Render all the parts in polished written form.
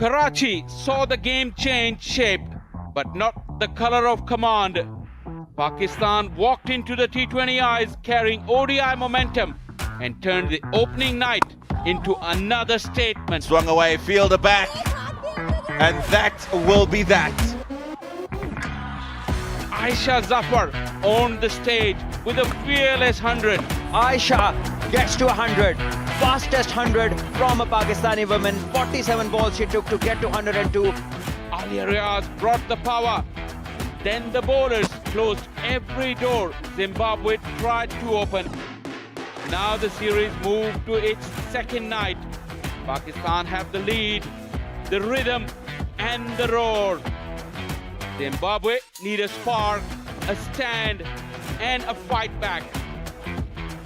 Karachi saw the game change shape, but not the color of command. Pakistan walked into the T20Is carrying ODI momentum and turned the opening night into another statement. Swung away, fielder back, and that will be that. Aisha Zafar owned the stage with a fearless 100. Aisha gets to 100. Fastest 100 from a Pakistani woman. 47 balls she took to get to 102. Alia Riaz brought the power. Then the bowlers closed every door Zimbabwe tried to open. Now the series moved to its second night. Pakistan have the lead, the rhythm and the roar. Zimbabwe need a spark, a stand and a fight back.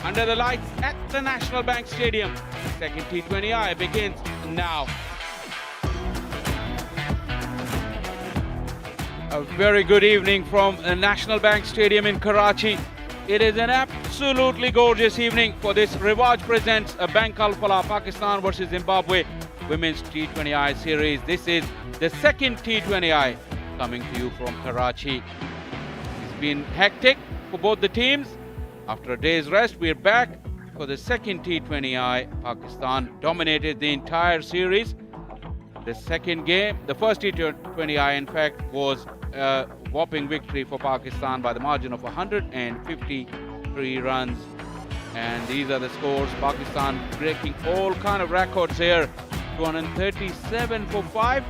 Under the lights at the National Bank Stadium, the second T20I begins now. A very good evening from the National Bank Stadium in Karachi. It is an absolutely gorgeous evening for this Rivaj Presents a Bank Al-Falah Pakistan versus Zimbabwe Women's T20I series. This is the second T20I coming to you from Karachi. It's been hectic for both the teams. After a day's rest, we're back for the second T20I. Pakistan dominated the entire series. The second game, the first T20I in fact, was a whopping victory for Pakistan by the margin of 153 runs. And these are the scores. Pakistan breaking all kind of records here. 237 for 5.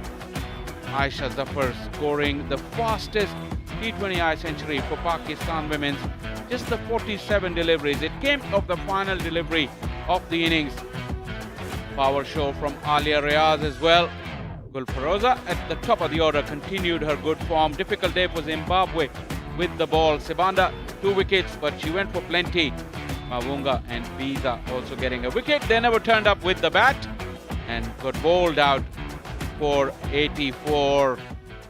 Aisha Zafar scoring the fastest T20I century for Pakistan women's. Just the 47 deliveries. It came off the final delivery of the innings. Power show from Alia Riaz as well. Gulfaroza at the top of the order continued her good form. Difficult day for Zimbabwe with the ball. Sibanda 2 wickets, but she went for plenty. Mavunga and Biza also getting a wicket. They never turned up with the bat and got bowled out for 84.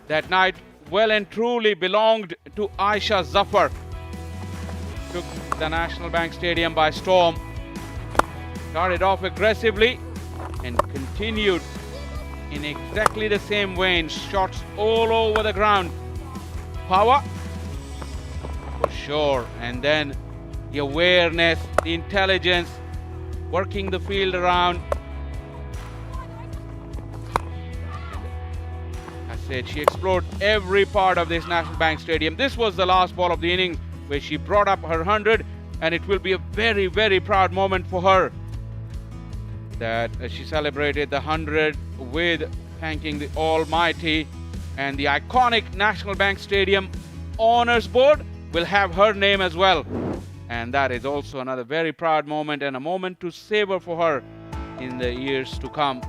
That night well and truly belonged to Aisha Zafar. Took the National Bank Stadium by storm. Started off aggressively and continued in exactly the same vein. Shots all over the ground. Power for sure, and then the awareness, the intelligence, working the field around. I said she explored every part of this National Bank Stadium. This was the last ball of the innings where she brought up her 100, and it will be a very, very proud moment for her that she celebrated the 100 with thanking the Almighty, and the iconic National Bank Stadium Honours Board will have her name as well. And that is also another very proud moment and a moment to savor for her in the years to come.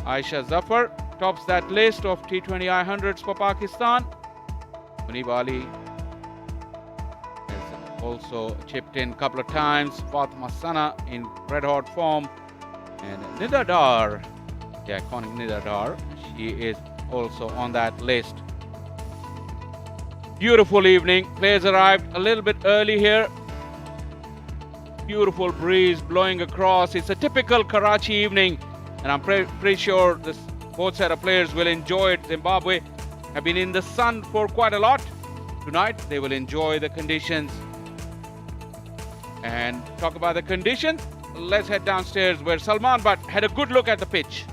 Aisha Zafar tops that list of T20I 100s for Pakistan. Munib Ali has also chipped in a couple of times. Fatima Sana in red hot form. And Nida Dar, the iconic Nida Dar, she is also on that list. Beautiful evening. Players arrived a little bit early here. Beautiful breeze blowing across. It's a typical Karachi evening, and I'm pretty sure both set of players will enjoy it. Zimbabwe have been in the sun for quite a lot. Tonight they will enjoy the conditions. And talk about the conditions. Let's head downstairs where Salman Butt had a good look at the pitch.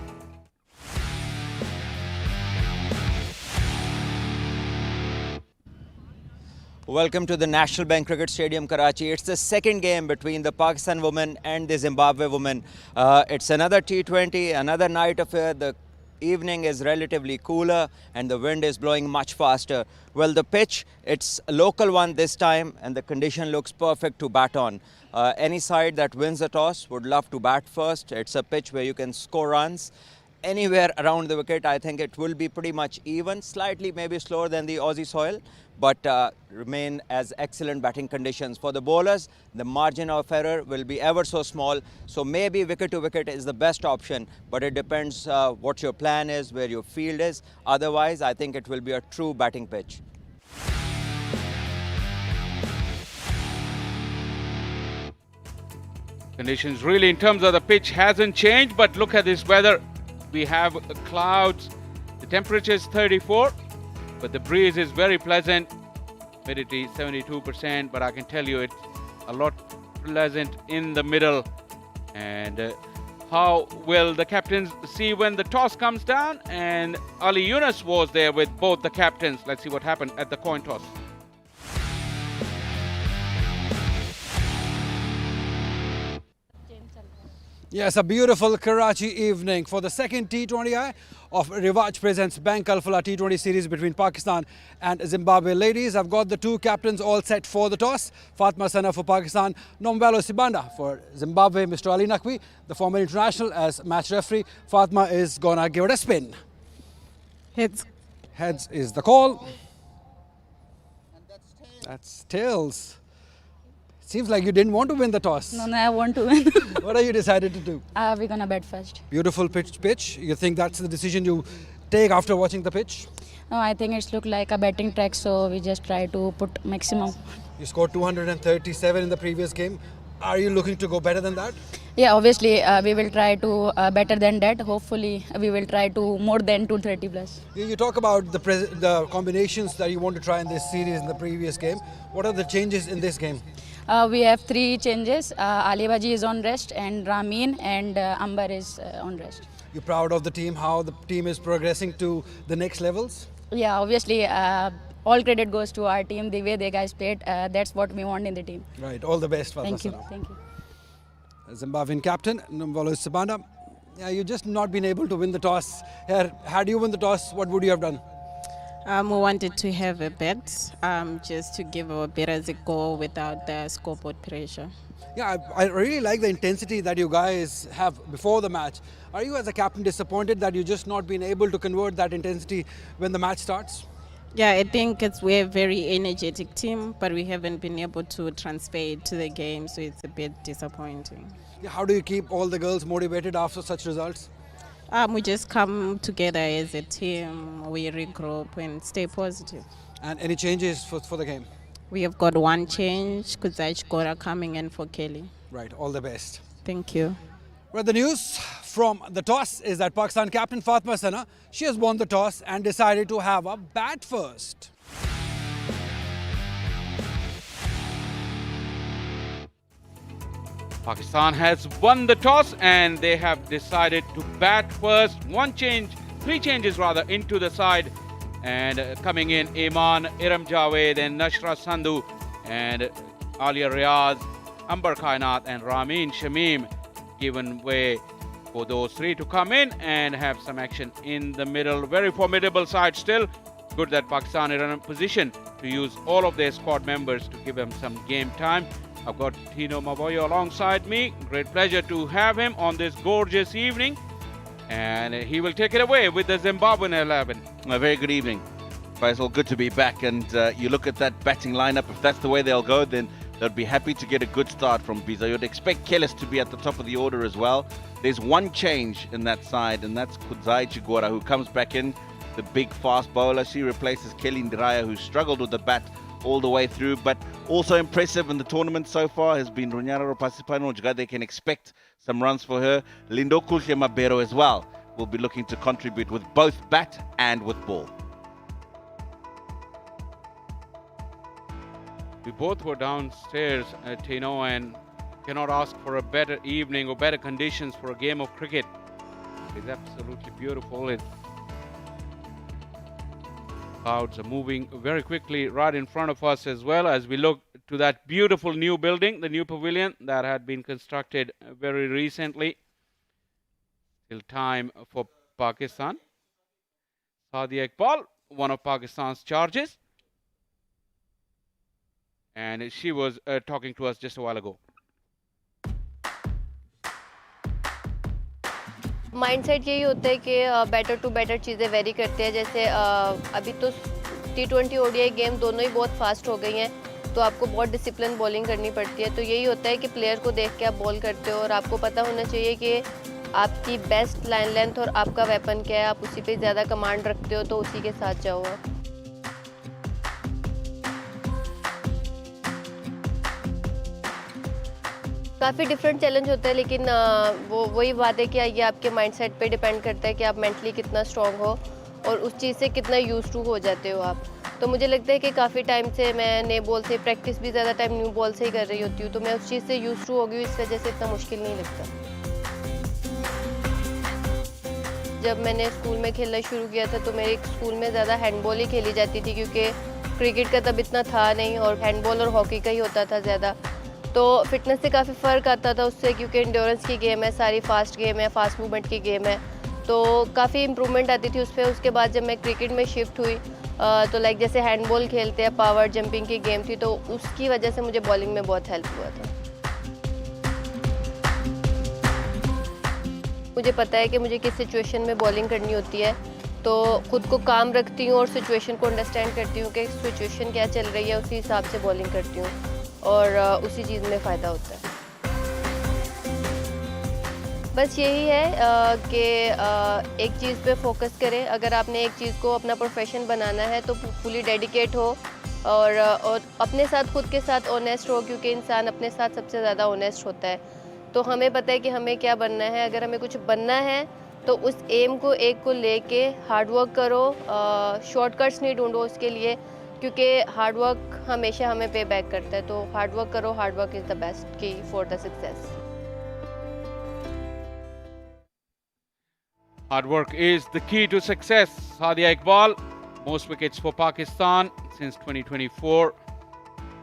Welcome to the National Bank Cricket Stadium, Karachi. It's the second game between the Pakistan women and the Zimbabwe women. It's another T20, another night affair. The evening is relatively cooler and the wind is blowing much faster. Well, the pitch, it's a local one this time, and the condition looks perfect to bat on. Any side that wins the toss would love to bat first. It's a pitch where you can score runs. Anywhere around the wicket, I think it will be pretty much even, slightly maybe slower than the Aussie soil, but remain as excellent batting conditions. For the bowlers, the margin of error will be ever so small, so maybe wicket to wicket is the best option, but it depends what your plan is, where your field is. Otherwise, I think it will be a true batting pitch. Conditions really in terms of the pitch hasn't changed, but look at this weather. we have clouds. The temperature is 34, but the breeze is very pleasant. Humidity 72%, but I can tell you it's a lot pleasant in the middle. And how will the captains see when the toss comes down? And Ali Yunus was there with both the captains. Let's see what happened at the coin toss. Yes, a beautiful Karachi evening for the second T20I of Rivaj Presents Bank Alphala T20 series between Pakistan and Zimbabwe. Ladies, I've got the two captains all set for the toss. Fatma Sana for Pakistan, Nombalo Sibanda for Zimbabwe. Mr. Ali Naqvi, the former international, as match referee. Fatma is gonna give it a spin. Heads. Heads is the call. That's tails. Seems like you didn't want to win the toss. No, I want to win. What are you decided to do? We're gonna bet first. Beautiful pitch. You think that's the decision you take after watching the pitch? No, I think it's looked like a betting track, so we just try to put maximum. You scored 237 in the previous game. Are you looking to go better than that? Yeah, obviously we will try to better than that. Hopefully we will try to more than 230 plus. You talk about the combinations that you want to try in this series in the previous game. What are the changes in this game? We have 3 changes. Ali Baji is on rest, and Ramin and Amber is on rest. You're proud of the team, how the team is progressing to the next levels? Yeah, obviously all credit goes to our team, the way they guys played. That's what we want in the team. Right, all the best. Thank you. Sana. Thank you. Zimbabwean captain, Nombalo Sibanda. Yeah, you just not been able to win the toss. Here, had you won the toss, what would you have done? We wanted to have a bet, just to give our bidders a go without the scoreboard pressure. Yeah, I really like the intensity that you guys have before the match. Are you as a captain disappointed that you just not been able to convert that intensity when the match starts? Yeah, I think we're a very energetic team, but we haven't been able to transfer it to the game, so it's a bit disappointing. Yeah, how do you keep all the girls motivated after such results? We just come together as a team, we regroup and stay positive. And any changes for the game? We have got 1 change, Kuzaj Gora coming in for Kelly. Right, all the best. Thank you. Well, the news from the toss is that Pakistan captain Fatma Sana, she has won the toss and decided to have a bat first. Pakistan has won the toss and they have decided to bat first. 3 changes rather into the side, and coming in Iman, Iram Javed and Nashra Sandhu and Alia Riaz, Amber Kainat and Ramin Shamim, given way for those 3 to come in and have some action in the middle. Very formidable side still. Good that Pakistan is in a position to use all of their squad members to give them some game time. I've got Tino Maboyo alongside me. Great pleasure to have him on this gorgeous evening. And he will take it away with the Zimbabwean 11. A very good evening. Faisal, good to be back. And you look at that batting lineup, if that's the way they'll go, then they'll be happy to get a good start from Biza. You'd expect Kellis to be at the top of the order as well. There's 1 change in that side, and that's Kudzai Chigora, who comes back in, the big fast bowler. She replaces Kelly Ndiraya, who struggled with the bat all the way through, but also impressive in the tournament so far has been Runyara Ropasipano. They can expect some runs for her. Lindo Kulche Mabero as well will be looking to contribute with both bat and with ball. We both were downstairs, Tino, and cannot ask for a better evening or better conditions for a game of cricket. It's absolutely beautiful. Clouds are moving very quickly right in front of us as well as we look to that beautiful new building, the new pavilion that had been constructed very recently. Still time for Pakistan. Sadia Iqbal, one of Pakistan's charges. And she was talking to us just a while ago. Mindset यही होता है कि better to better चीज़ें very करते हैं. जैसे अभी तो T20 ODI गेम दोनों ही बहुत फास्ट हो गई हैं, तो आपको बहुत डिसिप्लिन बॉलिंग करनी पड़ती है. तो यही होता है कि प्लेयर को देख के आप बॉल करते हो और आपको पता होना चाहिए कि आपकी बेस्ट लाइन लेंथ और आपका वेपन क्या है. आप उसी पे ज़्यादा कमांड रखते हो तो उसी के साथ जाओ आप. काफ़ी डिफरेंट चैलेंज होता है, लेकिन वही बात है कि ये आपके माइंडसेट पे डिपेंड करता है कि आप मेंटली कितना स्ट्रांग हो और उस चीज़ से कितना यूज टू हो जाते हो आप। तो मुझे लगता है कि काफ़ी टाइम से मैं नए बॉल से प्रैक्टिस भी ज़्यादा टाइम न्यू बॉल से ही कर रही होती हूँ, तो मैं उस चीज़ से यूज टू हो गई हूँ, इस वजह से इतना मुश्किल नहीं लगता। जब मैंने स्कूल में खेलना शुरू किया था तो मेरे स्कूल में ज़्यादा हैंडबॉल ही खेली जाती थी, क्योंकि क्रिकेट का तब इतना था नहीं और हैंडबॉल और हॉकी का ही होता था ज़्यादा। तो फिटनेस से काफ़ी फ़र्क आता था उससे, क्योंकि इंड्योरेंस की गेम है, सारी फास्ट गेम है, फास्ट मूवमेंट की गेम है, तो काफ़ी इम्प्रूवमेंट आती थी उस पर। उसके बाद जब मैं क्रिकेट में शिफ्ट हुई तो लाइक जैसे हैंडबॉल खेलते हैं, पावर जंपिंग की गेम थी, तो उसकी वजह से मुझे बॉलिंग में बहुत हेल्प हुआ था। मुझे पता है कि मुझे किस सिचुएशन में बॉलिंग करनी होती है, तो खुद को काम रखती हूँ और सिचुएशन को अंडरस्टैंड करती हूँ कि सिचुएशन क्या चल रही है, उसी हिसाब से बॉलिंग करती हूँ और उसी चीज़ में फ़ायदा होता है। बस यही है कि एक चीज़ पे फोकस करें। अगर आपने एक चीज़ को अपना प्रोफेशन बनाना है तो फुली डेडिकेट हो और अपने साथ, खुद के साथ ऑनेस्ट हो, क्योंकि इंसान अपने साथ सबसे ज़्यादा ऑनेस्ट होता है। तो हमें पता है कि हमें क्या बनना है। अगर हमें कुछ बनना है तो उस एम को, एक को लेके हार्ड वर्क करो, शॉर्टकट्स नहीं ढूंढो उसके लिए, क्योंकि हार्ड वर्क हमेशा हमें पे बैक करता है। तो हार्ड वर्क करो, hard work is the best key for the success. Hard work is the key to success. Sadia Iqbal, most wickets for Pakistan since 2024.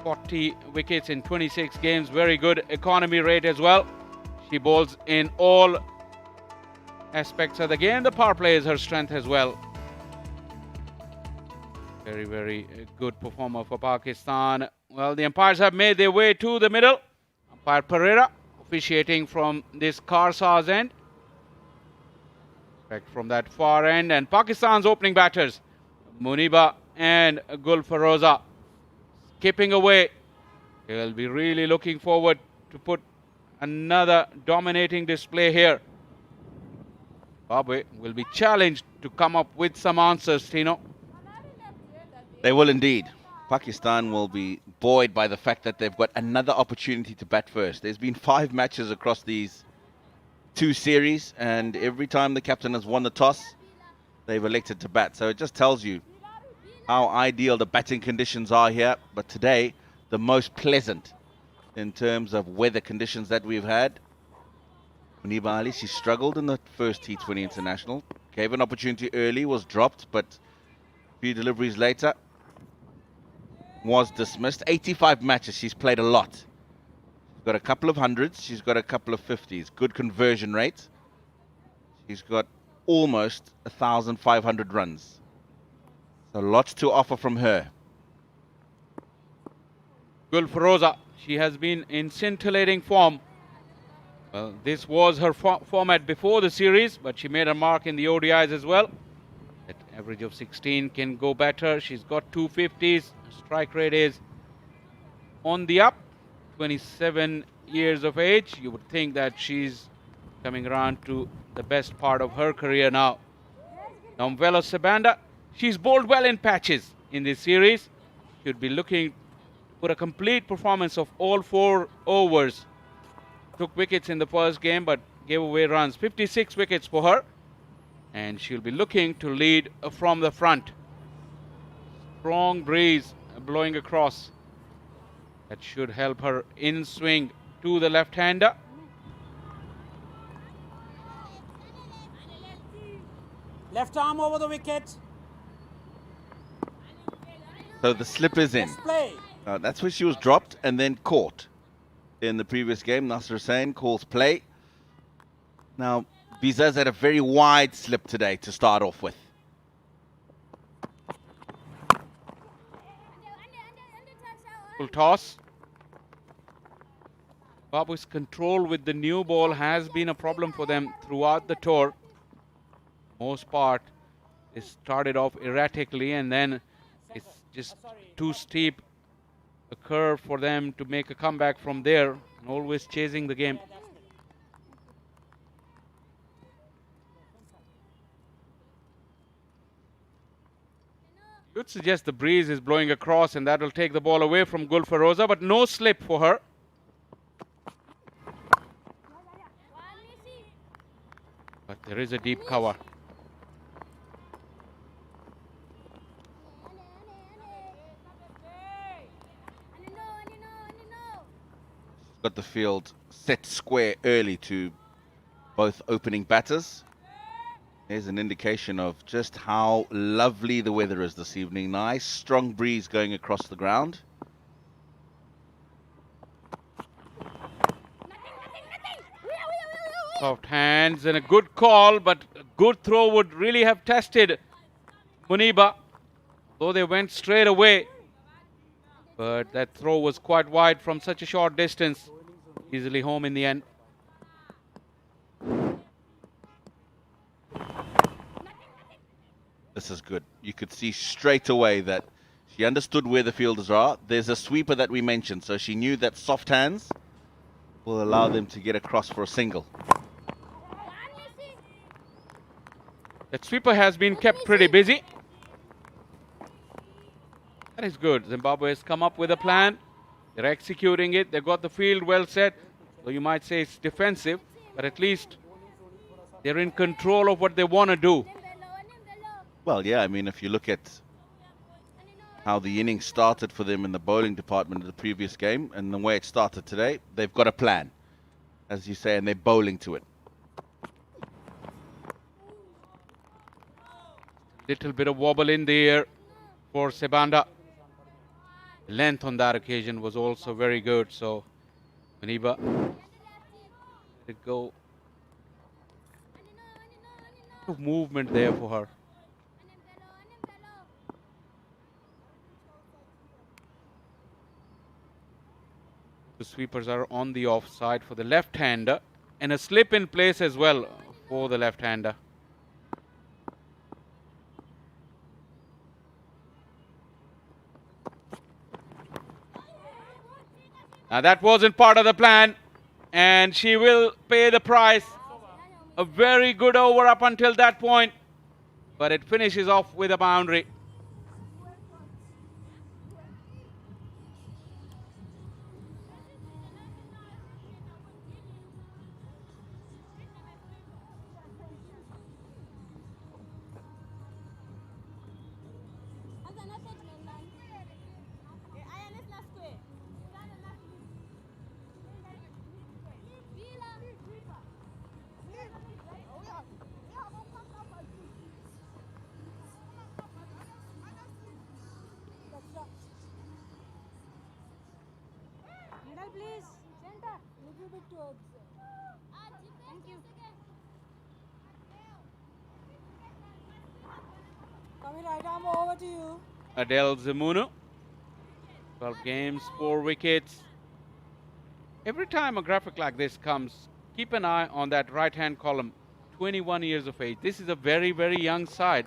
40 wickets in 26 games. Very good economy rate as well. She bowls in all aspects of the game. The power play is her strength as well. Very, very good performer for Pakistan. Well, the umpires have made their way to the middle. Umpire Pereira officiating from this Karsaz end. Back from that far end, and Pakistan's opening batters Muniba and Gul Feroza skipping away. They'll be really looking forward to put another dominating display here. Zimbabwe will be challenged to come up with some answers, Tino. They will indeed. Pakistan will be buoyed by the fact that they've got another opportunity to bat first. There's been 5 matches across these 2 series, and every time the captain has won the toss, they've elected to bat. So it just tells you how ideal the batting conditions are here. But today, the most pleasant in terms of weather conditions that we've had. Muniba Ali, she struggled in the first T20 international. Gave an opportunity early, was dropped, but a few deliveries later was dismissed. 85 matches, she's played a lot. Got a couple of hundreds, she's got a couple of 50s. Good conversion rate. She's got almost 1,500 runs. So lots to offer from her. Gul Feroza, she has been in scintillating form. Well, this was her format before the series, but she made a mark in the ODIs as well. At average of 16 can go better. She's got 250s. Strike rate is on the up. 27 years of age. You would think that she's coming around to the best part of her career now. Namvelo Sabanda, she's bowled well in patches in this series. Should be looking for a complete performance of all 4 overs. Took wickets in the first game but gave away runs. 56 wickets for her. And she'll be looking to lead from the front. Strong breeze blowing across. That should help her in swing to the left-hander. Left arm over the wicket. So the slip is in. Play. That's where she was dropped and then caught in the previous game. Nasser Hussain calls play. Now, Biza's had a very wide slip today to start off with. Full toss. Zimbabwe's control with the new ball has been a problem for them throughout the tour. Most part, it started off erratically and then it's just too steep a curve for them to make a comeback from there, and always chasing the game. You'd suggest the breeze is blowing across and that will take the ball away from Gul Feroza, but no slip for her. There is a deep cover. Got the field set square early to both opening batters. There's an indication of just how lovely the weather is this evening. Nice strong breeze going across the ground. Soft hands and a good call, but a good throw would really have tested Muniba, though they went straight away. But that throw was quite wide from such a short distance. Easily home in the end. This is good. You could see straight away that she understood where the fielders are. There's a sweeper that we mentioned, so she knew that soft hands will allow them to get across for a single. That sweeper has been kept pretty busy. That is good. Zimbabwe has come up with a plan. They're executing it. They've got the field well set. So you might say it's defensive, but at least they're in control of what they want to do. Well, yeah, I mean, if you look at how the innings started for them in the bowling department of the previous game and the way it started today, they've got a plan, as you say, and they're bowling to it. Little bit of wobble in the air for Sebanda. Length on that occasion was also very good. So Muniba let it go. Movement there for her. The sweepers are on the offside for the left-hander, and a slip in place as well for the left-hander. Now that wasn't part of the plan, and she will pay the price. A very good over up until that point, but it finishes off with a boundary. Over to you. Adele Zemunu, 12 games, 4 wickets. Every time a graphic like this comes, keep an eye on that right-hand column, 21 years of age. This is a very, very young side.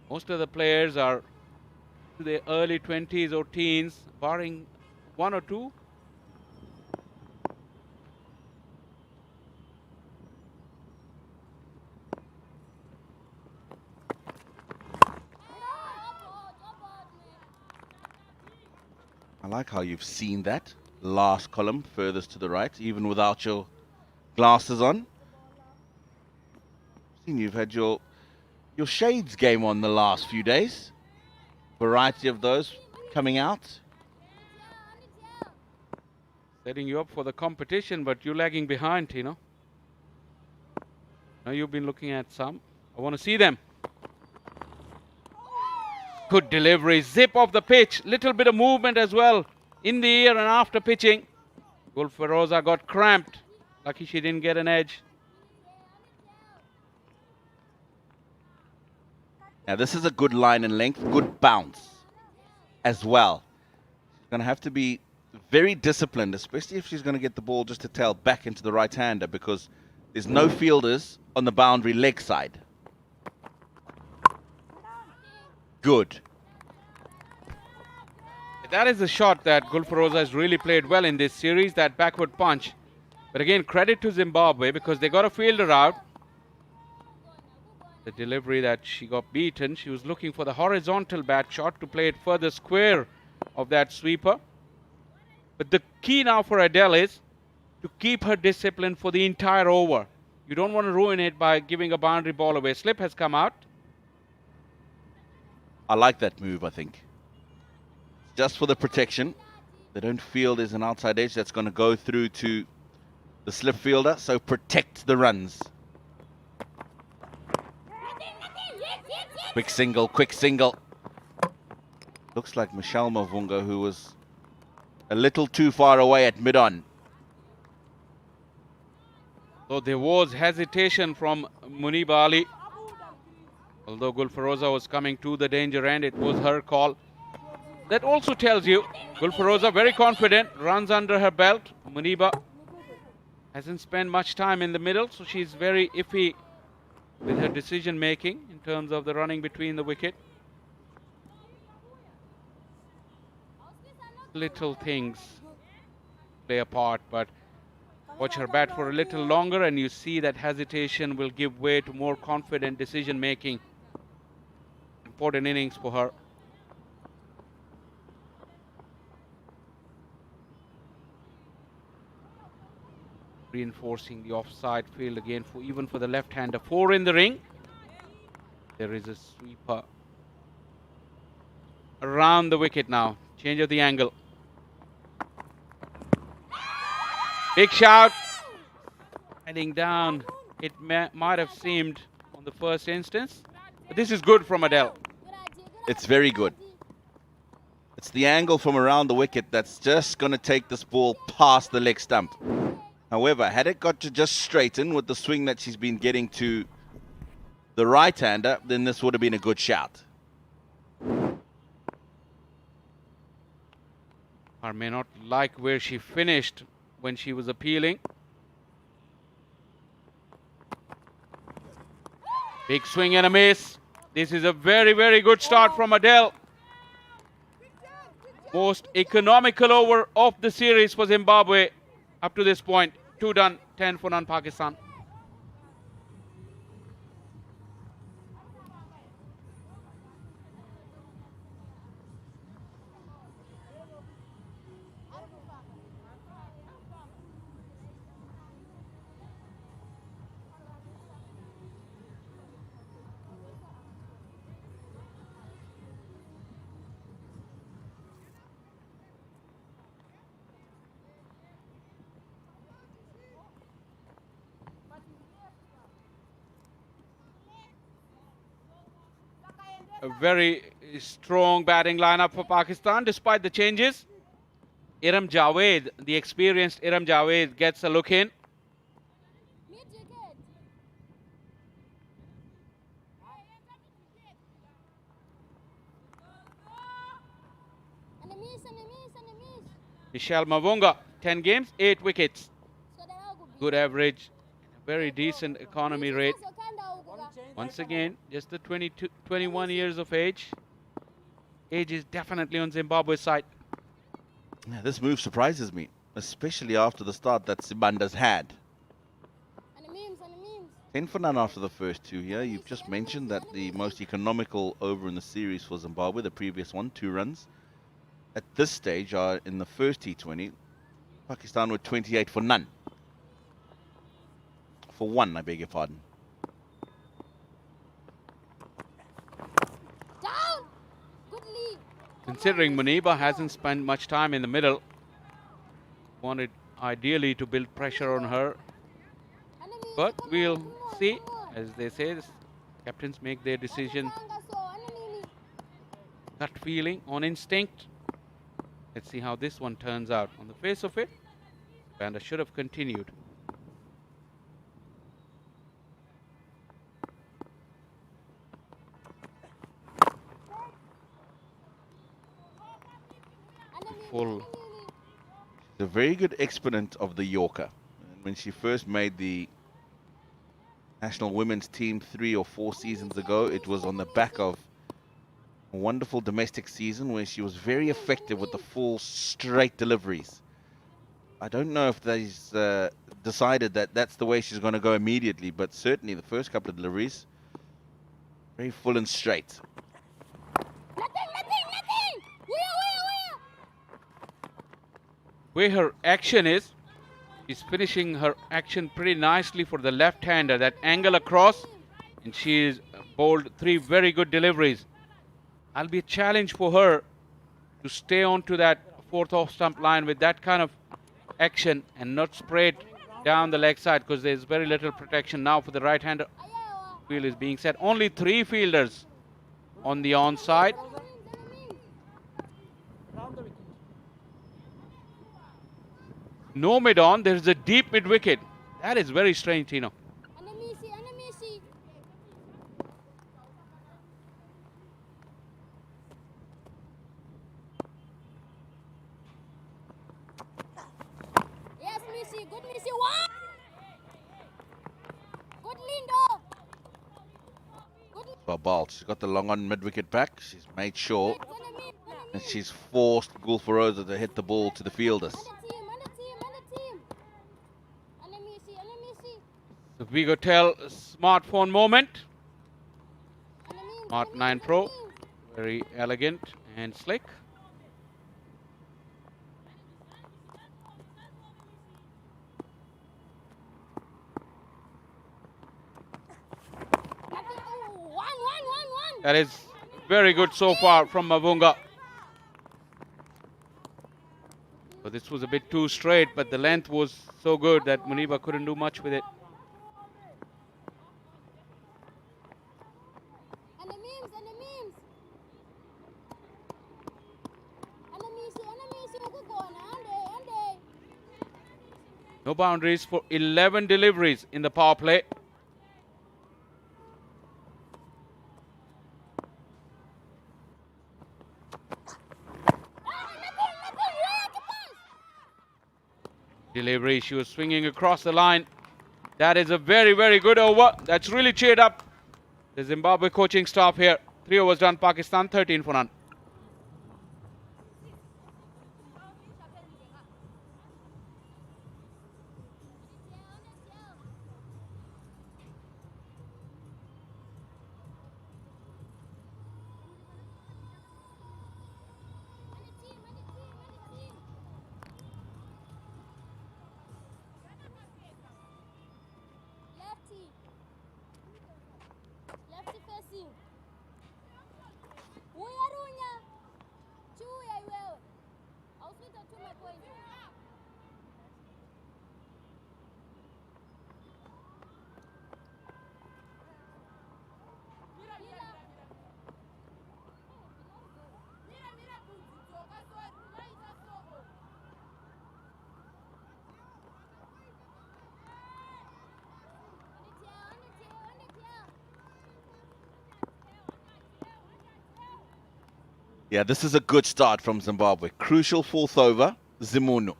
Most of the players are to their early 20s or teens, barring one or two. I like how you've seen that last column furthest to the right, even without your glasses on. Seen you've had your shades game on the last few days. Variety of those coming out. Setting you up for the competition, but you're lagging behind, Tino. Now you've been looking at some. I want to see them. Good delivery, zip off the pitch, little bit of movement as well in the air and after pitching. Gulferoza got cramped. Lucky she didn't get an edge. Now this is a good line and length, good bounce as well. She's going to have to be very disciplined, especially if she's going to get the ball just to tail back into the right-hander, because there's no fielders on the boundary leg side. Good. That is a shot that Gulferoza has really played well in this series, that backward punch. But again, credit to Zimbabwe because they got a fielder out. The delivery that she got beaten, she was looking for the horizontal bat shot to play it further square of that sweeper. But the key now for Adele is to keep her discipline for the entire over. You don't want to ruin it by giving a boundary ball away. Slip has come out. I like that move, I think. Just for the protection. They don't feel there's an outside edge that's going to go through to the slip fielder, so protect the runs. Quick single, quick single. Looks like Michelle Mavunga, who was a little too far away at mid-on. So there was hesitation from Muniba Ali. Although Gulfaroza was coming to the danger end, it was her call. That also tells you Gulfaroza very confident, runs under her belt. Muniba hasn't spent much time in the middle, so she's very iffy with her decision making in terms of the running between the wicket. Little things play a part, but watch her bat for a little longer and you see that hesitation will give way to more confident decision making. Important innings for her. Reinforcing the offside field again for even for the left-hander. 4 in the ring. There is a sweeper around the wicket now. Change of the angle. Big shout. Heading down. It might have seemed on the first instance. But this is good from Adele. It's very good. It's the angle from around the wicket that's just going to take this ball past the leg stump. However, had it got to just straighten with the swing that she's been getting to the right-hander, then this would have been a good shout. Or may not like where she finished when she was appealing. Big swing and a miss. This is a very, very good start from Adele. Most economical over of the series for Zimbabwe up to this point. 2 done, 10 for non-Pakistan. A very strong batting lineup for Pakistan despite the changes. Iram Javed, the experienced Iram Javed, gets a look in. Michelle Mavunga, 10 games, 8 wickets. Good average, very decent economy rate. Once again, just the 21 years of age. Age is definitely on Zimbabwe's side. Yeah, this move surprises me, especially after the start that Sibanda's had. 10 for none after the first 2 here. You've just mentioned that the most economical over in the series for Zimbabwe, the previous one, 2 runs. At this stage, in the first T20, Pakistan were 28 for none. For 1, I beg your pardon. Considering Muniba hasn't spent much time in the middle, wanted ideally to build pressure on her. But we'll see. As they say, captains make their decision. Gut feeling, on instinct. Let's see how this one turns out. On the face of it, Banda should have continued. Full. She's a very good exponent of the Yorker. And when she first made the national women's team 3 or 4 seasons ago, it was on the back of a wonderful domestic season where she was very effective with the full straight deliveries. I don't know if they've decided that that's the way she's going to go immediately, but certainly the first couple of deliveries, very full and straight. Where her action is, She's finishing her action pretty nicely for the left-hander. That angle across, and she's bowled 3 very good deliveries. That'll be a challenge for her to stay on to that 4th off stump line with that kind of action and not spray it down the leg side, because there's very little protection now for the right-hander. Field is being set. Only 3 fielders on the onside. No mid-on. There's a deep mid-wicket. That is very strange, Tino. Yes, Missy. Good, Missy. What? Good, Lindo. Good. Balt. She's got the long on mid-wicket back. She's made sure. And she's forced Gulfarosa to hit the ball to the fielders. The Vigotel smartphone moment. Smart 9 Pro. Very elegant and slick. That is very good so far from Mavunga. So this was a bit too straight, but the length was so good that Muniba couldn't do much with it. No boundaries for 11 deliveries in the power play. Delivery, she was swinging across the line. That is a very, very good over. That's really cheered up the Zimbabwe coaching staff here. 3 overs done, Pakistan 13 for none. Lefty facing. Yeah, this is a good start from Zimbabwe. Crucial 4th over, Zimuno.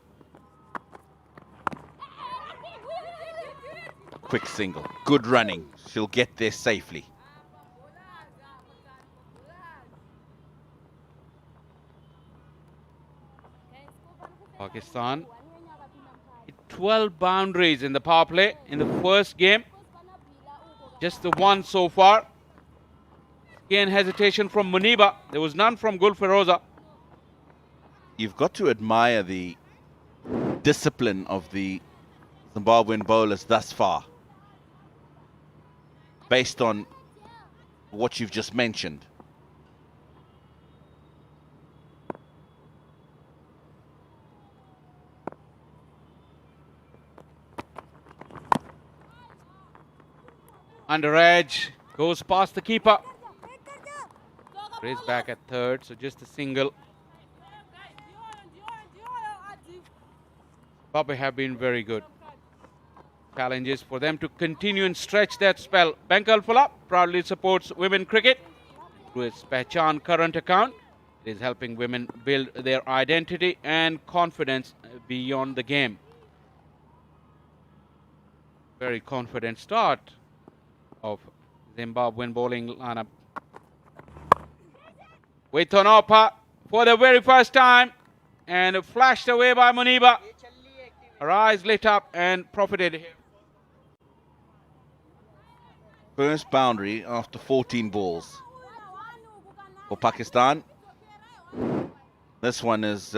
Quick single. Good running. She'll get there safely. Pakistan 12 boundaries in the power play in the first game. Just the one so far. Again, hesitation from Muniba. There was none from Gulfarosa. You've got to admire the discipline of the Zimbabwean bowlers thus far, based on what you've just mentioned. Under edge, goes past the keeper. Raised back at third, so just a single. Zimbabwe have been very good. Challenges for them to continue and stretch that spell. Bank Alphala proudly supports women cricket through its Pehchan current account. It is helping women build their identity and confidence beyond the game. Very confident start of Zimbabwean bowling lineup. With Tonopa for the very first time, and flashed away by Muniba. Her eyes lit up and profited here. First boundary after 14 balls for Pakistan. This one is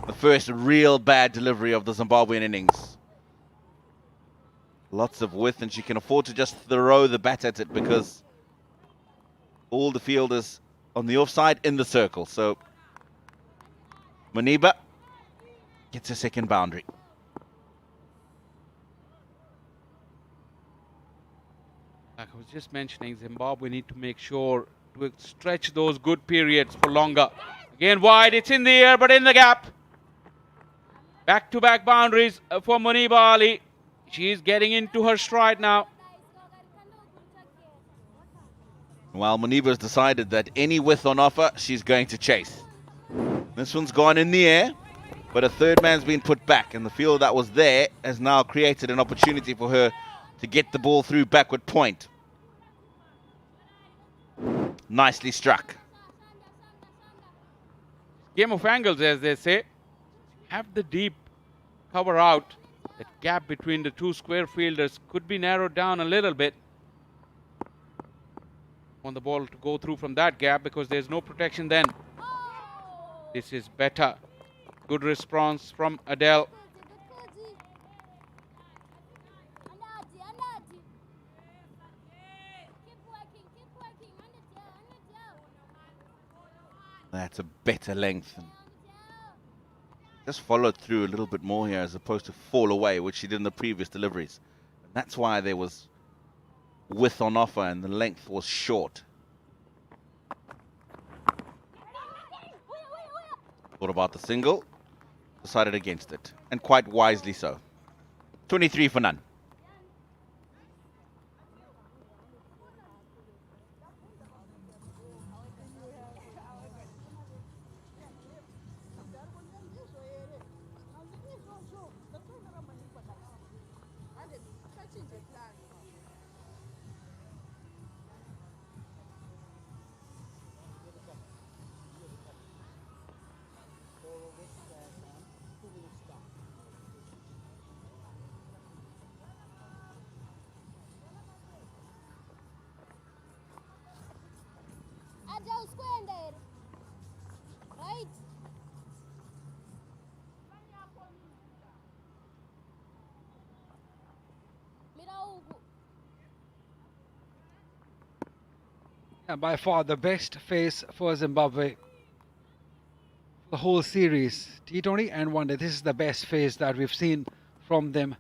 The first real bad delivery of the Zimbabwean innings. Lots of width, and she can afford to just throw the bat at it because all the fielders on the offside in the circle. So Maniba gets a second boundary. Like I was just mentioning, Zimbabwe need to make sure to stretch those good periods for longer. Again wide, it's in the air but in the gap. Back-to-back boundaries for Maniba Ali. She's getting into her stride now. While Maniba's decided that any width on offer, she's going to chase. This one's gone in the air, but a third man's been put back, and the field that was there has now created an opportunity for her to get the ball through backward point. Nicely struck. Game of angles, as they say. Have the deep cover out. That gap between the two square fielders could be narrowed down a little bit. Want the ball to go through from that gap because there's no protection then. This is better. Good response from Adele. That's a better length. Just followed through a little bit more here as opposed to fall away, which she did in the previous deliveries. And that's why there was width on offer and the length was short. Thought about the single, decided against it, and quite wisely so. 23 for none. Agile square there. Right? And by far the best face for Zimbabwe. The whole series, T20 and One Day. This is the best face that we've seen from them.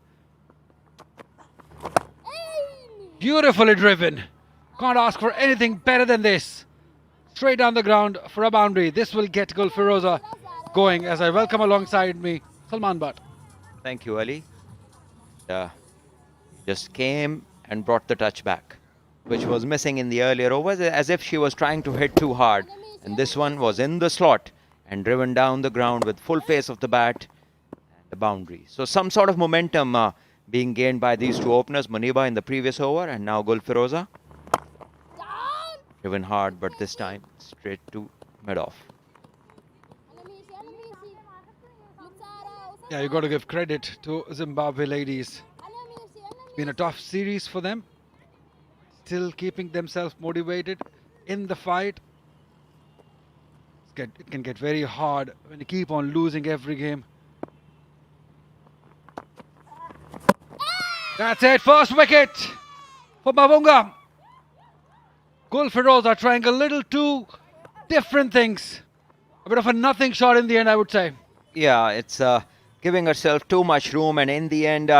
Beautifully driven. Can't ask for anything better than this. Straight down the ground for a boundary. This will get Gulfiroza going as I welcome alongside me Salman Bhatt. Thank you, Ali. Just came and brought the touch back, which was missing in the earlier overs, as if she was trying to hit too hard. And this one was in the slot and driven down the ground with full face of the bat and the boundary. So some sort of momentum being gained by these two openers, Maniba in the previous over and now Gulfiroza. Driven hard, but this time straight to mid-off. Yeah, you got to give credit to Zimbabwe ladies. It's been a tough series for them. Still keeping themselves motivated in the fight. It can get very hard when you keep on losing every game. That's it, first wicket for Mavunga. Gulfiroza trying a little too different things. A bit of a nothing shot in the end, I would say. Yeah, it's giving herself too much room, and in the end,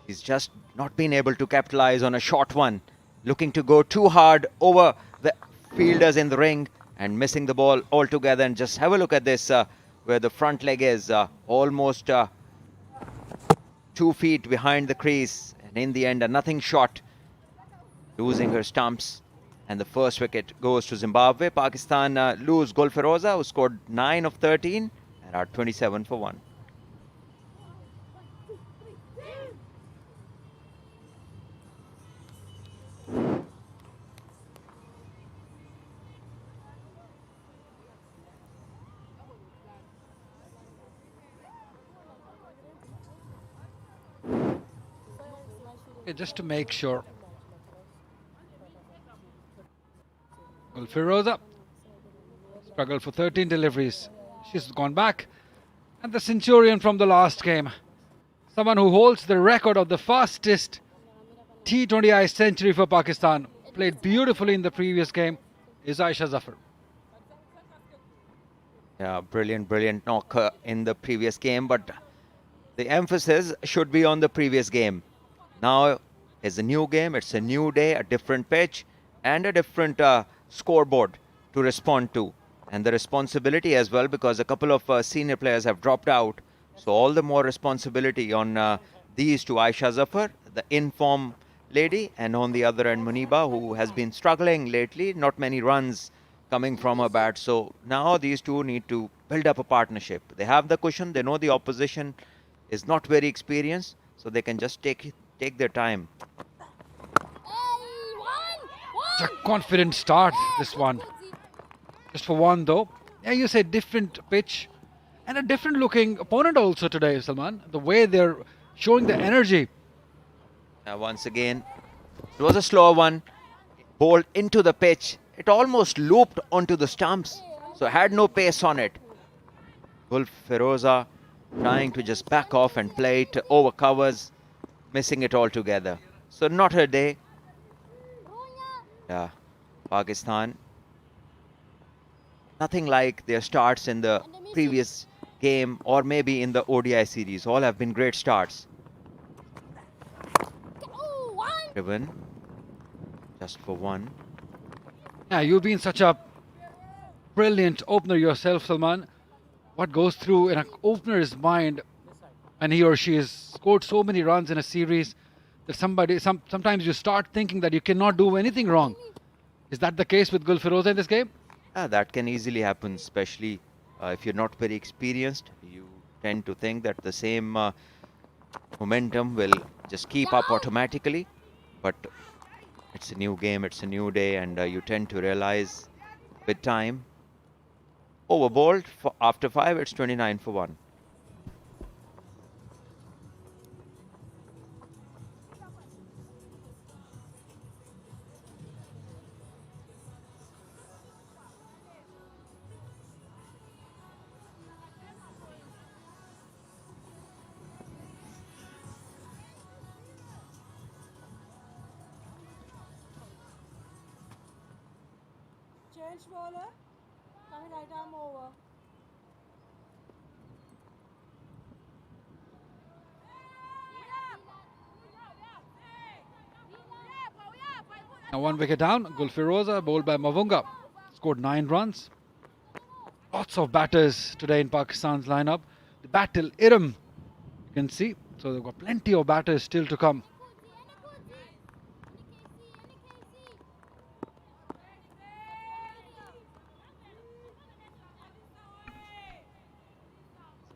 she's just not been able to capitalize on a short one. Looking to go too hard over the fielders in the ring and missing the ball altogether. And just have a look at this, where the front leg is almost 2 feet behind the crease. And in the end, a nothing shot, losing her stumps. And the first wicket goes to Zimbabwe. Pakistan lose Gulfiroza, who scored 9 of 13 and are 27 for 1. Okay, just to make sure. Gulfiroza struggled for 13 deliveries. She's gone back. And the centurion from the last game, someone who holds the record of the fastest T20I century for Pakistan, played beautifully in the previous game, is Aisha Zafar. Yeah, brilliant knock in the previous game, but the emphasis should be on the previous game. Now it's a new game, it's a new day, a different pitch, and a different scoreboard to respond to. And the responsibility as well, because a couple of senior players have dropped out. So all the more responsibility on these two, Aisha Zafar, the in-form lady, and on the other end, Muniba, who has been struggling lately, not many runs coming from her bat. So now these two need to build up a partnership. They have the cushion, they know the opposition is not very experienced, so they can just take their time. It's a confident start, this one. Just for one though. Yeah, you say different pitch and a different looking opponent also today, Salman. The way they're showing the energy. Once again, it was a slower one, bowled into the pitch. It almost looped onto the stumps, so had no pace on it. Gul Feroza trying to just back off and play it over covers, missing it altogether. So not her day. Yeah, Pakistan, nothing like their starts in the previous game or maybe in the ODI series. All have been great starts. Driven just for one. Yeah, you've been such a brilliant opener yourself, Salman. What goes through in an opener's mind when he or she has scored so many runs in a series that sometimes you start thinking that you cannot do anything wrong. Is that the case with Gul Feroza in this game? That can easily happen, especially if you're not very experienced. You tend to think that the same momentum will just keep up automatically. But it's a new game, it's a new day, and you tend to realize with time. Overbowled after 5, it's 29 for 1. Change bowler. Coming right arm over. Now 1 wicket down. Gul Feroza, bowled by Mavunga, scored 9 runs. Lots of batters today in Pakistan's lineup. The battle Iram, you can see. So they've got plenty of batters still to come.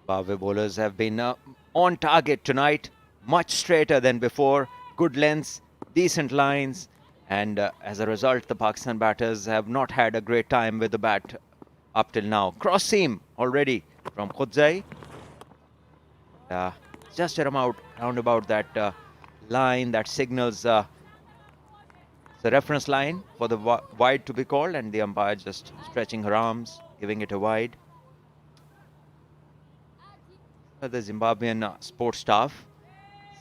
Zimbabwe bowlers have been on target tonight, much straighter than before. Good lengths, decent lines, and as a result, the Pakistan batters have not had a great time with the bat up till now. Cross seam already from Khudzai. Just around about that line that signals the reference line for the wide to be called, and the umpire just stretching her arms, giving it a wide. The Zimbabwean sports staff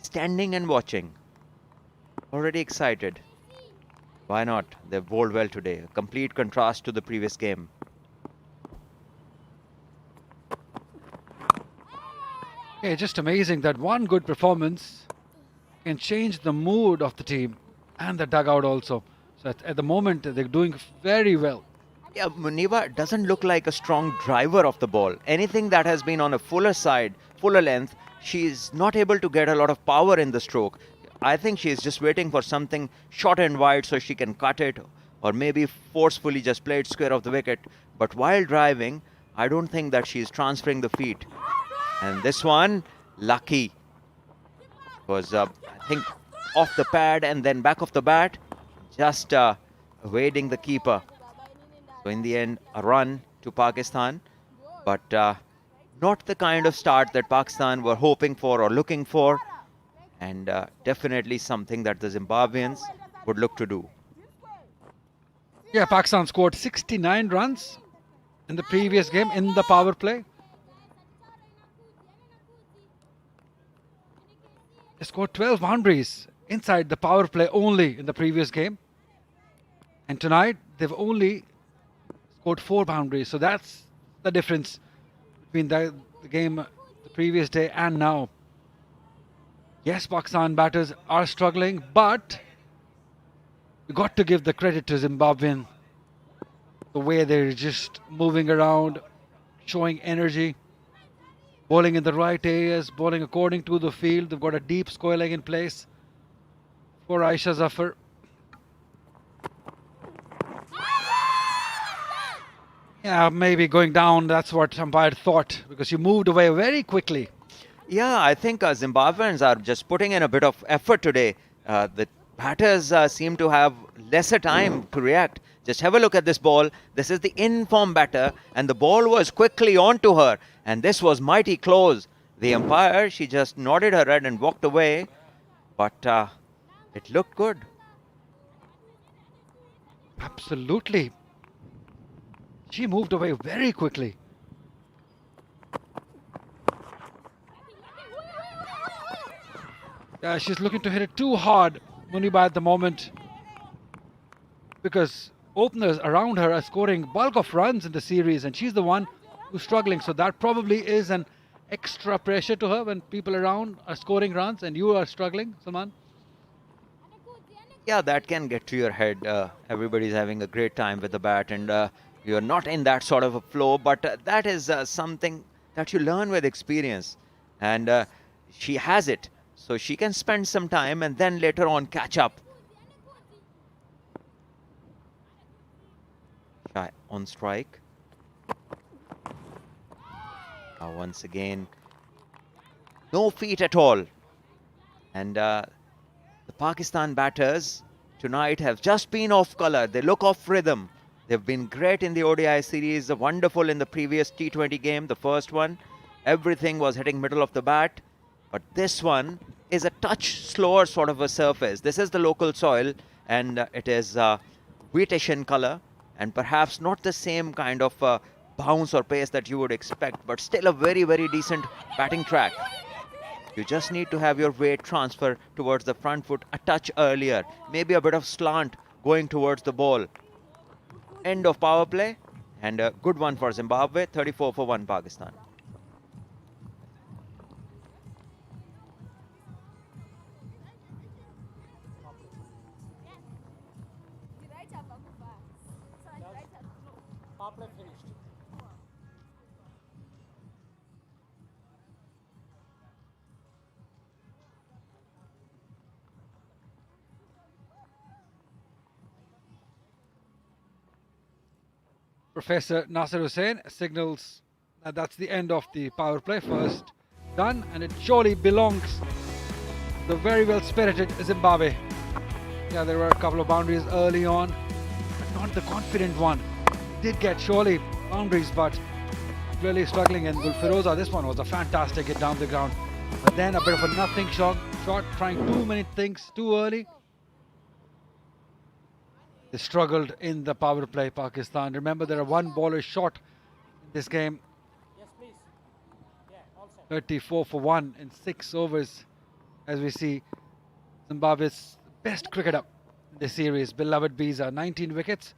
standing and watching, already excited. Why not? They've bowled well today. A complete contrast to the previous game. Yeah, just amazing that one good performance can change the mood of the team and the dugout also. So at the moment, they're doing very well. Yeah, Muniba doesn't look like a strong driver of the ball. Anything that has been on a fuller side, fuller length, she's not able to get a lot of power in the stroke. I think she's just waiting for something short and wide so she can cut it, or maybe forcefully just play it square of the wicket. But while driving, I don't think that she's transferring the feet. And this one, lucky. Was, I think, off the pad and then back of the bat, just evading the keeper. So in the end, a run to Pakistan, but not the kind of start that Pakistan were hoping for or looking for, and definitely something that the Zimbabweans would look to do. Yeah, Pakistan scored 69 runs in the previous game in the power play. They scored 12 boundaries inside the power play only in the previous game. And tonight, they've only scored 4 boundaries. So that's the difference between the game the previous day and now. Yes, Pakistan batters are struggling, but you got to give the credit to Zimbabwean. The way they're just moving around, showing energy, bowling in the right areas, bowling according to the field. They've got a deep square leg in place for Aisha Zafar. Yeah, maybe going down, that's what umpire thought, because you moved away very quickly. Yeah, I think Zimbabweans are just putting in a bit of effort today. The batters seem to have lesser time to react. Just have a look at this ball. This is the in-form batter, and the ball was quickly onto her, and this was mighty close. The umpire, she just nodded her head and walked away, but it looked good. Absolutely. She moved away very quickly. She's looking to hit it too hard, Muniba, at the moment, because openers around her are scoring bulk of runs in the series, and she's the one who's struggling. So that probably is an extra pressure to her when people around are scoring runs and you are struggling, Salman. Yeah, that can get to your head. Everybody's having a great time with the bat, and you're not in that sort of a flow, but that is something that you learn with experience. And she has it, so she can spend some time and then later on catch up. Shai on strike. Once again, no feet at all. And the Pakistan batters tonight have just been off color. They look off rhythm. They've been great in the ODI series, wonderful in the previous T20 game, the first one. Everything was hitting middle of the bat. But this one is a touch slower sort of a surface. This is the local soil, and it is wheatish in color, and perhaps not the same kind of bounce or pace that you would expect, but still a very, very decent batting track. You just need to have your weight transfer towards the front foot a touch earlier. Maybe a bit of slant going towards the ball. End of power play, and a good one for Zimbabwe. 34 for 1 Pakistan. Professor Nasir Hussain signals that that's the end of the power play. First done, and it surely belongs to the very well spirited Zimbabwe. Yeah, there were a couple of boundaries early on, but not the confident one. Did get surely boundaries, but really struggling. And Gulfiroza, this one was a fantastic hit down the ground, but then a bit of a nothing shot, trying too many things too early. They struggled in the power play, Pakistan. Remember, there are 1 bowler short in this game. Yes, please. Yeah, all set. 34 for 1 in 6 overs, as we see Zimbabwe's best cricketer in this series, beloved Biza, 19 wickets.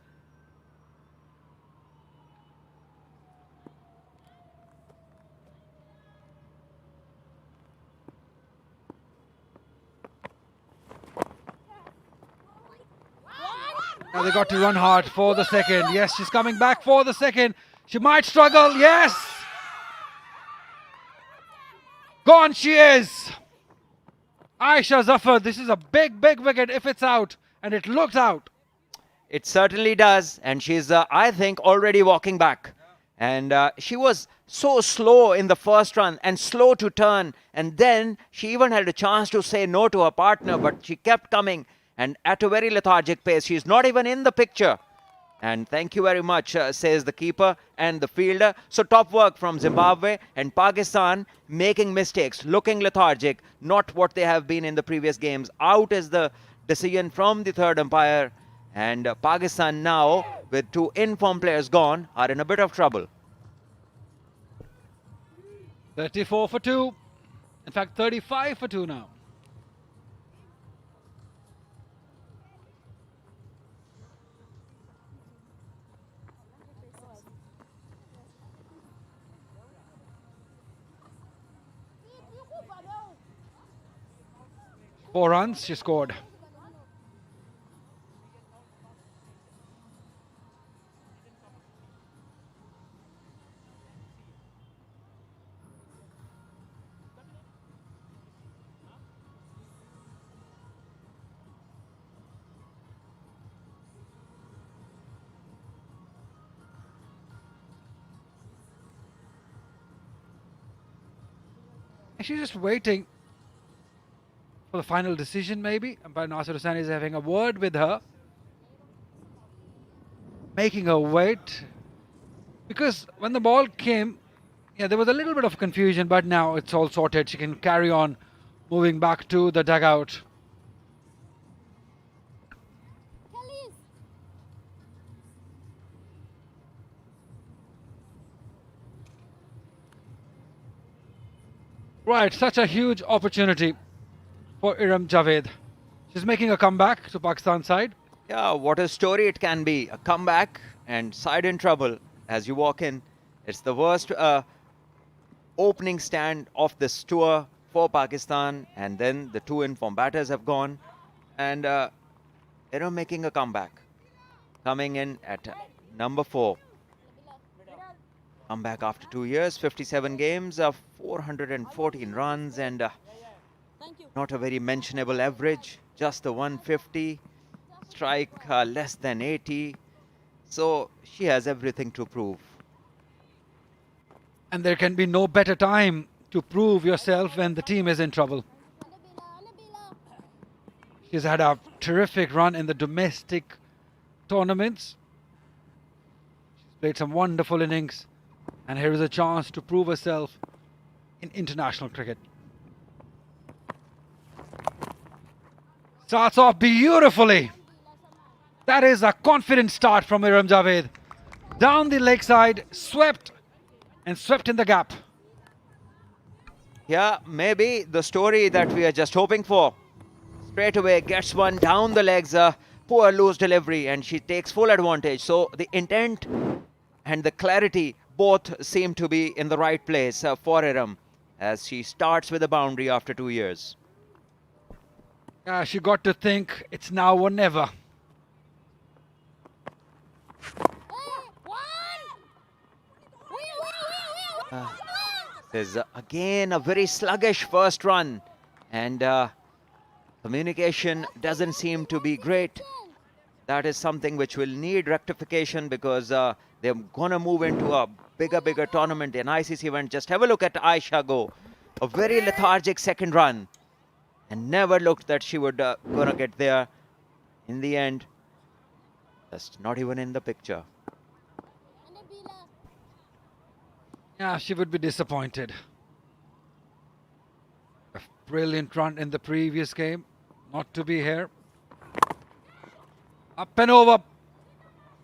Now they got to run hard for the second. Yes, she's coming back for the second. She might struggle. Yes! Gone she is! Aisha Zafar, this is a big, big wicket if it's out. And it looks out. It certainly does. And she's, I think, already walking back. And she was so slow in the first run and slow to turn. And then she even had a chance to say no to her partner, but she kept coming. And at a very lethargic pace. She's not even in the picture. And thank you very much, says the keeper and the fielder. So top work from Zimbabwe, and Pakistan making mistakes, looking lethargic, not what they have been in the previous games. Out is the decision from the third umpire. And Pakistan now with two in-form players gone, are in a bit of trouble. 34 for 2. In fact, 35 for 2 now. Four runs she scored. She's just waiting for the final decision, maybe. Umpire Nasir Hussain is having a word with her, making her wait. Because when the ball came, yeah, there was a little bit of confusion, but now it's all sorted. She can carry on moving back to the dugout. Right, such a huge opportunity for Iram Javed. She's making a comeback to Pakistan side. Yeah, what a story it can be. A comeback and side in trouble as you walk in. It's the worst opening stand of this tour for Pakistan, and then the two in-form batters have gone, and Iram making a comeback. Coming in at number 4. Comeback after 2 years, 57 games, 414 runs, and not a very mentionable average, just the 150, strike less than 80. So she has everything to prove. And there can be no better time to prove yourself when the team is in trouble. She's had a terrific run in the domestic tournaments. She's played some wonderful innings. And here is a chance to prove herself in international cricket. Starts off beautifully. That is a confident start from Iram Javed. Down the leg side, swept in the gap. Yeah, maybe the story that we are just hoping for. Straight away gets one down the legs, poor loose delivery, and she takes full advantage. So the intent and the clarity both seem to be in the right place for Iram as she starts with a boundary after 2 years. She got to think it's now or never. There's again a very sluggish first run, and communication doesn't seem to be great. That is something which will need rectification because they're going to move into a bigger tournament, an ICC event. Just have a look at Aisha go. A very lethargic second run, and never looked that she would gonna get there. In the end, just not even in the picture. Yeah, she would be disappointed. A brilliant run in the previous game, not to be here. Up and over.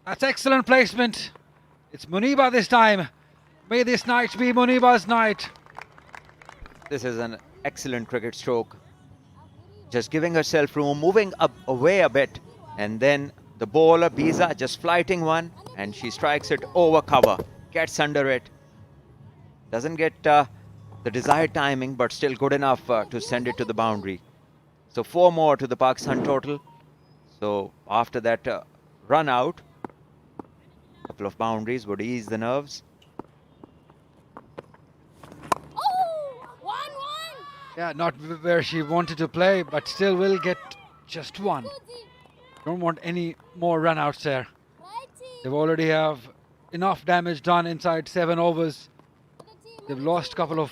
That's excellent placement. It's Muniba this time. May this night be Muniba's night. This is an excellent cricket stroke. Just giving herself room, moving up away a bit, and then the bowler Biza just flighting one, and she strikes it over cover, gets under it. Doesn't get the desired timing, but still good enough to send it to the boundary. So 4 more to the Pakistan total. So after that run out, a couple of boundaries would ease the nerves. Yeah, not where she wanted to play, but still will get just one. Don't want any more run-outs there. They've already have enough damage done inside 7 overs. They've lost a couple of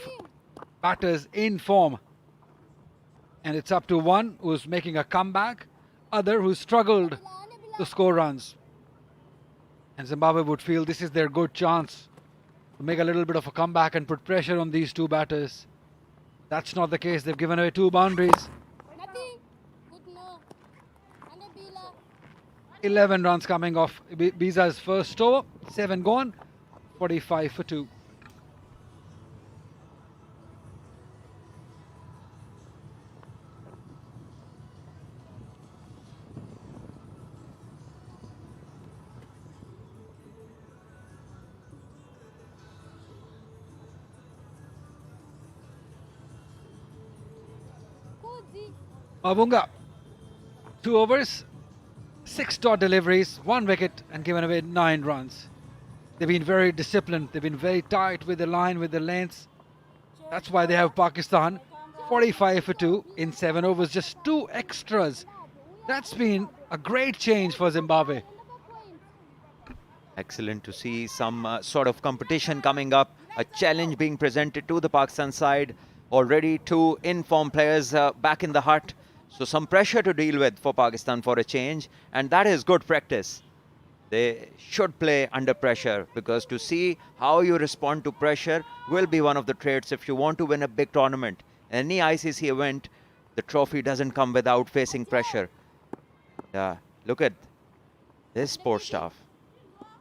batters in form. And it's up to one who's making a comeback, other who struggled to score runs. And Zimbabwe would feel this is their good chance to make a little bit of a comeback and put pressure on these two batters. That's not the case. They've given away 2 boundaries. 11 runs coming off Biza's first over. 7 gone. 45 for 2. Mabunga, 2 overs, 6 dot deliveries, 1 wicket and given away 9 runs. They've been very disciplined, they've been very tight with the line, with the lengths. That's why they have Pakistan 45 for 2 in 7 overs, just 2 extras. That's been a great change for Zimbabwe. Excellent to see some sort of competition coming up, a challenge being presented to the Pakistan side. Already 2 in-form players back in the hut. So some pressure to deal with for Pakistan for a change, and that is good practice. They should play under pressure, because to see how you respond to pressure will be one of the traits if you want to win a big tournament. Any ICC event, the trophy doesn't come without facing pressure. Yeah, look at this sports staff.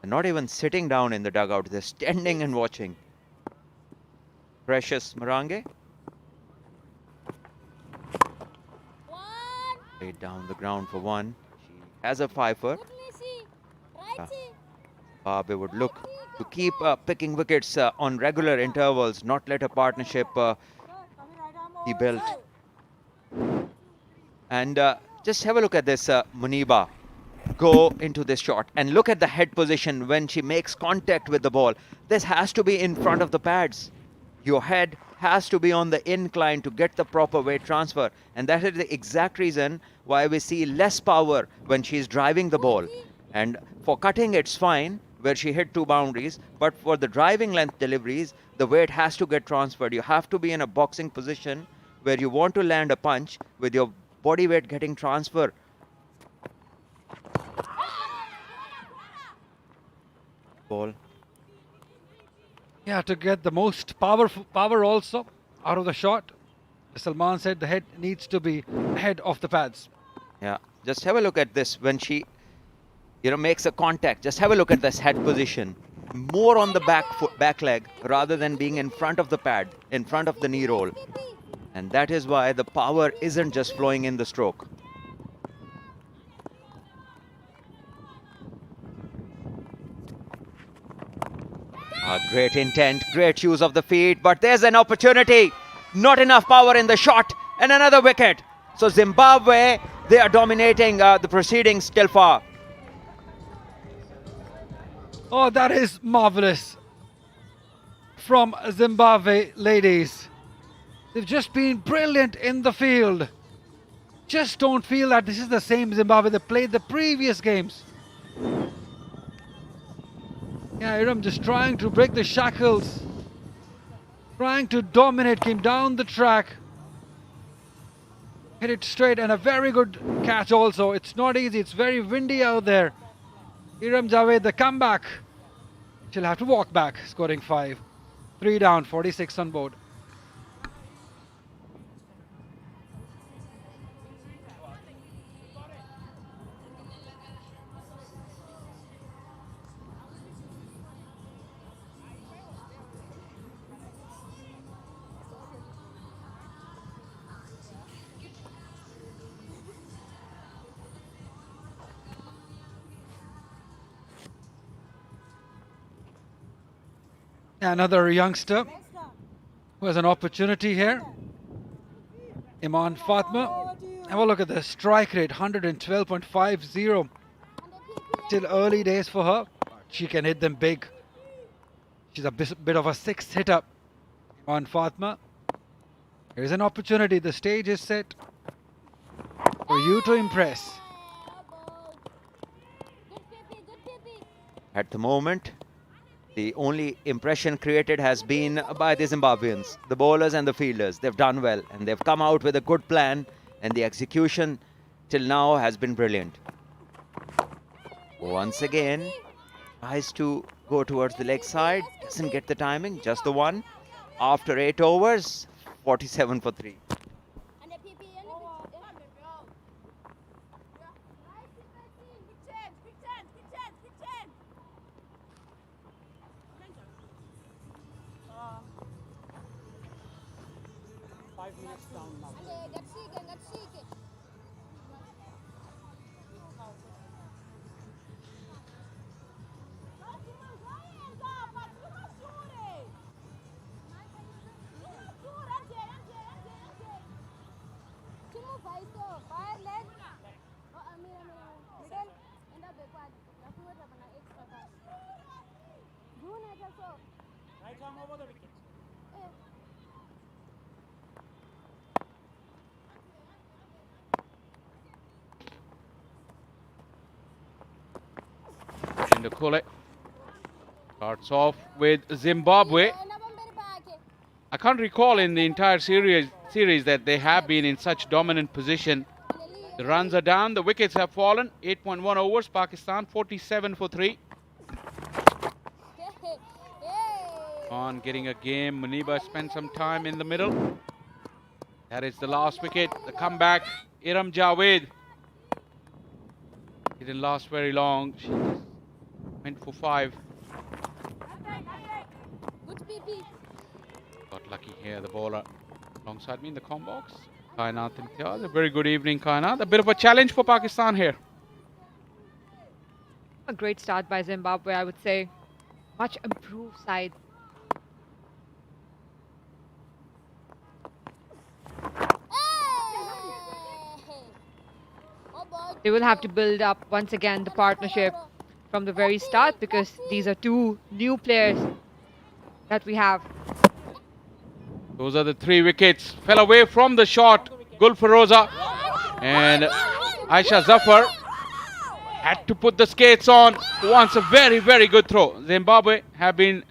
They're not even sitting down in the dugout, they're standing and watching. Precious Marange. Laid down the ground for 1. She has a 5-er. Zimbabwe would look to keep picking wickets on regular intervals, not let a partnership be built. And just have a look at this Muniba go into this shot, and look at the head position when she makes contact with the ball. This has to be in front of the pads. Your head has to be on the incline to get the proper weight transfer, and that is the exact reason why we see less power when she's driving the ball. And for cutting it's fine, where she hit 2 boundaries, but for the driving length deliveries, the weight has to get transferred. You have to be in a boxing position where you want to land a punch with your body weight getting transferred. Ball. Yeah, to get the most power also out of the shot. Salman said the head needs to be ahead of the pads. Yeah, just have a look at this when she, makes a contact. Just have a look at this head position. More on the back leg rather than being in front of the pad, in front of the knee roll. And that is why the power isn't just flowing in the stroke. Great intent, great use of the feet, but there's an opportunity. Not enough power in the shot, and another wicket. So Zimbabwe, they are dominating the proceedings till far. Oh, that is marvelous from Zimbabwe ladies. They've just been brilliant in the field. Just don't feel that this is the same Zimbabwe they played the previous games. Yeah, Iram just trying to break the shackles, trying to dominate, came down the track, hit it straight, and a very good catch also. It's not easy, it's very windy out there. Iram Javed, the comeback. She'll have to walk back, scoring 5. 3 down, 46 on board. Another youngster who has an opportunity here. Iman Fatma. Have a look at the strike rate, 112.50. Still early days for her. She can hit them big. She's a bit of a 6th hitter. Iman Fatma. Here's an opportunity. The stage is set for you to impress. At the moment, the only impression created has been by the Zimbabweans, the bowlers and the fielders. They've done well and they've come out with a good plan, and the execution till now has been brilliant. Once again, tries to go towards the leg side, doesn't get the timing, just the one. After 8 overs, 47 for 3. 5 minutes down now. Right arm over the wicket. Ndukule starts off with Zimbabwe. I can't recall in the entire series that they have been in such dominant position. The runs are down, the wickets have fallen. 8.1 overs, Pakistan 47 for 3. On getting a game, Muniba spent some time in the middle. That is the last wicket, the comeback. Iram Javed didn't last very long. She just went for 5. Got lucky here, the bowler alongside me in the com box. Kainat Imtiaz. A very good evening, Kainat. A bit of a challenge for Pakistan here. A great start by Zimbabwe, I would say. Much improved side. They will have to build up once again the partnership from the very start, because these are two new players that we have. Those are the 3 wickets. Fell away from the shot. Gul Feroza and Aisha Zafar had to put the skates on. Once a very, very good throw. Zimbabwe have been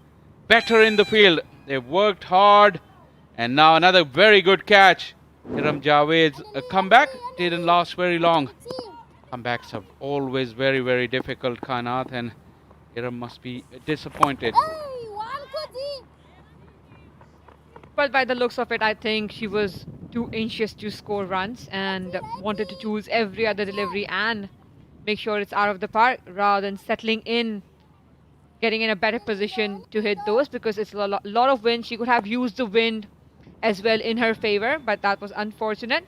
better in the field. They've worked hard. And now another very good catch. Iram Javed's comeback didn't last very long. Comebacks are always very, very difficult, Kainat, and Iram must be disappointed. But by the looks of it, I think she was too anxious to score runs and wanted to choose every other delivery and make sure it's out of the park rather than settling in, getting in a better position to hit those, because it's a lot of wind. She could have used the wind as well in her favor, but that was unfortunate.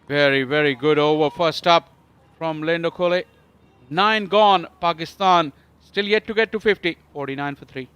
Very, very good over first up from Lindo Kole. 9 gone. Pakistan still yet to get to 50. 49 for 3.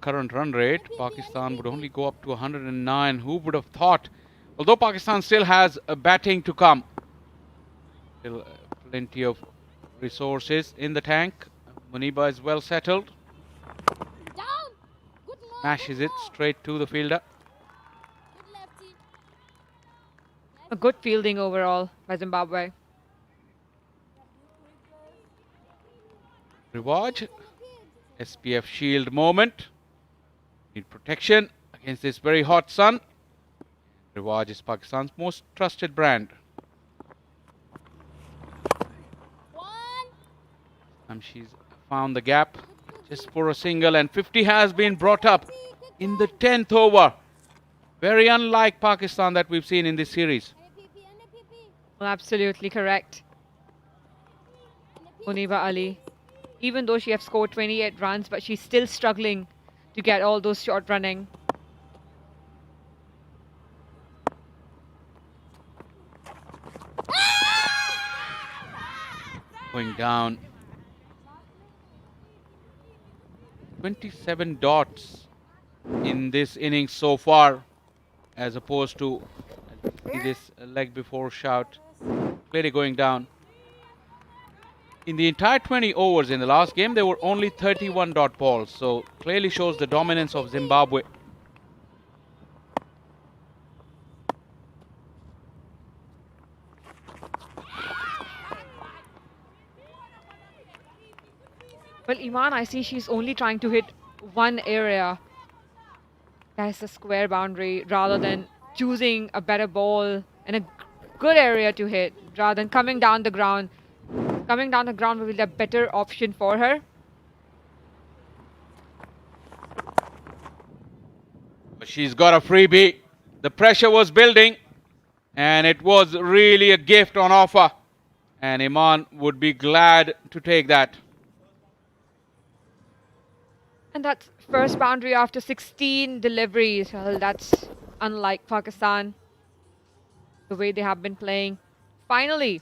Current run rate, Pakistan would only go up to 109. Who would have thought? Although Pakistan still has a batting to come. Still plenty of resources in the tank. Muniba is well settled. Smashes it straight to the fielder. A good fielding overall by Zimbabwe. Rivaj, SPF shield moment. Need protection against this very hot sun. Rivaj is Pakistan's most trusted brand. And she's found the gap just for a single, and 50 has been brought up in the 10th over. Very unlike Pakistan that we've seen in this series. Well, absolutely correct. Muniba Ali, even though she has scored 28 runs, but she's still struggling to get all those short running. Going down. 27 dots in this innings so far, as opposed to this leg before shout. Clearly going down. In the entire 20 overs in the last game, there were only 31 dot balls. So clearly shows the dominance of Zimbabwe. Well, Iman, I see she's only trying to hit one area. That's a square boundary rather than choosing a better ball and a good area to hit rather than coming down the ground. Coming down the ground will be the better option for her. She's got a freebie. The pressure was building, and it was really a gift on offer. And Iman would be glad to take that. And that's first boundary after 16 deliveries. Well, that's unlike Pakistan, the way they have been playing. Finally,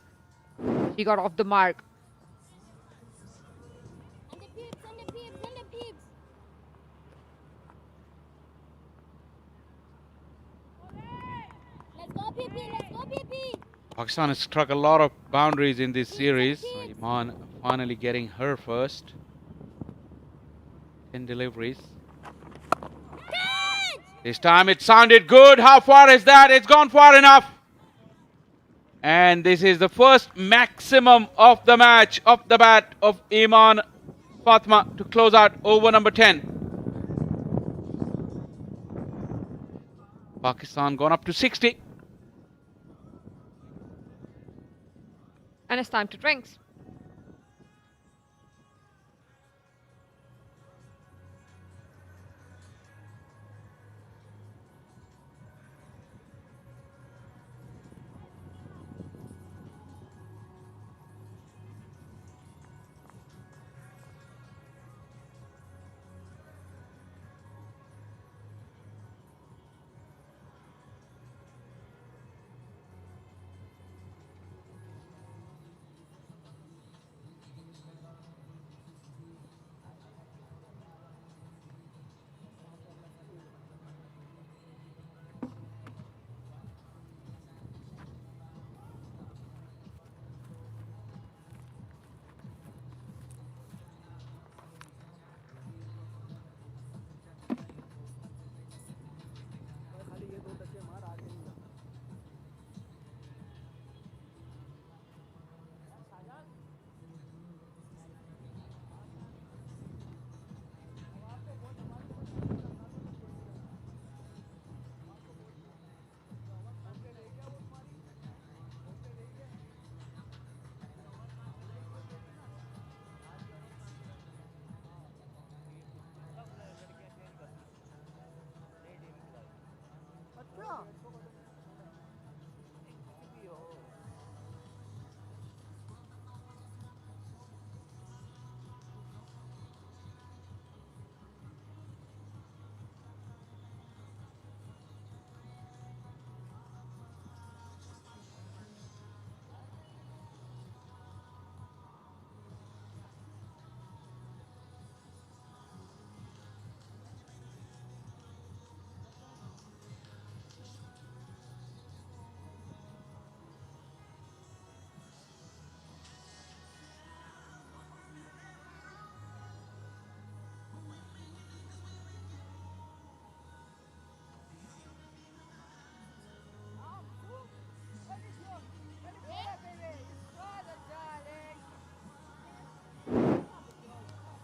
she got off the mark. Pakistan has struck a lot of boundaries in this series. So Iman finally getting her first. 10 deliveries. This time it sounded good. How far is that? It's gone far enough. And this is the first maximum of the match off the bat of Iman Fatma to close out over number 10. Pakistan gone up to 60. And it's time to drinks.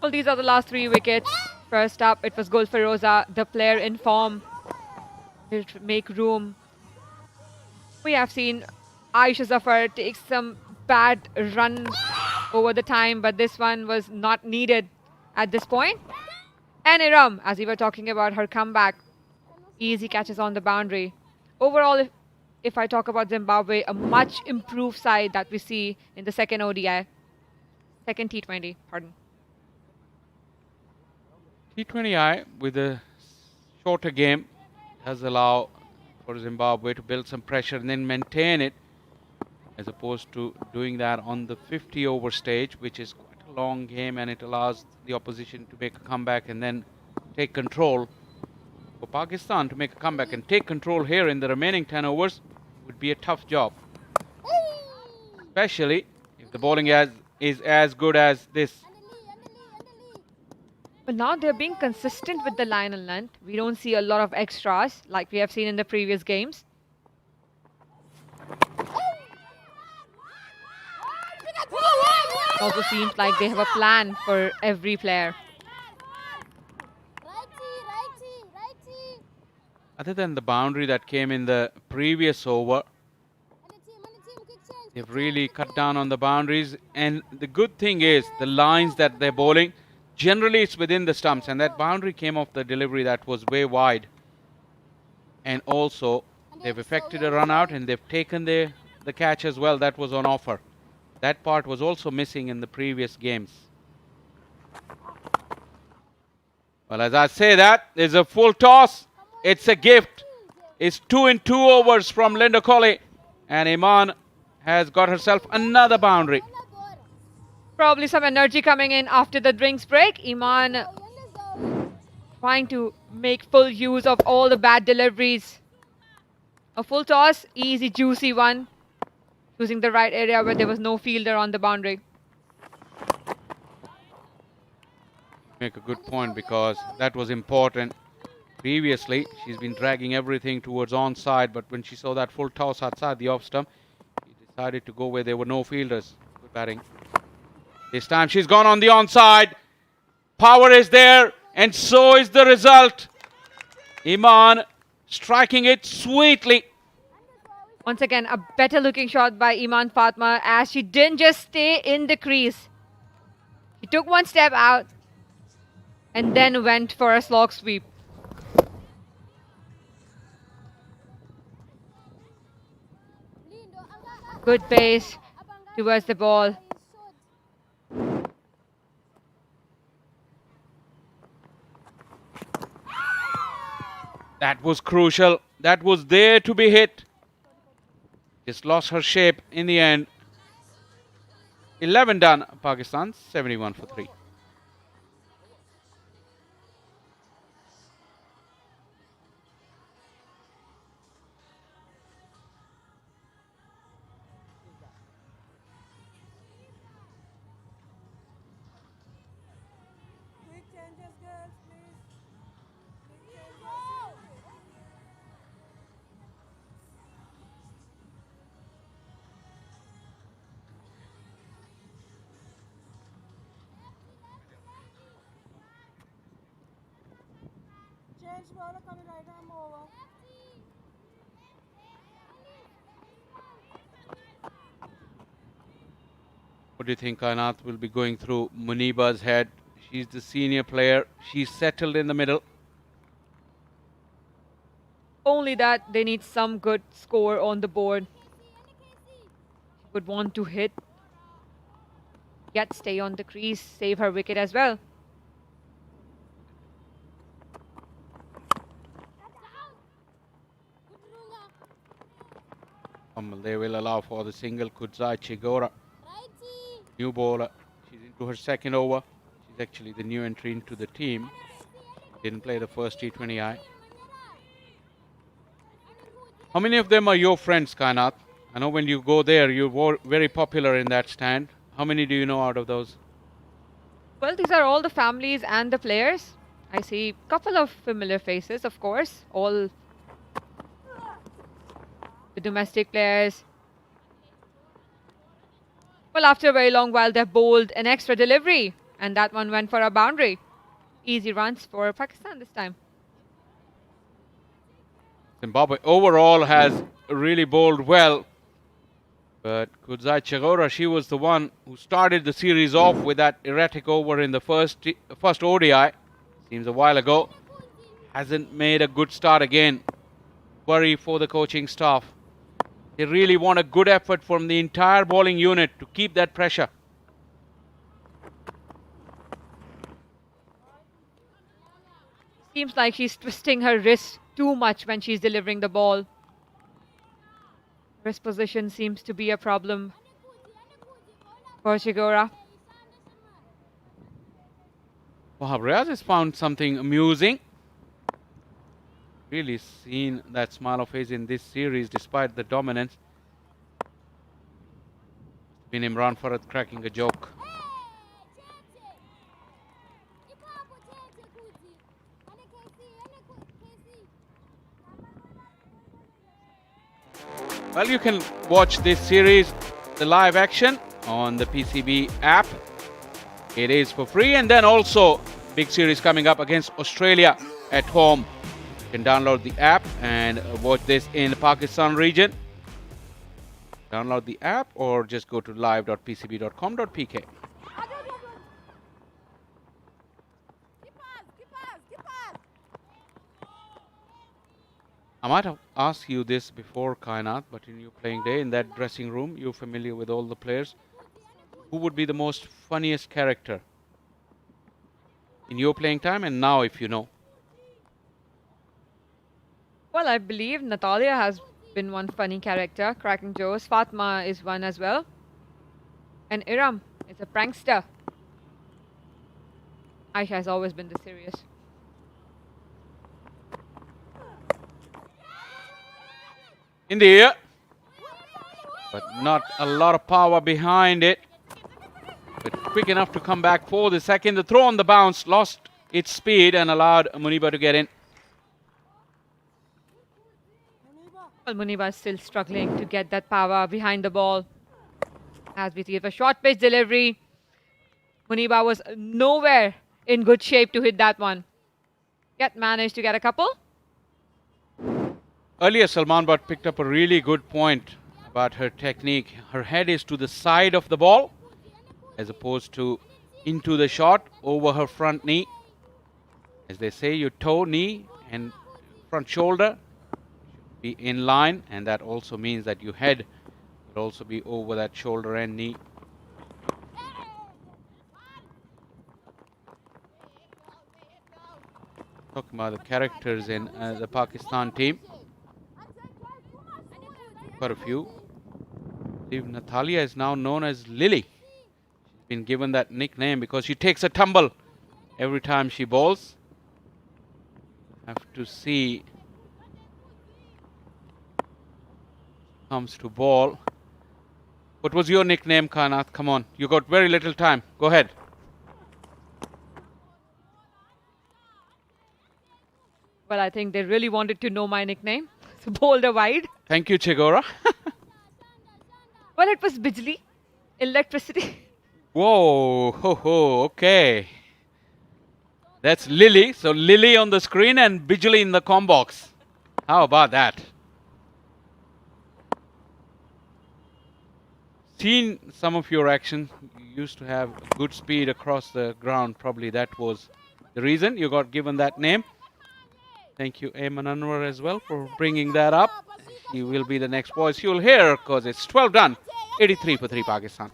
Well, these are the last 3 wickets. First up, it was Gul Feroza, the player in form. He'll make room. We have seen Aisha Zafar take some bad runs over the time, but this one was not needed at this point. And Iram, as we were talking about her comeback, easy catches on the boundary. Overall, if I talk about Zimbabwe, a much improved side that we see in the second ODI, second T20, pardon. T20I with a shorter game does allow for Zimbabwe to build some pressure and then maintain it, as opposed to doing that on the 50 over stage, which is quite a long game, and it allows the opposition to make a comeback and then take control. For Pakistan to make a comeback and take control here in the remaining 10 overs would be a tough job, especially if the bowling is as good as this. But now they're being consistent with the line and length. We don't see a lot of extras like we have seen in the previous games. also seems like they have a plan for every player. Other than the boundary that came in the previous over, they've really cut down on the boundaries. And the good thing is the lines that they're bowling, generally it's within the stumps. And that boundary came off the delivery that was way wide. And also, they've effected a run out and they've taken the catch as well. That was on offer. That part was also missing in the previous games. Well, as I say that, there's a full toss. It's a gift. It's 2 in 2 overs from Linda Colley. And Iman has got herself another boundary. Probably some energy coming in after the drinks break. Iman trying to make full use of all the bad deliveries. A full toss, easy, juicy one. Choosing the right area where there was no fielder on the boundary. Make a good point because that was important. Previously, she's been dragging everything towards onside, but when she saw that full toss outside the off stump, she decided to go where there were no fielders. Good batting. This time she's gone on the onside. Power is there, and so is the result. Iman striking it sweetly. Once again, a better looking shot by Iman Fatma as she didn't just stay in the crease. She took one step out and then went for a slog sweep. Good pace towards the ball. That was crucial. That was there to be hit. Just lost her shape in the end. 11 done. Pakistan 71 for 3. Quick changes, girls, please. Quick changes. Change bowler coming right arm over. What do you think Kainat will be going through Muniba's head? She's the senior player. She's settled in the middle. Only that they need some good score on the board. Would want to hit, yet stay on the crease, save her wicket as well. They will allow for the single. Kudzai Chigora, new bowler. She's into her second over. She's actually the new entry into the team. Didn't play the first T20I. How many of them are your friends, Kainat? I know when you go there, you're very popular in that stand. How many do you know out of those? Well, these are all the families and the players. I see a couple of familiar faces, of course. All the domestic players. Well, after a very long while, they bowled an extra delivery. And that one went for a boundary. Easy runs for Pakistan this time. Zimbabwe overall has really bowled well. But Kudzai Chigora, she was the one who started the series off with that erratic over in the first ODI. Seems a while ago. Hasn't made a good start again. Worry for the coaching staff. They really want a good effort from the entire bowling unit to keep that pressure. Seems like she's twisting her wrist too much when she's delivering the ball. Wrist position seems to be a problem for Chigora. Wahab Riaz has found something amusing. Really seen that smile of his in this series despite the dominance. Been Imran Farad cracking a joke. Well, you can watch this series, the live action, on the PCB app. It is for free, and then also big series coming up against Australia at home. You can download the app and watch this in the Pakistan region. Download the app or just go to live.pcb.com.pk. I might have asked you this before, Kainat, but in your playing day, in that dressing room, you're familiar with all the players. Who would be the most funniest character in your playing time and now, if you know? Well, I believe Natalia has been one funny character, cracking jokes. Fatma is one as well. And Iram is a prankster. Aisha has always been the serious. In the air, but not a lot of power behind it. But quick enough to come back for the second. The throw on the bounce lost its speed and allowed Muniba to get in. Well, Muniba is still struggling to get that power behind the ball. As we see a short pitch delivery, Muniba was nowhere in good shape to hit that one. Yet managed to get a couple. Earlier, Salman Butt picked up a really good point about her technique. Her head is to the side of the ball as opposed to into the shot over her front knee. As they say, your toe, knee and front shoulder should be in line, and that also means that your head will also be over that shoulder and knee. Talking about the characters in the Pakistan team. Quite a few. I believe Natalia is now known as Lily. She's been given that nickname because she takes a tumble every time she bowls. Have to see. Comes to ball. What was your nickname, Kanat? Come on, you got very little time. Go ahead. Well, I think they really wanted to know my nickname. So bowled wide. Thank you, Chegora. Well, it was Bijli, electricity. Whoa, ho, ho, okay. That's Lily. So Lily on the screen and Bijli in the com box. How about that? Seen some of your action. You used to have good speed across the ground. Probably that was the reason you got given that name. Thank you, Ayman Anwar, as well, for bringing that up. He will be the next voice you'll hear because it's 12 done. 83 for 3 Pakistan.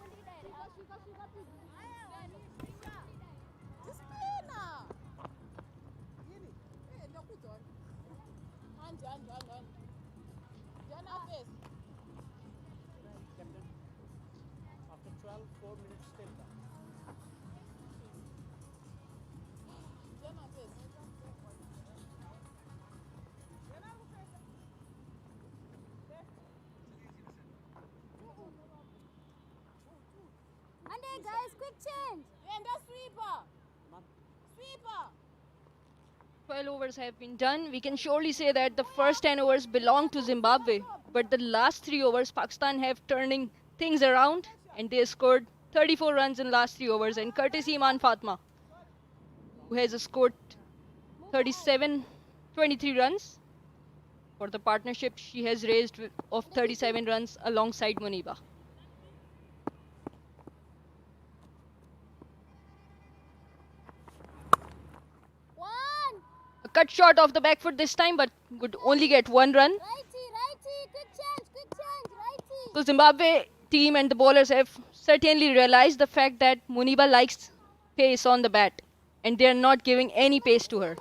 Guys, quick change. And the sweeper. Sweeper. 12 overs have been done. We can surely say that the first 10 overs belong to Zimbabwe. But the last 3 overs, Pakistan have turning things around. And they scored 34 runs in last 3 overs. And courtesy Iman Fatma, who has scored 23 runs. For the partnership, she has raised of 37 runs alongside Muniba. Cut short off the back foot this time, but would only get 1 run. Quick change, So Zimbabwe team and the bowlers have certainly realized the fact that Muniba likes pace on the bat, and they are not giving any pace to her.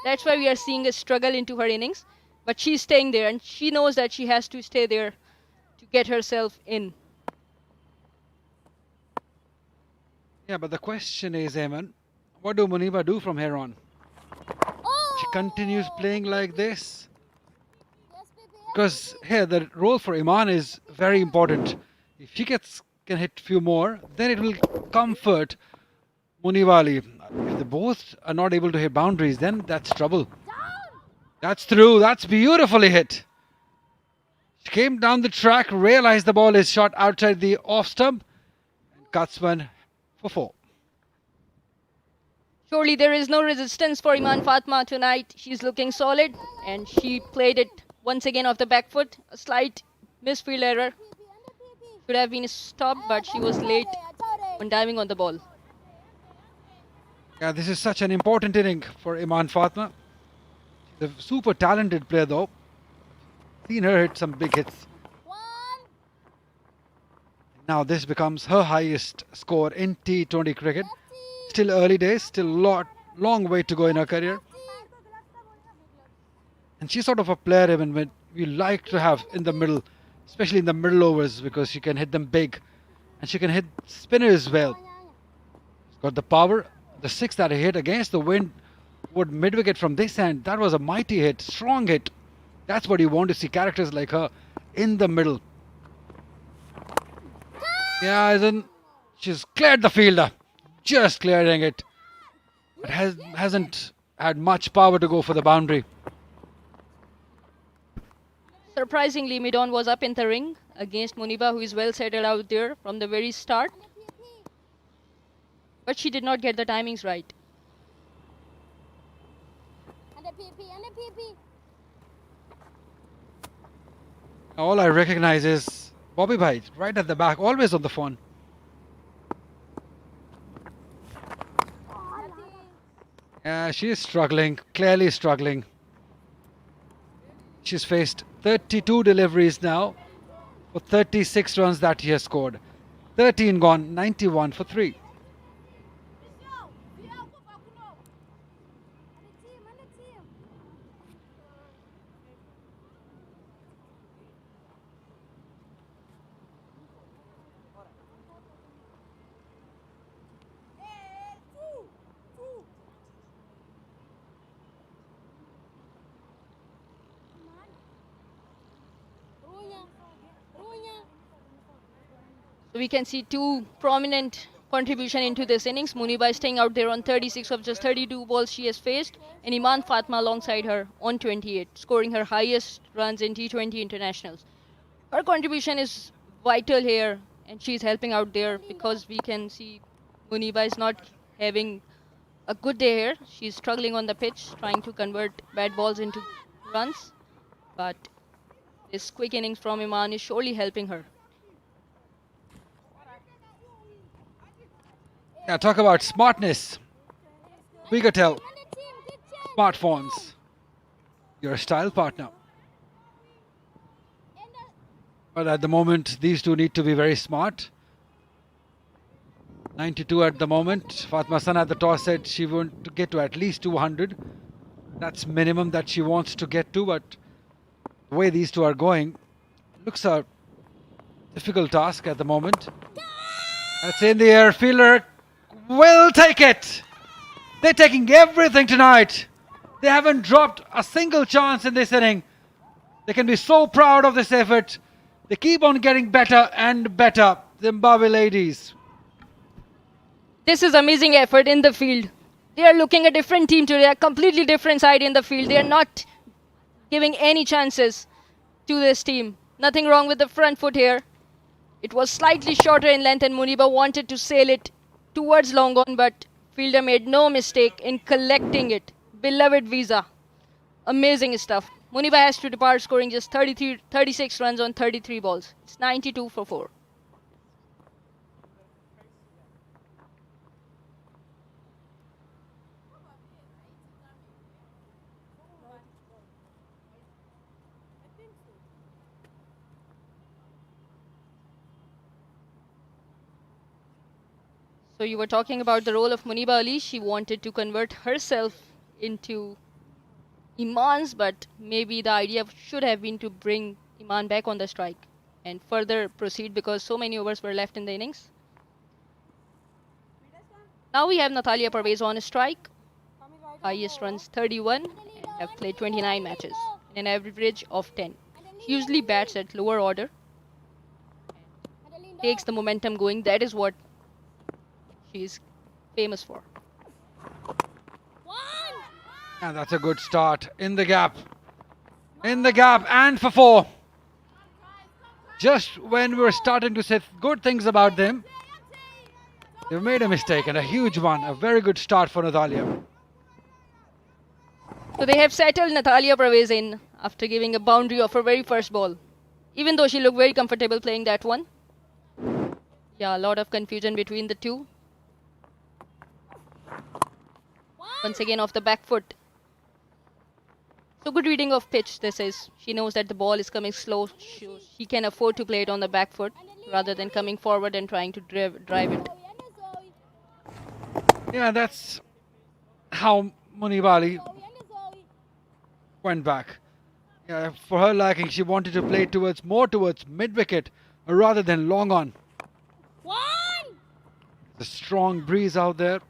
That's why we are seeing a struggle into her innings, but she's staying there, and she knows that she has to stay there to get herself in. Yeah, but the question is, Ayman, what do Muniba do from here on? She continues playing like this. Because here the role for Iman is very important. If she can hit few more, then it will comfort Munibali. If they both are not able to hit boundaries, then that's trouble. That's through. That's beautifully hit. She came down the track, realized the ball is shot outside the off stump, Cuts one for 4. Surely there is no resistance for Iman Fatma tonight. She's looking solid and she played it once again off the back foot. A slight misfield error. Should have been stopped, but she was late on diving on the ball. Yeah, this is such an important inning for Iman Fatma. She's a super talented player though. Seen her hit some big hits. Now this becomes her highest score in T20 cricket. Still early days, still long way to go in her career. And she's sort of a player even when we like to have in the middle, especially in the middle overs, because she can hit them big and she can hit spinners well. She's got the power. The 6 that he hit against the wind would mid-wicket from this end. That was a mighty hit, strong hit. That's what you want to see, characters like her in the middle. Yeah, she's cleared the fielder. Just clearing it. But hasn't had much power to go for the boundary. Surprisingly, mid-on was up in the ring against Muniba, who is well settled out there from the very start. But she did not get the timings right. All I recognize is Bobby Bhai, right at the back, always on the phone. Yeah, she is struggling, clearly struggling. She's faced 32 deliveries now for 36 runs that he has scored. 13 gone, 91 for 3. So we can see two prominent contribution into this innings. Muniba is staying out there on 36 of just 32 balls she has faced, and Iman Fatma alongside her on 28, scoring her highest runs in T20 internationals. Her contribution is vital here, and she's helping out there because we can see Muniba is not having a good day here. She's struggling on the pitch, trying to convert bad balls into runs, but this quick innings from Iman is surely helping her. Yeah, talk about smartness. We could tell smartphones, your style partner. But at the moment, these two need to be very smart. 92 at the moment. Fatma San at the toss said she wants to get to at least 200. That's minimum that she wants to get to, but the way these two are going, looks a difficult task at the moment. That's in the air. Fielder will take it. They're taking everything tonight. They haven't dropped a single chance in this inning. They can be so proud of this effort. They keep on getting better and better. Zimbabwe ladies. This is amazing effort in the field. They are looking a different team today, a completely different side in the field. They are not giving any chances to this team. Nothing wrong with the front foot here. It was slightly shorter in length and Muniba wanted to sail it towards long on, but fielder made no mistake in collecting it. Beloved visa. Amazing stuff. Muniba has to depart scoring just 36 runs on 33 balls. It's 92 for 4. So you were talking about the role of Muniba Ali. She wanted to convert herself into Iman's, but maybe the idea should have been to bring Iman back on the strike and further proceed because so many overs were left in the innings. Now we have Natalia Parvez on a strike. Highest runs 31 and have played 29 matches in an average of 10. She usually bats at lower order. Takes the momentum going. That is what she's famous for. And that's a good start. In the gap. In the gap and for 4. Just when we were starting to say good things about them, They've made a mistake and a huge one. A very good start for Natalia. So they have settled Natalia Pravez in after giving a boundary of her very first ball. Even though she looked very comfortable playing that one. Yeah, a lot of confusion between the two. Once again off the back foot. So good reading of pitch this is. She knows that the ball is coming slow. She can afford to play it on the back foot rather than coming forward and trying to drive it. Yeah, that's how Munibali went back. Yeah, for her liking, she wanted to play more towards mid-wicket rather than long on. The strong breeze out there.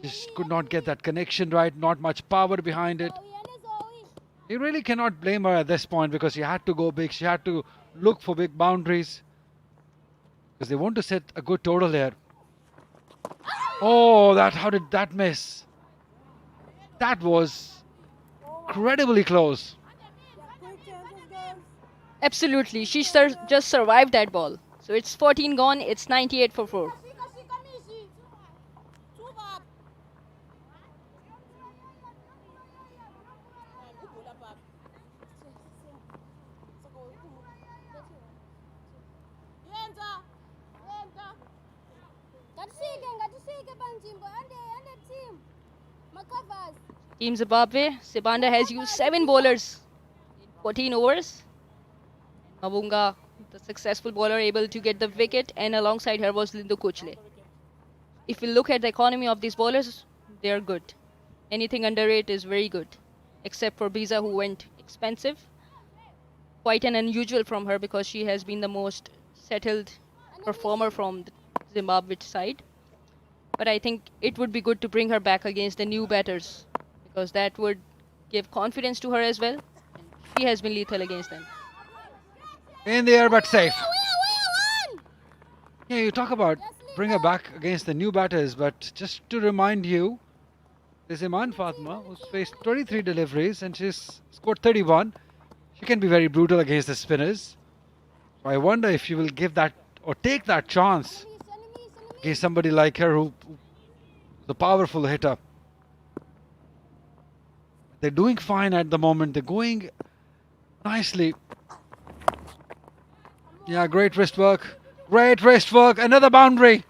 Just could not get that connection right, not much power behind it. You really cannot blame her at this point because she had to go big, she had to look for big boundaries. Because they want to set a good total here. Oh, how did that miss? That was incredibly close. Absolutely, she just survived that ball. So it's 14 gone, it's 98 for 4. Team Zimbabwe, Sibanda has used 7 bowlers in 14 overs. Mabunga, the successful bowler, able to get the wicket, and alongside her was Lindu Kuchle. If we look at the economy of these bowlers, they are good. Anything under it is very good, except for Biza, who went expensive. Quite an unusual from her because she has been the most settled performer from the Zimbabwe side. But I think it would be good to bring her back against the new batters because that would give confidence to her as well. And she has been lethal against them. In the air but safe. Yeah, you talk about bring her back against the new batters, but just to remind you, there's Iman Fatma who's faced 23 deliveries and she's scored 31. She can be very brutal against the spinners. So I wonder if she will give that or take that chance against somebody like her who's a powerful hitter. They're doing fine at the moment. They're going nicely. Yeah, great wrist work. Great wrist work. Another boundary.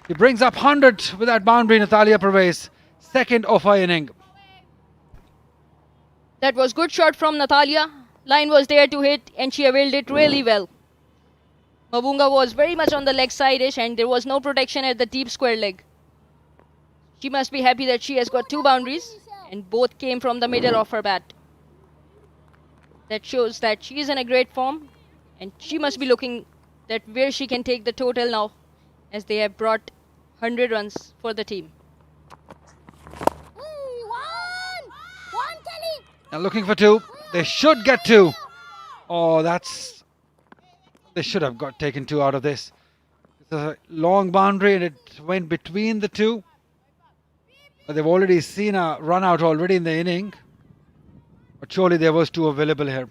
He brings up 100 with that boundary, Natalia Pravez. Second of her inning. That was good shot from Natalia. Line was there to hit and she availed it really well. Mabunga was very much on the leg side-ish and there was no protection at the deep square leg. She must be happy that she has got 2 boundaries and both came from the middle of her bat. That shows that she is in a great form and she must be looking at where she can take the total now as they have brought 100 runs for the team. Now looking for 2. They should get 2. Oh, they should have taken 2 out of this. It's a long boundary and it went between the 2. But they've already seen a run out already in the inning. But surely there was 2 available here.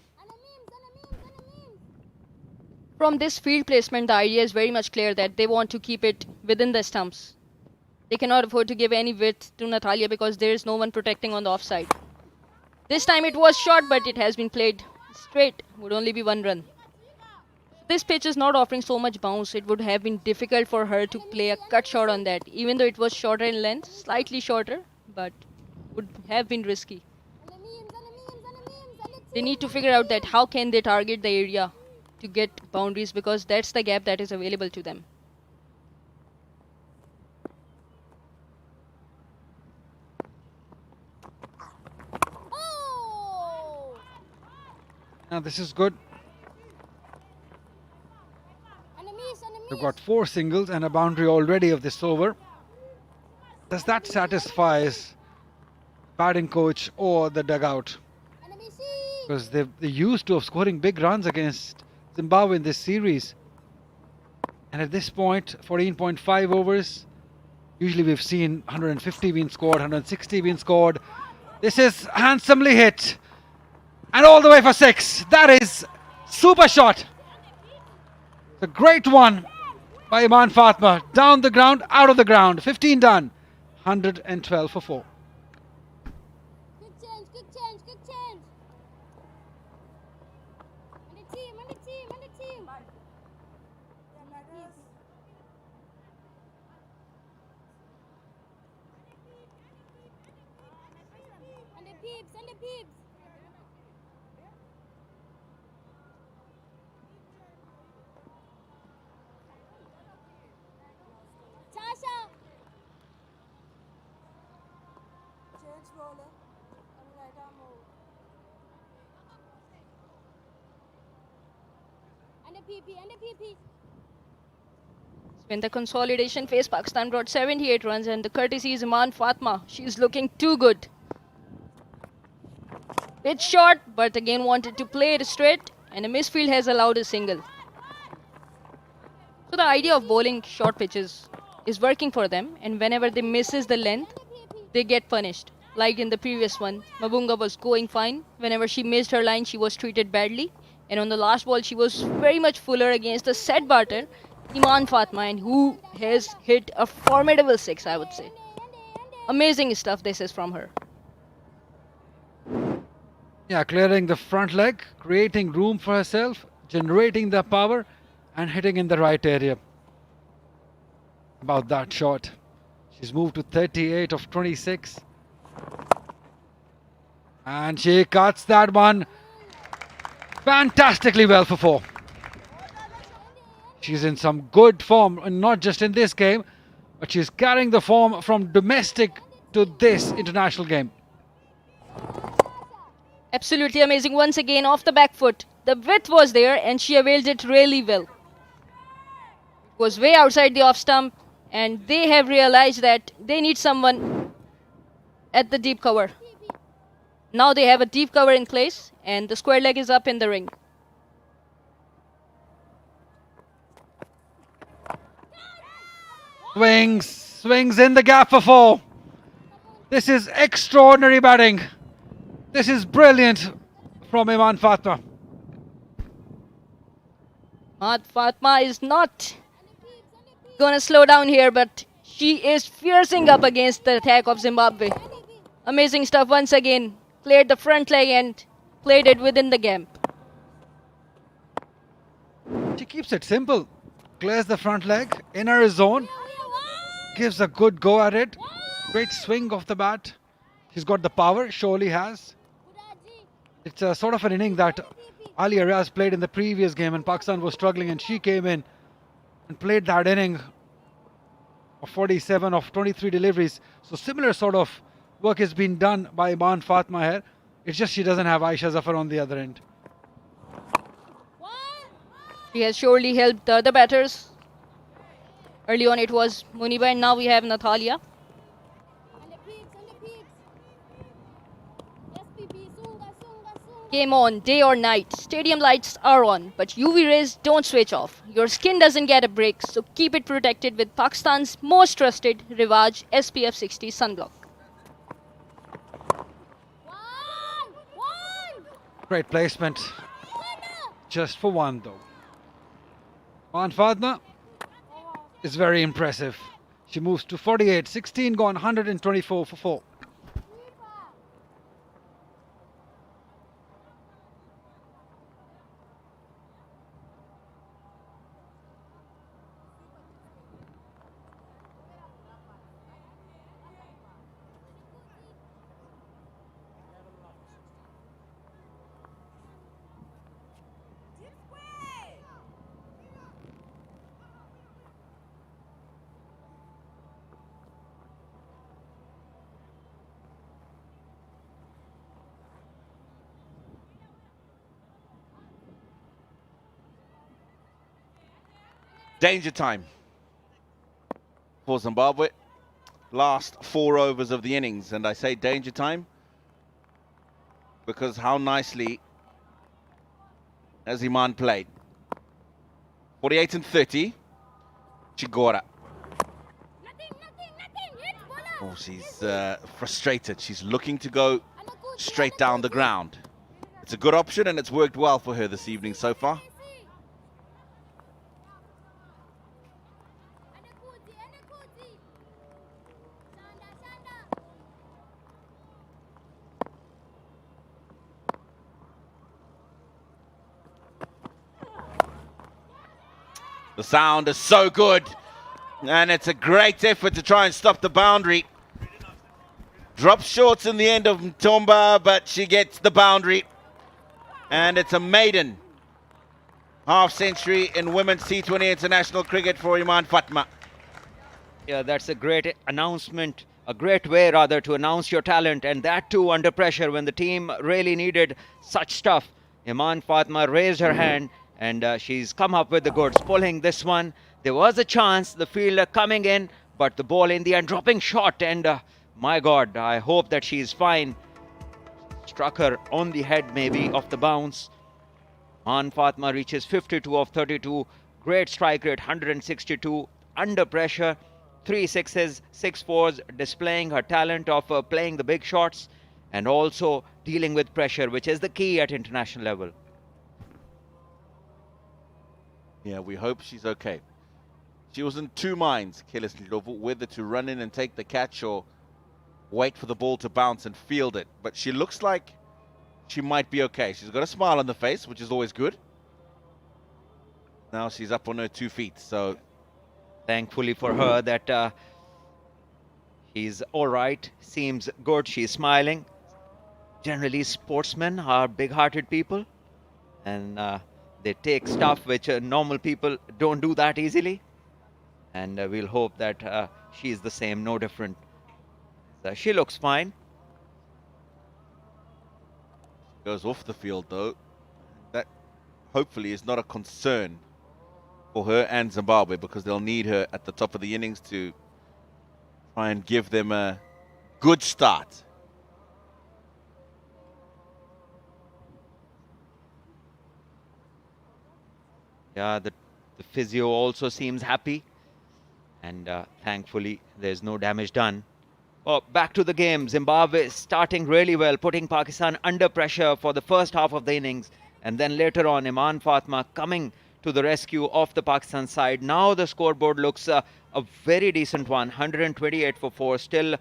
From this field placement, the idea is very much clear that they want to keep it within the stumps. They cannot afford to give any width to Natalia because there is no one protecting on the offside. This time it was short, but it has been played straight. Would only be 1 run. This pitch is not offering so much bounce. It would have been difficult for her to play a cut shot on that. Even though it was shorter in length, slightly shorter, but would have been risky. They need to figure out that how can they target the area to get boundaries because that's the gap that is available to them. Now this is good. They've got 4 singles and a boundary already of this over. Does that satisfy batting coach or the dugout? Because they're used to scoring big runs against Zimbabwe in this series. And at this point, 14.5 overs. Usually we've seen 150 being scored, 160 being scored. This is handsomely hit. And all the way for 6. That is super shot. The great one by Iman Fatma. Down the ground, out of the ground. 15 done. 112 for 4. Quick change, quick change, quick change. And the team, and the team, and the team. Yeah, matters. And the peeps, and the peeps. Tasha. Change bowler. Coming right arm move. And the PP, and the PP. In the consolidation phase, Pakistan brought 78 runs, and the courtesy is Iman Fatma. She's looking too good. Pitch short, but again wanted to play it straight, and a misfield has allowed a single. So the idea of bowling short pitches is working for them, and whenever they misses the length, they get punished. Like in the previous one, Mabunga was going fine. Whenever she missed her line, she was treated badly. And on the last ball, she was very much fuller against the set batter, Iman Fatma, and who has hit a formidable 6, I would say. Amazing stuff this is from her. Yeah, clearing the front leg, creating room for herself, generating the power and hitting in the right area. About that shot. She's moved to 38 of 26. And she cuts that one fantastically well for 4. She's in some good form, and not just in this game, but she's carrying the form from domestic to this international game. Absolutely amazing once again off the back foot. The width was there and she availed it really well. It was way outside the off stump, and they have realized that they need someone at the deep cover. Now they have a deep cover in place and the square leg is up in the ring. Swings in the gap for 4. This is extraordinary batting. This is brilliant from Iman Fatma. Iman Fatma is not gonna slow down here, but she is fiercing up against the attack of Zimbabwe. Amazing stuff once again. Cleared the front leg and played it within the gap. She keeps it simple. Clears the front leg in her zone. Gives a good go at it. Great swing of the bat. She's got the power, surely has. It's a sort of an inning that Ali Ariaz played in the previous game and Pakistan was struggling, and she came in and played that inning of 47 of 23 deliveries. So similar sort of work has been done by Iman Fatma here. It's just she doesn't have Aisha Zafar on the other end. She has surely helped the other batters. Early on it was Muniba, and now we have Natalia. Game on, day or night. Stadium lights are on, but UV rays don't switch off. Your skin doesn't get a break, so keep it protected with Pakistan's most trusted Rivaj SPF 60 sunblock. Great placement. Just for 1 though. Iman Fatma is very impressive. She moves to 48, 16 gone, 124 for 4. Danger time for Zimbabwe. Last 4 overs of the innings, and I say danger time because how nicely has Iman played. 48 and 30. Chigora. Oh, she's frustrated. She's looking to go straight down the ground. It's a good option and it's worked well for her this evening so far. The sound is so good, and it's a great effort to try and stop the boundary. Drops shorts in the end of Mtomba, but she gets the boundary. And it's a maiden half century in women's T20 international cricket for Iman Fatma. Yeah, that's a great announcement, a great way rather to announce your talent, and that too under pressure when the team really needed such stuff. Iman Fatma raised her hand and she's come up with the goods, pulling this one. There was a chance, the fielder coming in, but the ball in the end dropping short, and my God, I hope that she's fine. Struck her on the head maybe off the bounce. Iman Fatma reaches 52 of 32. Great strike rate, 162. Under pressure, 3 sixes, 6 fours, displaying her talent of playing the big shots and also dealing with pressure, which is the key at international level. Yeah, we hope she's okay. She was in two minds, Kelis Ndlovu, whether to run in and take the catch or wait for the ball to bounce and field it. But she looks like she might be okay. She's got a smile on the face, which is always good. Now she's up on her 2 feet, so thankfully for her that she's all right, seems good, she's smiling. Generally, sportsmen are big-hearted people, and they take stuff which normal people don't do that easily. And we'll hope that she's the same, no different. So she looks fine. goes off the field though. That hopefully is not a concern for her and Zimbabwe, because they'll need her at the top of the innings to try and give them a good start. Yeah, the physio also seems happy, and thankfully there's no damage done. Oh, back to the game. Zimbabwe starting really well, putting Pakistan under pressure for the first half of the innings, and then later on Iman Fatma coming to the rescue of the Pakistan side. Now the scoreboard looks a very decent one, 128 for 4, still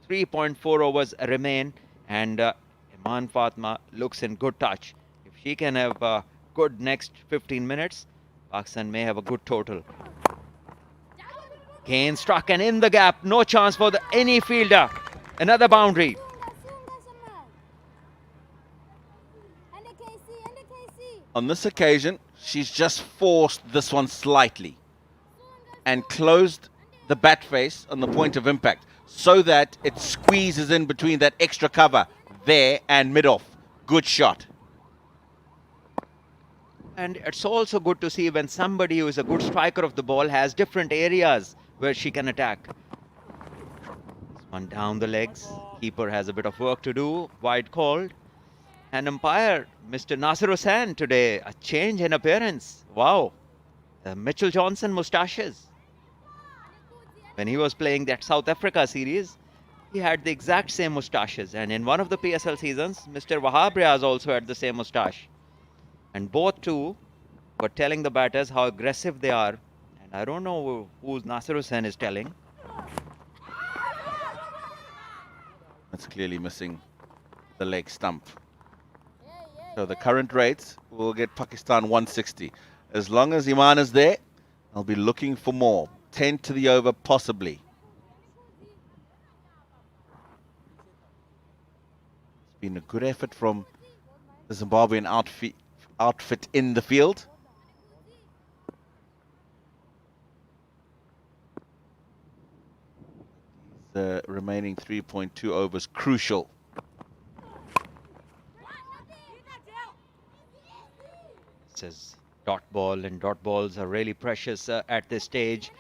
3.4 overs remain, and Iman Fatma looks in good touch. If she can have a good next 15 minutes, Pakistan may have a good total. Kane struck and in the gap, no chance for any fielder. Another boundary. On this occasion, she's just forced this one slightly and closed the bat face on the point of impact so that it squeezes in between that extra cover there and mid-off. Good shot. And it's also good to see when somebody who is a good striker of the ball has different areas where she can attack. This one down the legs. Keeper has a bit of work to do. Wide called. And umpire, Mr. Nasir Hussain today, a change in appearance. Wow. The Mitchell Johnson moustaches. When he was playing that South Africa series, he had the exact same moustaches. And in one of the PSL seasons, Mr. Wahab Riaz also had the same moustache. And both two were telling the batters how aggressive they are. And I don't know who Nasir Hussain is telling. That's clearly missing the leg stump. So the current rates will get Pakistan 160. As long as Iman is there, I'll be looking for more. 10 to the over, possibly. It's been a good effort from the Zimbabwean outfit in the field. The remaining 3.2 overs crucial. It says dot ball, and dot balls are really precious at this stage.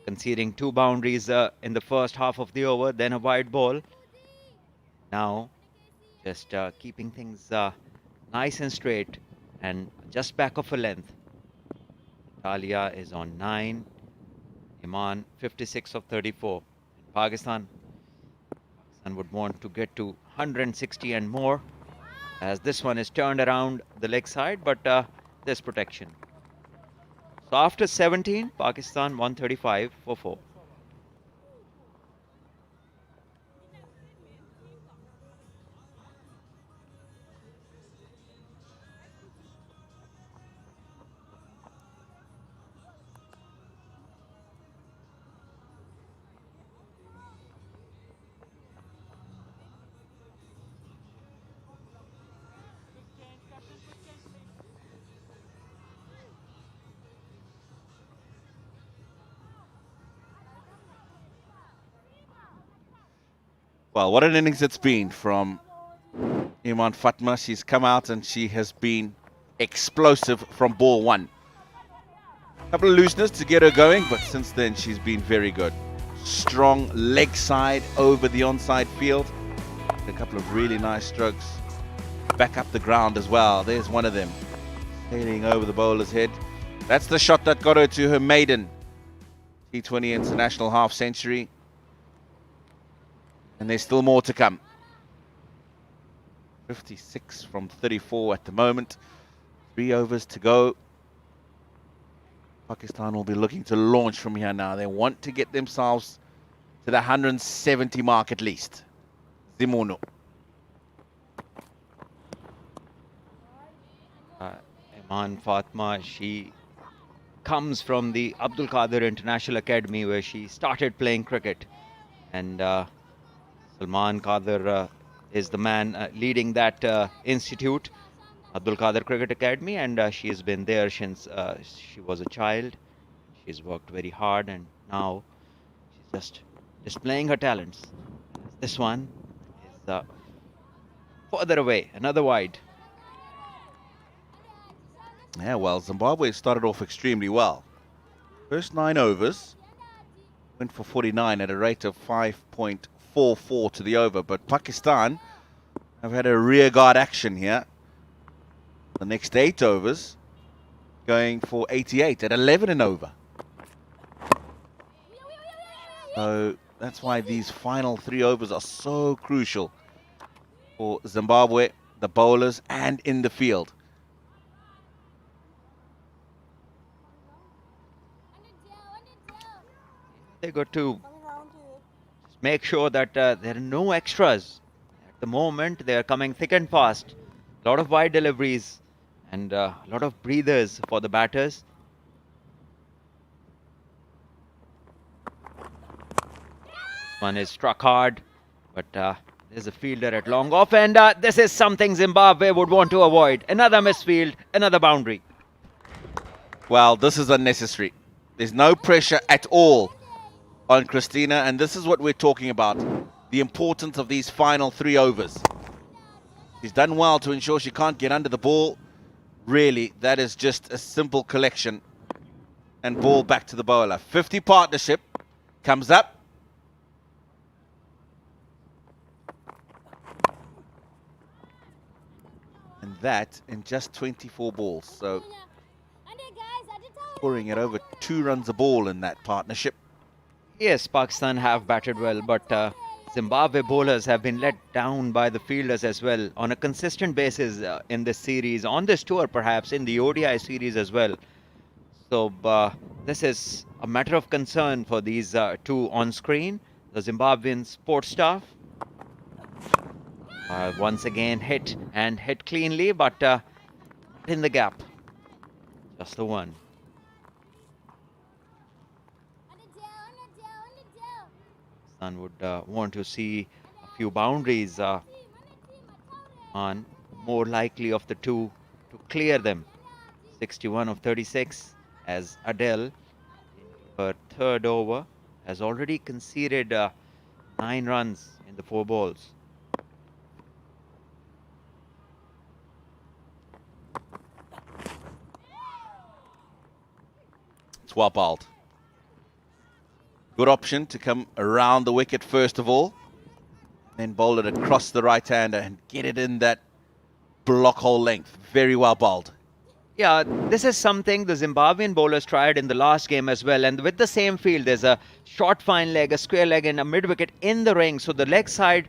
Conceding 2 boundaries in the first half of the over, then a wide ball. Now just keeping things nice and straight and just back of a length. Talia is on 9. Iman 56 of 34. Pakistan would want to get to 160 and more, as this one is turned around the leg side, but there's protection. So after 17, Pakistan 135 for 4. Well, what an innings it's been from Iman Fatma. She's come out and she has been explosive from ball one. Couple of looseness to get her going, but since then she's been very good. Strong leg side over the onside field. A couple of really nice strokes back up the ground as well. There's one of them sailing over the bowler's head. That's the shot that got her to her maiden T20 international half century. And there's still more to come. 56 from 34 at the moment. 3 overs to go. Pakistan will be looking to launch from here now. They want to get themselves to the 170 mark at least. Zimono. Iman Fatma, she comes from the Abdul Qadir International Academy where she started playing cricket. And Salman Qadir is the man leading that institute, Abdul Qadir Cricket Academy, and she has been there since she was a child. She's worked very hard and now she's just displaying her talents. This one is further away, another wide. Yeah, well, Zimbabwe started off extremely well. First 9 overs went for 49 at a rate of 5.44 to the over, but Pakistan have had a rearguard action here. The next 8 overs going for 88 at 11 and over. So that's why these final 3 overs are so crucial for Zimbabwe, the bowlers, and in the field. They got to make sure that there are no extras. At the moment, they are coming thick and fast. A lot of wide deliveries and a lot of breathers for the batters. One is struck hard, but there's a fielder at long off, and this is something Zimbabwe would want to avoid. Another misfield, another boundary. Well, this is unnecessary. There's no pressure at all on Christina, and this is what we're talking about. The importance of these final 3 overs. She's done well to ensure she can't get under the ball. Really, that is just a simple collection. And ball back to the bowler. 50 partnership comes up. And that in just 24 balls. So scoring at over 2 runs a ball in that partnership. Yes, Pakistan have batted well, but Zimbabwe bowlers have been let down by the fielders as well on a consistent basis in this series, on this tour perhaps, in the ODI series as well. So this is a matter of concern for these 2 on screen, the Zimbabwean sports staff. Once again hit and hit cleanly, but in the gap. Just the one. Pakistan would want to see a few boundaries on more likely of the 2 to clear them. 61 of 36 as Adele, her 3rd over, has already conceded 9 runs in the 4 balls. It's well bowled. Good option to come around the wicket first of all. Then bowl it across the right-hander and get it in that block hole length. Very well bowled. Yeah, this is something the Zimbabwean bowlers tried in the last game as well. And with the same field, there's a short fine leg, a square leg, and a mid-wicket in the ring. So the leg side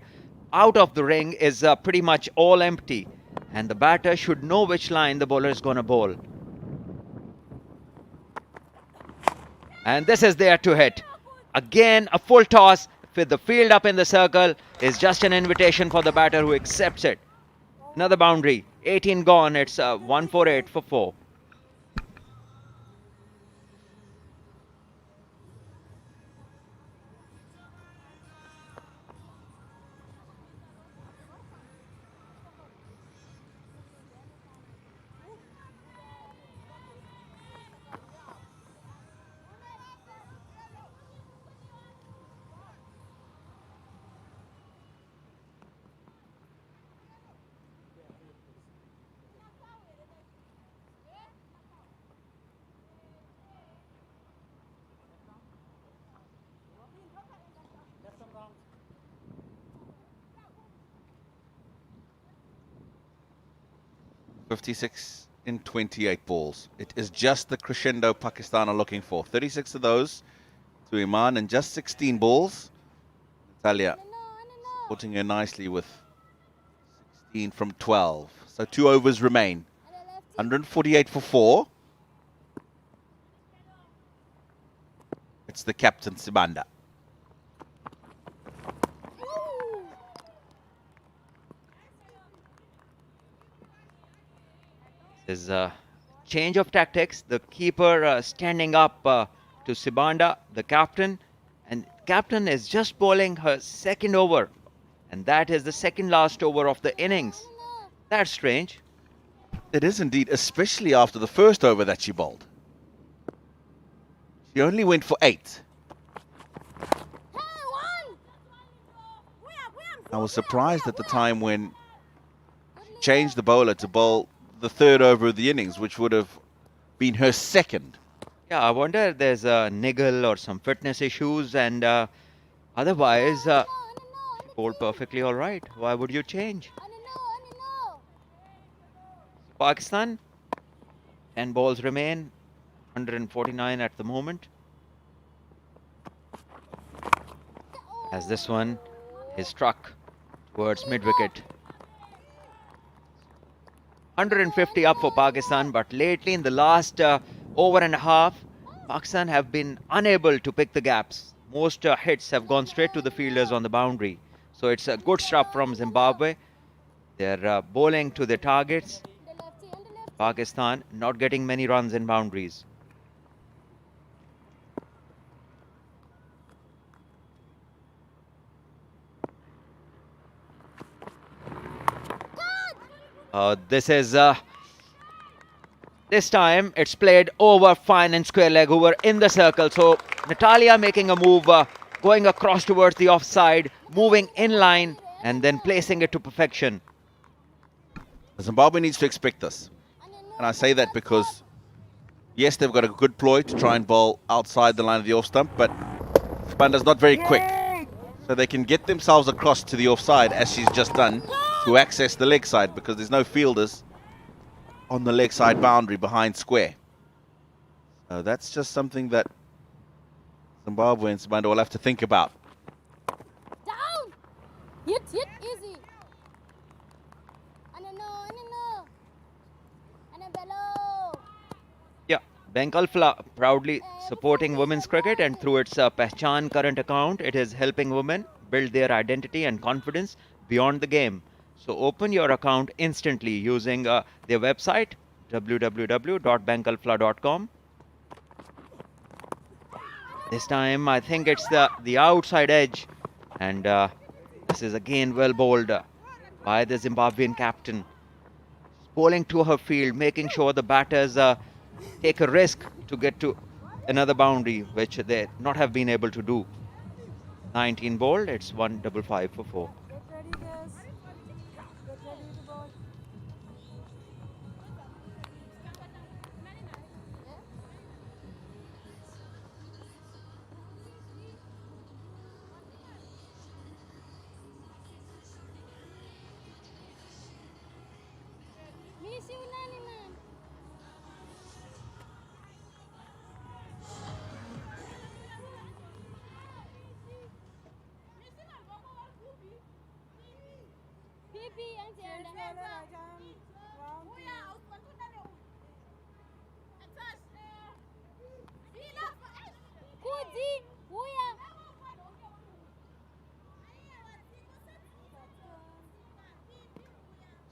out of the ring is pretty much all empty. And the batter should know which line the bowler is going to bowl. And this is there to hit. Again, a full toss with the field up in the circle is just an invitation for the batter who accepts it. Another boundary. 18 gone. It's 148 for 4. 56 in 28 balls. It is just the crescendo Pakistan are looking for. 36 of those to Iman and just 16 balls. Natalia putting her nicely with 16 from 12. So 2 overs remain. 148 for 4. It's the captain, Sibanda. There's a change of tactics. The keeper standing up to Sibanda, the captain. And captain is just bowling her second over. And that is the second last over of the innings. That's strange. It is indeed, especially after the first over that she bowled. She only went for 8. I was surprised at the time when she changed the bowler to bowl the third over of the innings, which would have been her second. Yeah, I wonder if there's a niggle or some fitness issues, and otherwise, she bowled perfectly all right. Why would you change? Pakistan, 10 balls remain, 149 at the moment. As this one is struck towards mid-wicket. 150 up for Pakistan, but lately in the last over and a half, Pakistan have been unable to pick the gaps. Most hits have gone straight to the fielders on the boundary. So it's a good stuff from Zimbabwe. They're bowling to their targets. Pakistan not getting many runs in boundaries. This time it's played over fine and square leg over in the circle. So Natalia making a move, going across towards the offside, moving in line and then placing it to perfection. Zimbabwe needs to expect this. And I say that because, yes, they've got a good ploy to try and bowl outside the line of the off stump, but Spanda's not very quick. So they can get themselves across to the offside, as she's just done, to access the leg side, because there's no fielders on the leg side boundary behind square. So that's just something that Zimbabwe and Sibanda will have to think about. Down! Hit, easy. And no. And below. Yeah, Bank Alpha proudly supporting women's cricket, and through its Pehchan current account, it is helping women build their identity and confidence beyond the game. So open your account instantly using their website www.bankalfla.com. This time I think it's the outside edge, and this is again well bowled by the Zimbabwean captain. Bowling to her field, making sure the batters take a risk to get to another boundary, which they not have been able to do. 19 bowled, it's 155 for 4. Miss you, Nani, man.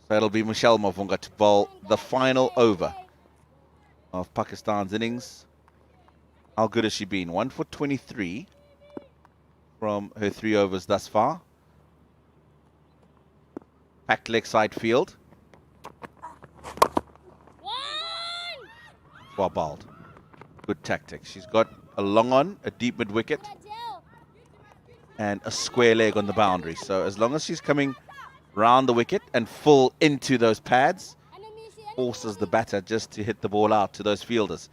So it'll be Michelle Mavunga to bowl the final over of Pakistan's innings. How good has she been? 1 for 23 from her 3 overs thus far. Packed leg side field. Well bowled. Good tactics. She's got a long on, a deep mid wicket, and a square leg on the boundary. So as long as she's coming round the wicket and full into those pads, forces the batter just to hit the ball out to those fielders.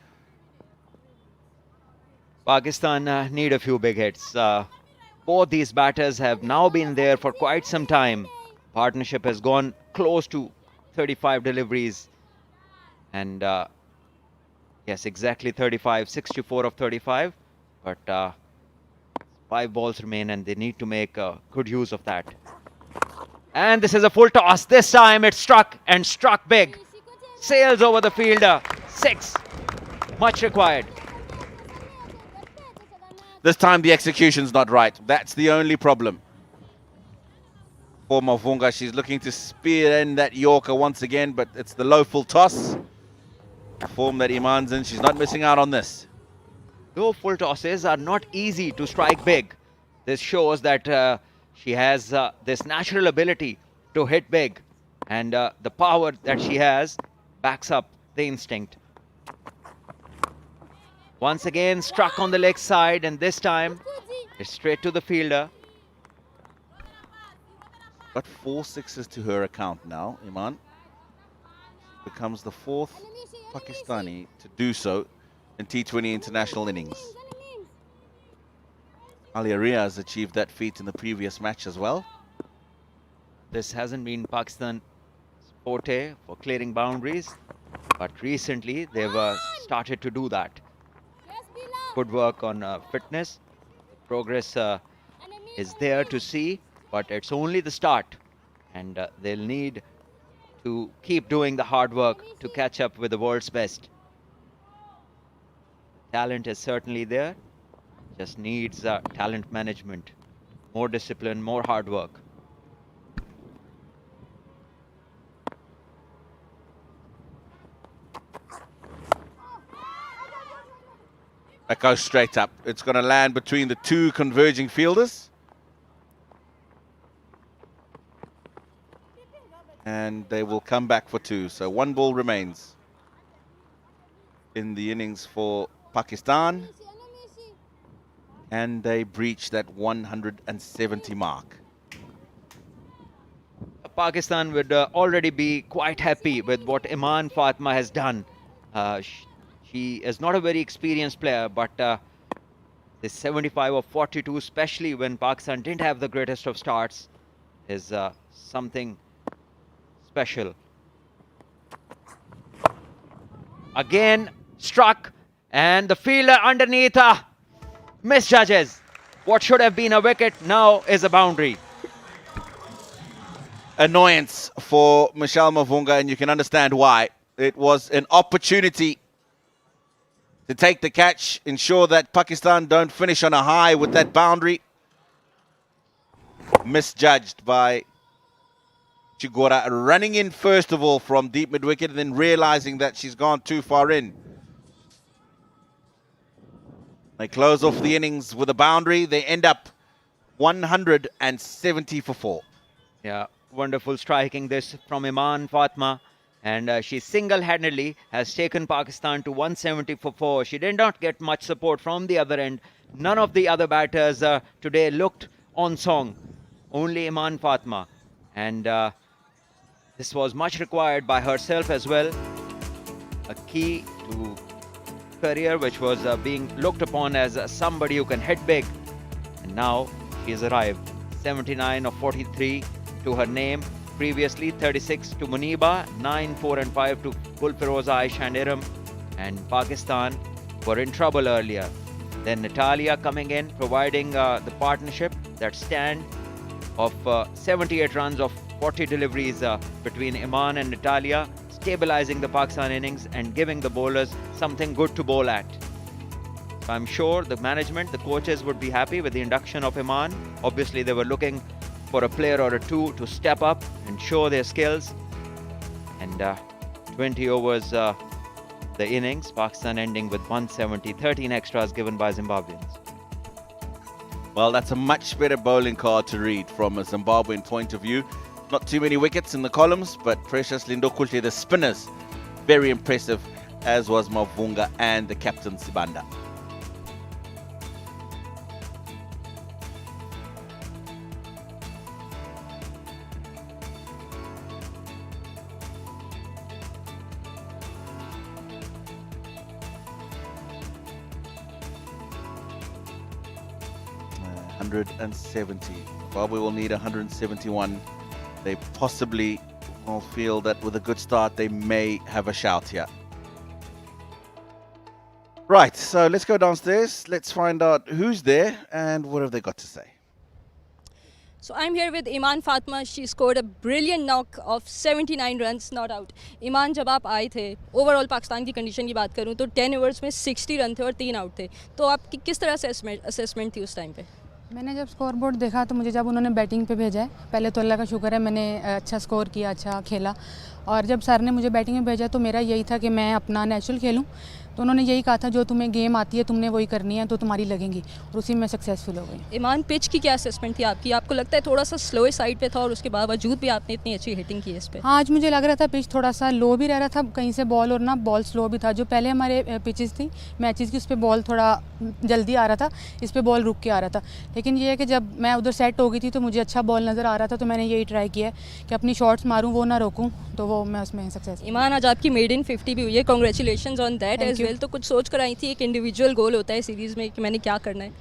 Pakistan need a few big hits. Both these batters have now been there for quite some time. Partnership has gone close to 35 deliveries. And yes, exactly 35, 64 of 35. But 5 balls remain and they need to make good use of that. And this is a full toss. This time it struck and struck big. Sails over the fielder. 6. Much required. This time the execution's not right. That's the only problem for Mavunga. She's looking to spear in that Yorker once again, but it's the low full toss. The form that Iman's in, she's not missing out on this. Low full tosses are not easy to strike big. This shows that she has this natural ability to hit big. And the power that she has backs up the instinct. Once again, struck on the leg side, and this time it's straight to the fielder. Got 4 sixes to her account now, Iman. She becomes the 4th Pakistani to do so in T20 international innings. Alia Riaz achieved that feat in the previous match as well. This hasn't been Pakistan's forte for clearing boundaries, but recently they've started to do that. Good work on fitness. Progress is there to see, but it's only the start. And they'll need to keep doing the hard work to catch up with the world's best. Talent is certainly there. Just needs talent management. More discipline, more hard work. That goes straight up. It's going to land between the 2 converging fielders. And they will come back for 2. So 1 ball remains in the innings for Pakistan. And they breach that 170 mark. Pakistan would already be quite happy with what Iman Fatma has done. She is not a very experienced player, but this 75 of 42, especially when Pakistan didn't have the greatest of starts, is something special. Again, struck, and the fielder underneath misjudges. What should have been a wicket now is a boundary. Annoyance for Michelle Mavunga, and you can understand why. It was an opportunity to take the catch, ensure that Pakistan don't finish on a high with that boundary. Misjudged by Chigora, running in first of all from deep mid-wicket and then realizing that she's gone too far in. They close off the innings with a boundary. They end up 170 for 4. Yeah, wonderful striking this from Iman Fatma. And she single-handedly has taken Pakistan to 170 for 4. She did not get much support from the other end. None of the other batters today looked on song. Only Iman Fatma. And this was much required by herself as well. A key to career which was being looked upon as somebody who can hit big. And now she has arrived. 79 of 43 to her name. Previously 36 to Muniba, 9, 4 and 5 to Gulfiroza Aisha and Iram. And Pakistan were in trouble earlier. Then Natalia coming in, providing the partnership, that stand of 78 runs of 40 deliveries between Iman and Natalia, stabilizing the Pakistan innings and giving the bowlers something good to bowl at. So I'm sure the management, the coaches would be happy with the induction of Iman. Obviously they were looking for a player or 2 to step up and show their skills. And 20 overs the innings, Pakistan ending with 170, 13 extras given by Zimbabweans. Well, that's a much better bowling card to read from a Zimbabwean point of view. Not too many wickets in the columns, but Precious Lindokulte, the spinners, very impressive, as was Mavunga and the captain Sibanda. Uh, 170. Zimbabwe will need 171. They possibly will feel that with a good start, they may have a shout here. Right, so let's go downstairs. Let's find out who's there and what have they got to say. So I'm here with Iman Fatma. She scored a brilliant knock of 79 runs, not out. ईमान जब आप आए थे overall Pakistan की condition की बात करूं तो 10 overs में 60 रन थे और 3 आउट थे, तो आपकी किस तरह से असेसमेंट थी उस टाइम पे? मैंने जब स्कोर बोर्ड देखा तो मुझे जब उन्होंने बैटिंग पे भेजा है, पहले तो अल्लाह का शुक्र है मैंने अच्छा स्कोर किया, अच्छा खेला, और जब सर ने मुझे बैटिंग में भेजा तो मेरा यही था कि मैं अपना नेचुरल खेलूं, तो उन्होंने यही कहा था जो तुम्हें गेम आती है तुमने वही करनी है तो तुम्हारी लगेंगी, और उसी में सक्सेसफुल हो गई। ईमान, पिच की क्या असेसमेंट थी आपकी? आपको लगता है थोड़ा सा स्लो साइड पे था और उसके बावजूद भी आपने इतनी अच्छी हिटिंग की इस पे? हाँ, आज मुझे लग रहा था पिच थोड़ा सा लो भी रह रहा था कहीं से बॉल, और ना बॉल स्लो भी था। जो पहले हमारे पिचेस थी मैचेस की उस पर बॉल थोड़ा जल्दी आ रहा था, इस पर बॉल रुक के आ रहा था, लेकिन ये है कि जब मैं उधर सेट हो गई थी तो मुझे अच्छा बॉल नज़र आ रहा था, तो मैंने यही ट्राई किया है कि अपनी शॉट्स मारूँ वो ना रोकूँ, तो वो मैं उसमें सक्सेस। ईमान, आज आपकी मेडन 50 भी हुई है, congratulation on that as well. तो कुछ सोच कर आई थी, एक इंडिविजुअल गोल होता है सीरीज़ में कि मैंने क्या करना है?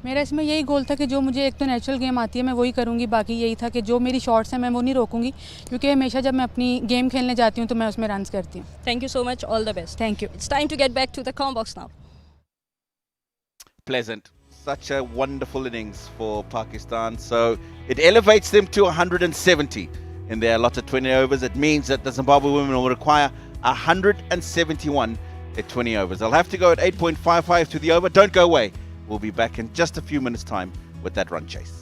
मेरा इसमें यही गोल था कि जो मुझे एक तो नेचुरल गेम आती है मैं वही करूँगी, बाकी यही था कि जो मेरी शॉट्स हैं मैं वो नहीं रोकूंगी, क्योंकि हमेशा जब मैं अपनी गेम खेलने जाती हूँ तो मैं उसमें रन्स करती हूँ। Thank you so much, all the best. Thank you. It's time to get back to the comm box now. Pleasant. Such a wonderful innings for Pakistan. So it elevates them to 170 in their allotted 20 overs. It means that the Zimbabwe women will require 171 at 20 overs. They'll have to go at 8.55 to the over. Don't go away. We'll be back in just a few minutes' time with that run chase.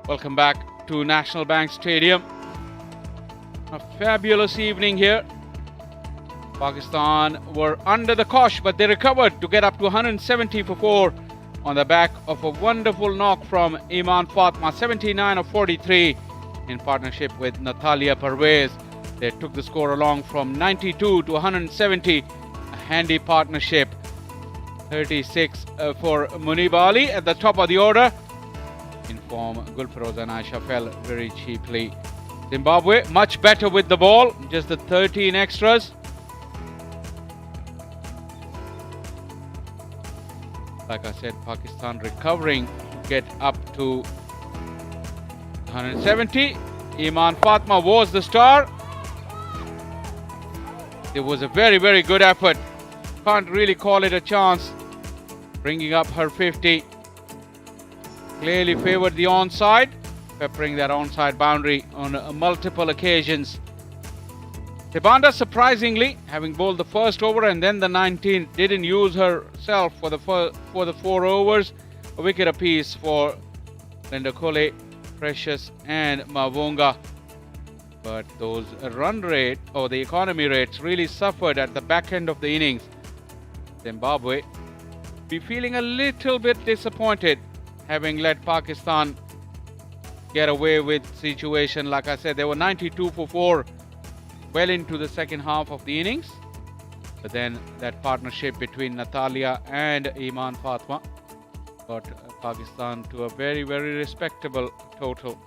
Welcome back to National Bank Stadium. A fabulous evening here. Pakistan were under the cosh, but they recovered to get up to 170 for 4 on the back of a wonderful knock from Iman Fatma, 79 of 43 in partnership with Natalia Parvez. They took the score along from 92 to 170, a handy partnership. 36 for Muniba Ali at the top of the order. In form, Gulfiroz and Aisha fell very cheaply. Zimbabwe much better with the ball, just the 13 extras. Like I said, Pakistan recovering to get up to 170. Iman Fatma was the star. It was a very, very good effort. Can't really call it a chance. Bringing up her 50. Clearly favored the onside, peppering that onside boundary on multiple occasions. Tebanda, surprisingly, having bowled the first over and then the 19th, didn't use herself for the 4 overs. A wicket apiece for Linda Kole, Precious and Mavunga. But those run rate or the economy rates really suffered at the back end of the innings. Zimbabwe be feeling a little bit disappointed, having let Pakistan get away with situation. Like I said, they were 92 for 4 well into the second half of the innings. But then that partnership between Natalia and Iman Fatma got Pakistan to a very, very respectable total.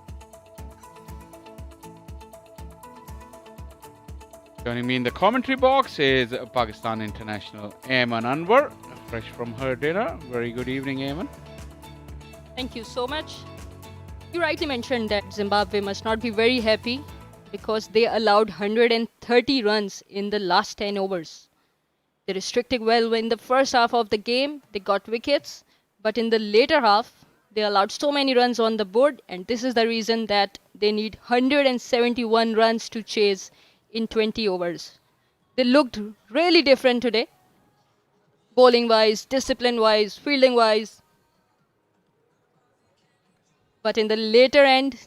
Joining me in the commentary box is Pakistan international Ayman Anwar, fresh from her dinner. Very good evening, Ayman. Thank you so much. You rightly mentioned that Zimbabwe must not be very happy because they allowed 130 runs in the last 10 overs. They restricted well in the first half of the game. They got wickets, but in the later half, they allowed so many runs on the board, and this is the reason that they need 171 runs to chase in 20 overs. They looked really different today, bowling-wise, discipline-wise, fielding-wise. But in the later end,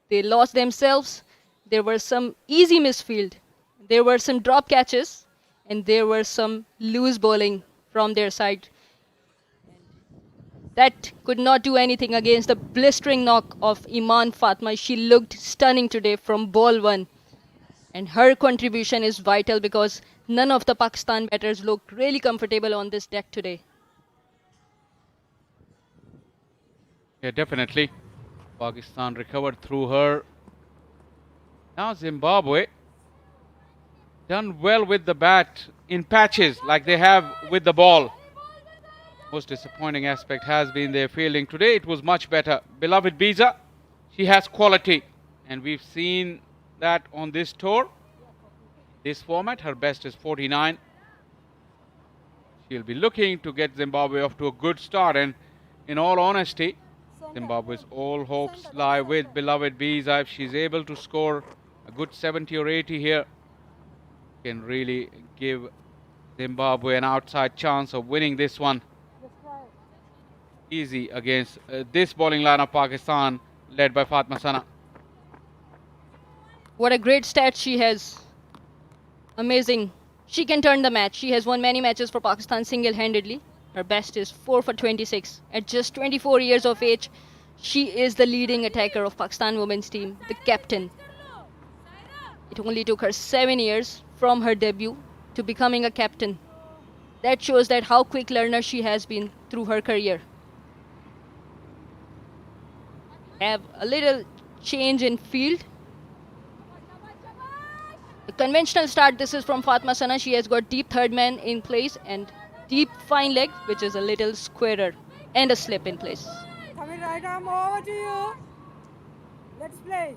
they lost themselves. There were some easy misfield. There were some drop catches, and there were some loose bowling from their side. That could not do anything against the blistering knock of Iman Fatma. She looked stunning today from ball 1. And her contribution is vital because none of the Pakistan batters looked really comfortable on this deck today. Yeah, definitely. Pakistan recovered through her. Now Zimbabwe done well with the bat in patches like they have with the ball. Most disappointing aspect has been their fielding. Today it was much better. Beloved Biza, she has quality, and we've seen that on this tour. This format, her best is 49. She'll be looking to get Zimbabwe off to a good start, and in all honesty, Zimbabwe's all hopes lie with Beloved Biza. If she's able to score a good 70 or 80 here, can really give Zimbabwe an outside chance of winning this one. Easy against this bowling line of Pakistan, led by Fatma Sana. What a great stat she has. Amazing. She can turn the match. She has won many matches for Pakistan single-handedly. Her best is 4 for 26. At just 24 years of age, she is the leading attacker of Pakistan women's team, the captain. It only took her 7 years from her debut to becoming a captain. That shows that how quick learner she has been through her career. Have a little change in field. The conventional start, this is from Fatma Sana. She has got deep third man in place and deep fine leg, which is a little squarer, and a slip in place. Coming right arm over to you. Let's play.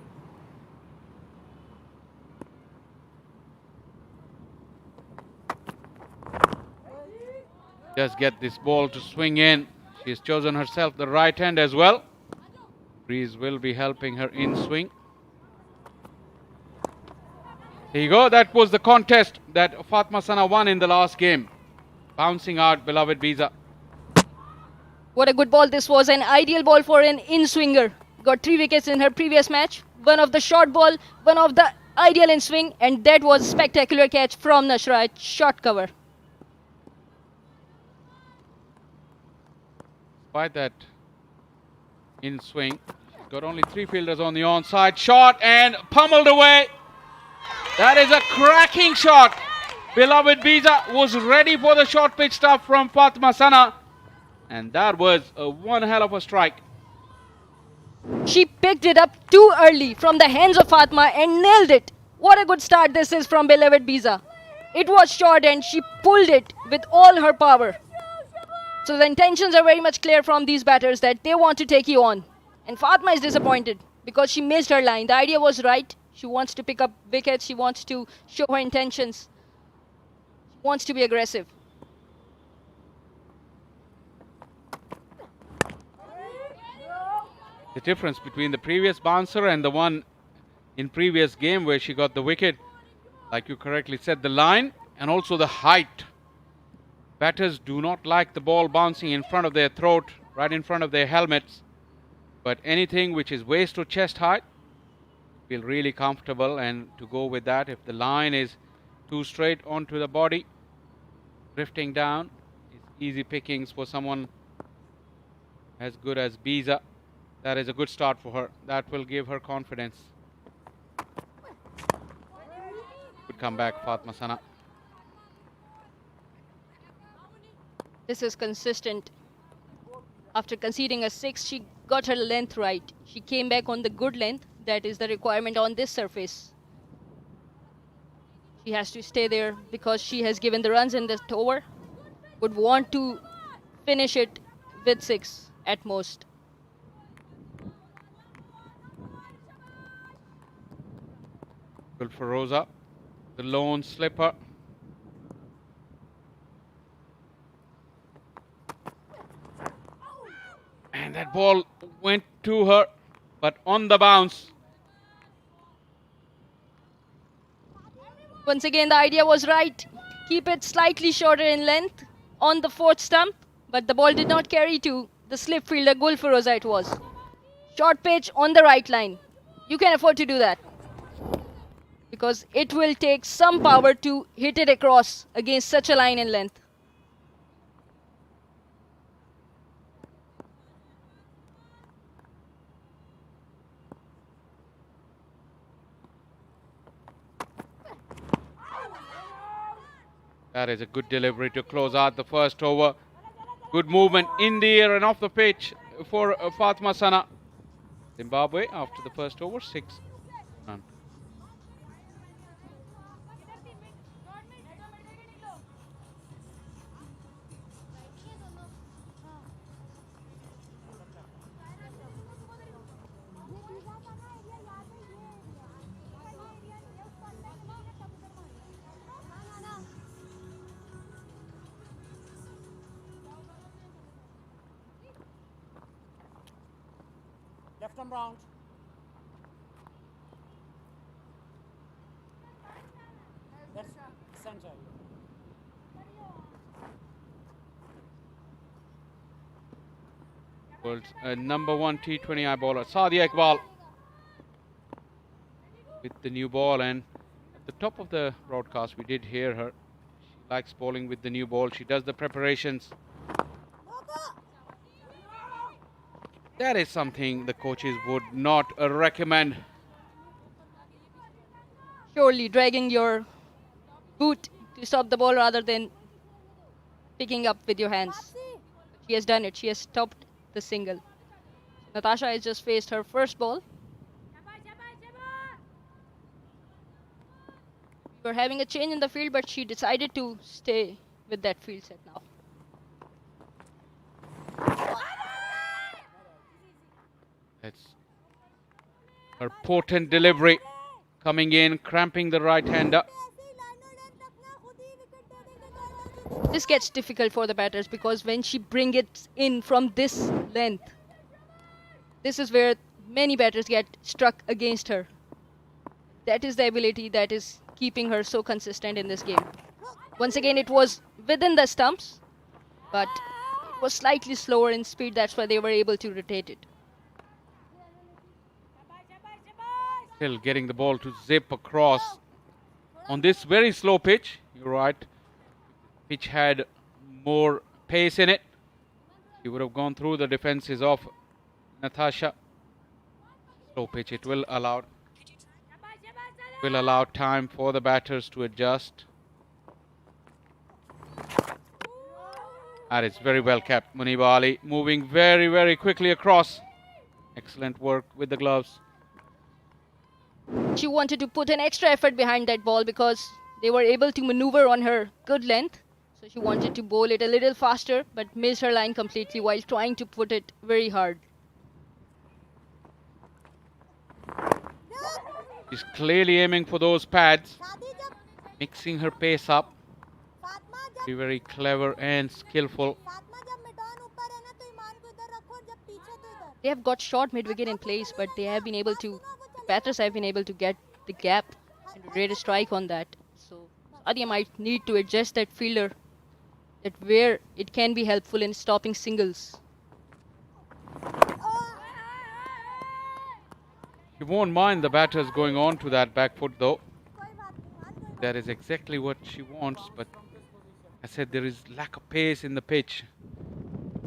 Just get this ball to swing in. She's chosen herself the right hand as well. Breeze will be helping her in swing. Here you go. That was the contest that Fatma Sana won in the last game. Bouncing out Beloved Biza. What a good ball this was. An ideal ball for an in-swinger. Got 3 wickets in her previous match. One of the short ball, one of the ideal in swing, and that was a spectacular catch from Nashra at short cover. Despite that in swing, she's got only 3 fielders on the onside. Shot and pummeled away. That is a cracking shot. Beloved Biza was ready for the short pitch stuff from Fatma Sana. And that was one hell of a strike. She picked it up too early from the hands of Fatma and nailed it. What a good start this is from Beloved Biza. It was short and she pulled it with all her power. So the intentions are very much clear from these batters that they want to take you on. And Fatma is disappointed because she missed her line. The idea was right. She wants to pick up wickets. She wants to show her intentions. She wants to be aggressive. The difference between the previous bouncer and the one in previous game where she got the wicket, like you correctly said, the line and also the height. Batters do not like the ball bouncing in front of their throat, right in front of their helmets. But anything which is waist to chest height, feel really comfortable, and to go with that, if the line is too straight onto the body, drifting down, is easy pickings for someone as good as Biza. That is a good start for her. That will give her confidence. Good comeback, Fatma Sana. This is consistent. After conceding a 6, she got her length right. She came back on the good length. That is the requirement on this surface. She has to stay there because she has given the runs in this over. Would want to finish it with 6 at most. Good for Rosa, the lone slipper. And that ball went to her, but on the bounce. Once again, the idea was right. Keep it slightly shorter in length on the 4th stump, but the ball did not carry to the slip fielder. Gul Feroza it was. Short pitch on the right line. You can afford to do that because it will take some power to hit it across against such a line in length. That is a good delivery to close out the first over. Good movement in the air and off the pitch for Fatma Sana. Zimbabwe after the first over, 6 run. Left arm round. That's center. World's number 1 T20I bowler, Sadia Iqbal, with the new ball. And at the top of the broadcast, we did hear her. She likes bowling with the new ball. She does the preparations. That is something the coaches would not recommend. Surely dragging your boot to stop the ball rather than picking up with your hands. She has done it. She has stopped the single. Natasha has just faced her first ball. We were having a change in the field, but she decided to stay with that field set now. That's her potent delivery coming in, cramping the right-hander. This gets difficult for the batters because when she brings it in from this length, this is where many batters get struck against her. That is the ability that is keeping her so consistent in this game. Once again, it was within the stumps, but it was slightly slower in speed. That's why they were able to rotate it. Still getting the ball to zip across on this very slow pitch. You're right. Pitch had more pace in it. He would have gone through the defenses of Natasha. Slow pitch. It will allow time for the batters to adjust. That is very well kept. Muniba Ali moving very, very quickly across. Excellent work with the gloves. She wanted to put an extra effort behind that ball because they were able to maneuver on her good length. So she wanted to bowl it a little faster but missed her line completely while trying to put it very hard. She's clearly aiming for those pads, mixing her pace up. Very clever and skillful. They have got short mid-wicket in place, but they have been able to, batters have been able to get the gap and rate a strike on that. So Sadia might need to adjust that fielder, that where it can be helpful in stopping singles. You won't mind the batters going on to that back foot though. That is exactly what she wants, but I said there is lack of pace in the pitch.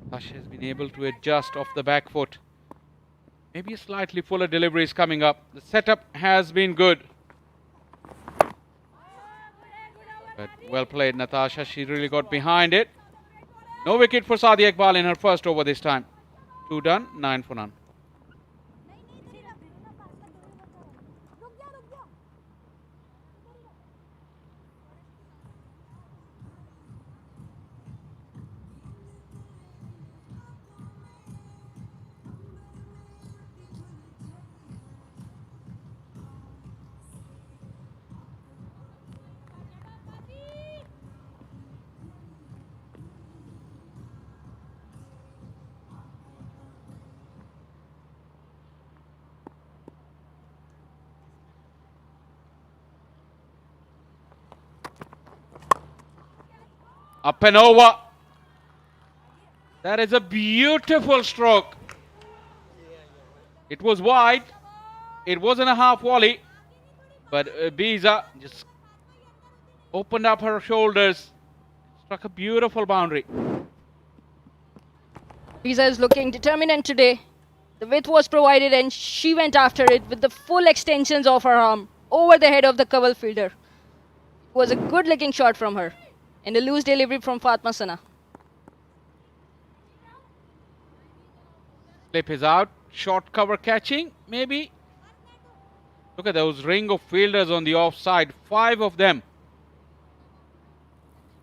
Tasha has been able to adjust off the back foot. Maybe a slightly fuller delivery is coming up. The setup has been good. But well played, Natasha. She really got behind it. No wicket for Sadia Iqbal in her first over this time. 2 done, 9 for none. Up and over. That is a beautiful stroke. It was wide. It wasn't a half volley. But Biza just opened up her shoulders. Struck a beautiful boundary. Biza is looking determined today. The width was provided and she went after it with the full extensions of her arm over the head of the cover fielder. It was a good looking shot from her. And a loose delivery from Fatma Sana. Slip is out. Short cover catching, maybe. Look at those ring of fielders on the offside. 5 of them.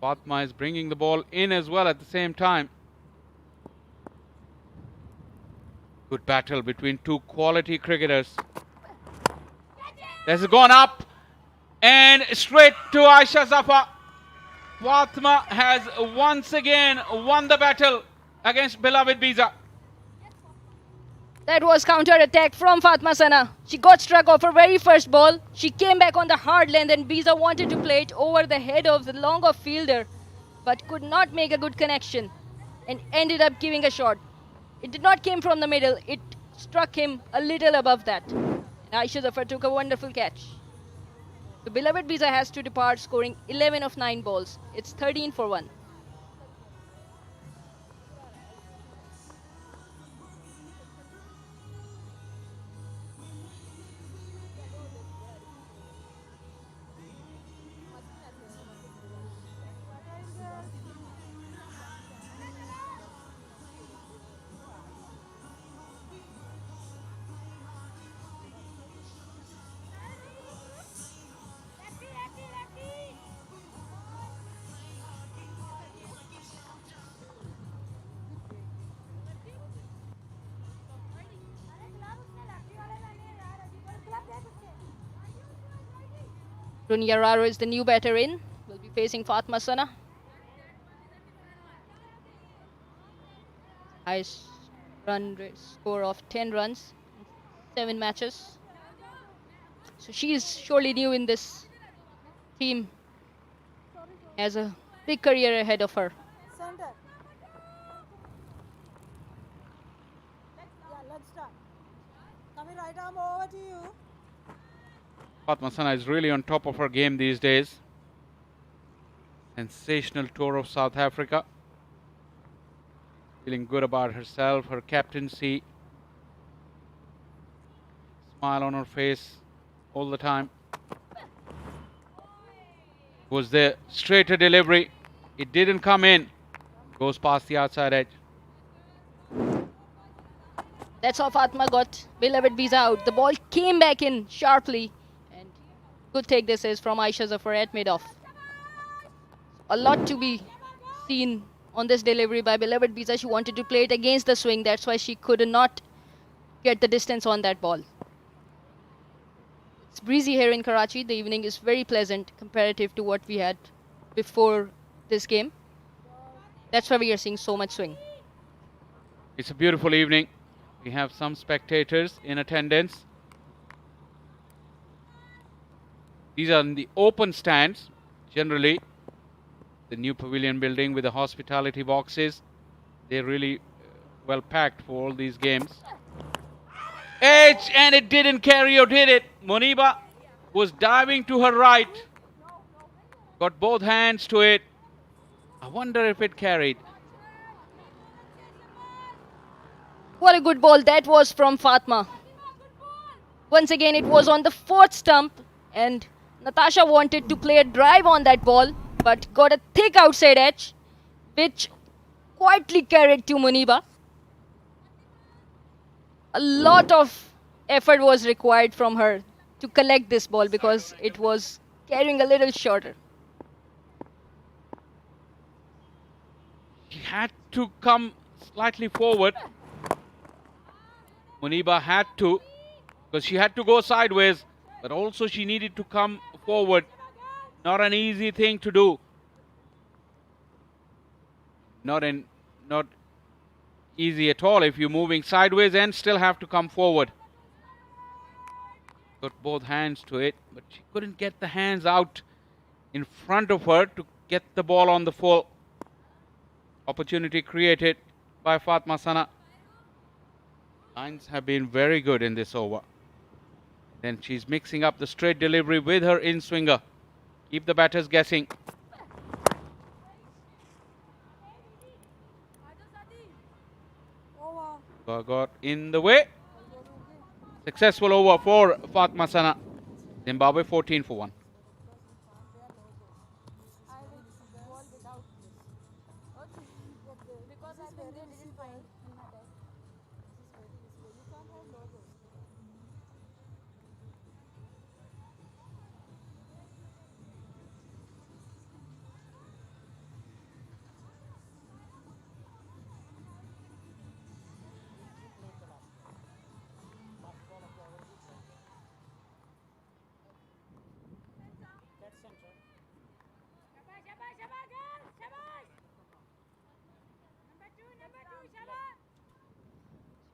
Fatma is bringing the ball in as well at the same time. Good battle between two quality cricketers. This has gone up. And straight to Aisha Zafar. Fatma has once again won the battle against beloved Biza. That was counter-attack from Fatma Sana. She got struck off her very first ball. She came back on the hard length and Biza wanted to play it over the head of the longer fielder but could not make a good connection and ended up giving a shot. It did not come from the middle. It struck him a little above that. And Aisha Zafar took a wonderful catch. The beloved Biza has to depart scoring 11 of 9 balls. It's 13 for 1. Runia Raro is the new batter in. Will be facing Fatma Sana. Highest run rate score of 10 runs in 7 matches. So she is surely new in this team. Has a big career ahead of her. Center. Yeah, let's start. Coming right arm over to you. Fatma Sana is really on top of her game these days. Sensational tour of South Africa. Feeling good about herself, her captaincy. Smile on her face all the time. Was the straighter delivery. It didn't come in. Goes past the outside edge. That's how Fatma got beloved visa out. The ball came back in sharply. And good take this is from Aisha Zafar at mid-off. A lot to be seen on this delivery by beloved visa. She wanted to play it against the swing. That's why she could not get the distance on that ball. It's breezy here in Karachi. The evening is very pleasant comparative to what we had before this game. That's why we are seeing so much swing. It's a beautiful evening. We have some spectators in attendance. These are in the open stands, generally. The new pavilion building with the hospitality boxes. They're really well packed for all these games. Edge, and it didn't carry or did it? Muniba was diving to her right. Got both hands to it. I wonder if it carried. What a good ball that was from Fatma. Once again, it was on the fourth stump, and Natasha wanted to play a drive on that ball, but got a thick outside edge, which quietly carried to Muniba. A lot of effort was required from her to collect this ball because it was carrying a little shorter. She had to come slightly forward. Muniba had to, because she had to go sideways, but also she needed to come forward. Not an easy thing to do. Not easy at all if you're moving sideways and still have to come forward. Got both hands to it, but she couldn't get the hands out in front of her to get the ball on the full. Opportunity created by Fatma Sana. Lines have been very good in this over. Then she's mixing up the straight delivery with her in-swinger. Keep the batters guessing. Got in the way. Successful over for Fatma Sana. Zimbabwe 14 for 1.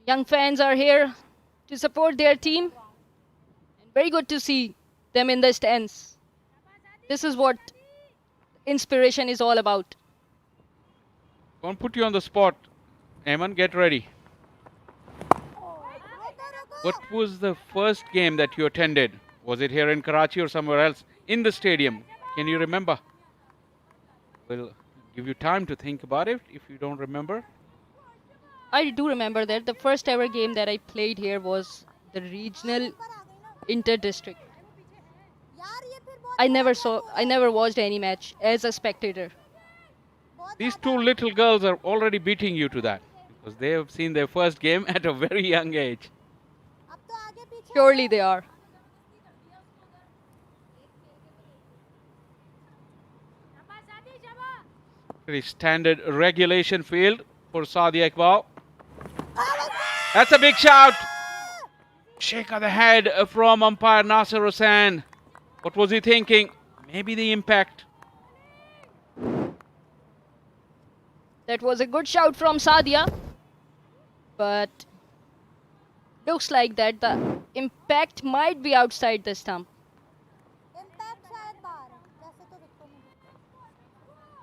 Young fans are here to support their team. And very good to see them in the stands. This is what inspiration is all about. Won't put you on the spot. Eamon, get ready. What was the first game that you attended? Was it here in Karachi or somewhere else in the stadium? Can you remember? We'll give you time to think about it if you don't remember. I do remember that the first ever game that I played here was the regional inter-district. I never watched any match as a spectator. These two little girls are already beating you to that because they have seen their first game at a very young age. Surely they are. Pretty standard regulation field for Sadia Iqbal. That's a big shout. Shake of the head from umpire Nasser Hussain. What was he thinking? Maybe the impact. That was a good shout from Sadia. But looks like that the impact might be outside the stump.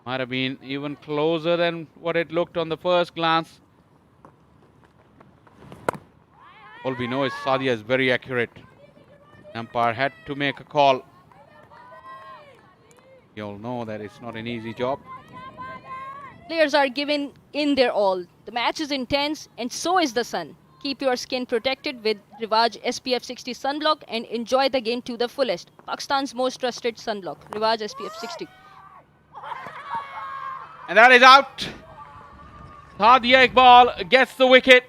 Might have been even closer than what it looked on the first glance. All we know is Sadia is very accurate. Umpire had to make a call. You all know that it's not an easy job. Players are giving in their all. The match is intense and so is the sun. Keep your skin protected with Rivaj SPF 60 sunblock and enjoy the game to the fullest. Pakistan's most trusted sunblock, Rivaj SPF 60. And that is out. Sadia Iqbal gets the wicket.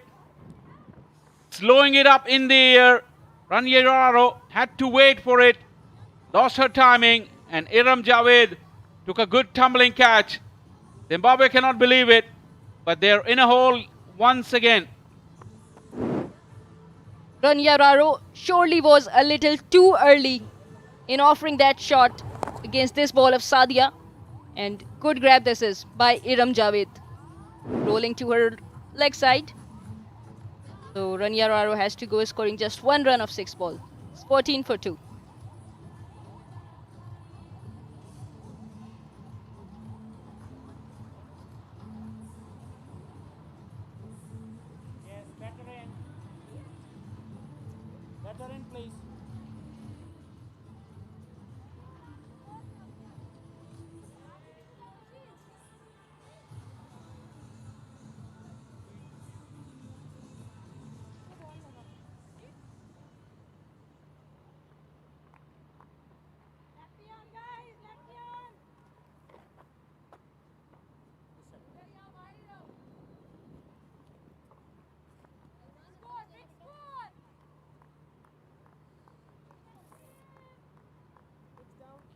Slowing it up in the air. Ranyararo had to wait for it. Lost her timing. And Iram Javed took a good tumbling catch. Zimbabwe cannot believe it. But they're in a hole once again. Ranyararo surely was a little too early in offering that shot against this ball of Sadia. And good grab this is by Iram Javed. Rolling to her leg side. So Ranyararo has to go scoring just one run of 6 ball. It's 14 for 2.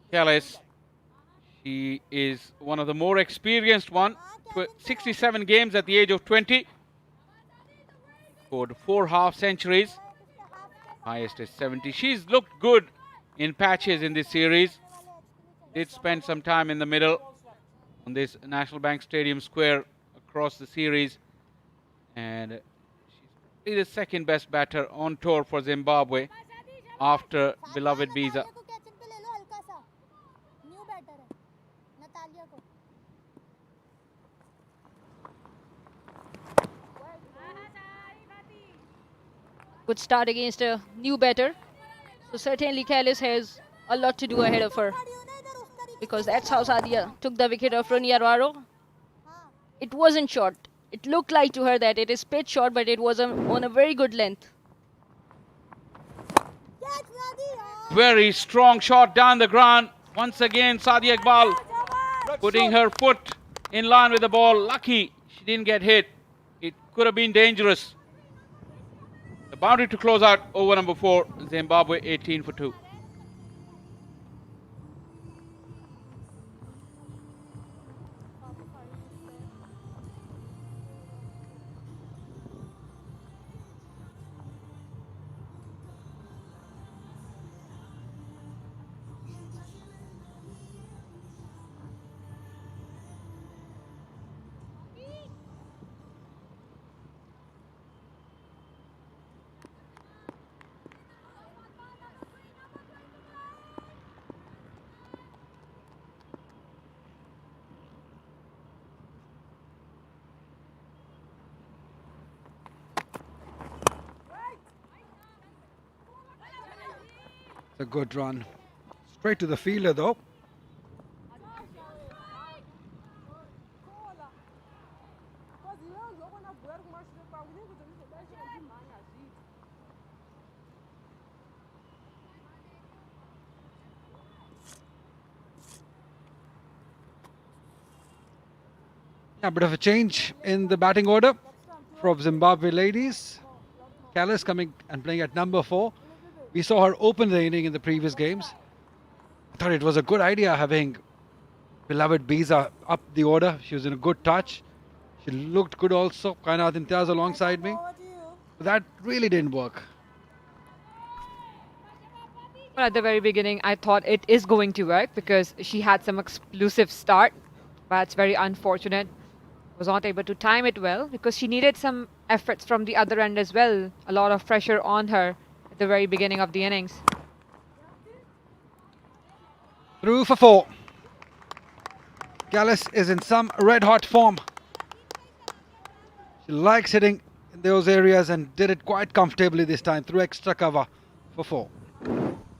Kellis, she is one of the more experienced one. 67 games at the age of 20. Scored 4 half centuries. Highest is 70. She's looked good in patches in this series. Did spend some time in the middle on this National Bank Stadium square across the series. And she's the second best batter on tour for Zimbabwe after beloved Biza. Good start against a new batter. So certainly Kellis has a lot to do ahead of her. Because that's how Sadia took the wicket of Ranyararo. It wasn't short. It looked like to her that it is pitch short, but it was on a very good length. Very strong shot down the ground. Once again, Sadia Iqbal putting her foot in line with the ball. Lucky she didn't get hit. It could have been dangerous. The boundary to close out over number 4. Zimbabwe 18 for 2. A good run. Straight to the fielder though. A bit of a change in the batting order from Zimbabwe ladies. Kellis coming and playing at number 4. We saw her open the inning in the previous games. I thought it was a good idea having beloved Biza up the order. She was in a good touch. She looked good also. Kainat Imtiaz alongside me. But that really didn't work. Well, at the very beginning, I thought it is going to work because she had some explosive start. But it's very unfortunate. Was not able to time it well because she needed some efforts from the other end as well. A lot of pressure on her at the very beginning of the innings. Through for 4. Kellis is in some red hot form. She likes hitting in those areas and did it quite comfortably this time through extra cover for 4.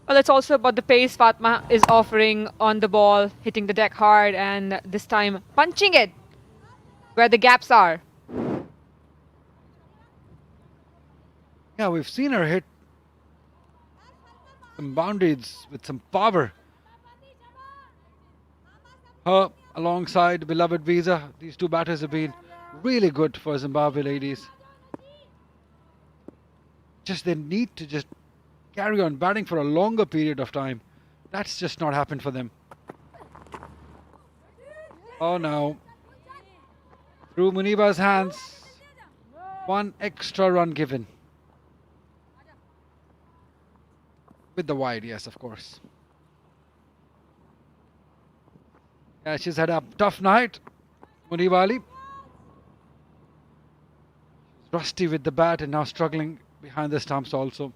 Well, it's also about the pace Fatma is offering on the ball, hitting the deck hard, and this time punching it where the gaps are. Yeah, we've seen her hit some boundaries with some power. Her alongside beloved Visa, these two batters have been really good for Zimbabwe ladies. Just they need to just carry on batting for a longer period of time. That's just not happened for them. Oh no. Through Muniba's hands, one extra run given. With the wide, yes, of course. Yeah, she's had a tough night, Muniba Ali. Rusty with the bat and now struggling behind the stumps also.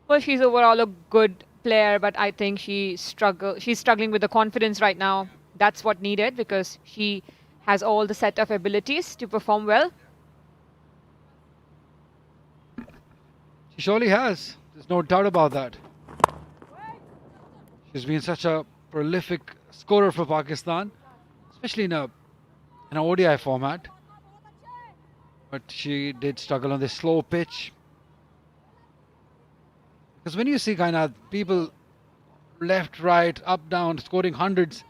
Well, she's overall a good player, but I think she's struggling with the confidence right now. That's what needed because she has all the set of abilities to perform well. She surely has. There's no doubt about that. She's been such a prolific scorer for Pakistan, especially in an ODI format. But she did struggle on this slow pitch. Because when you see kind of people left, right, up, down, scoring hundreds,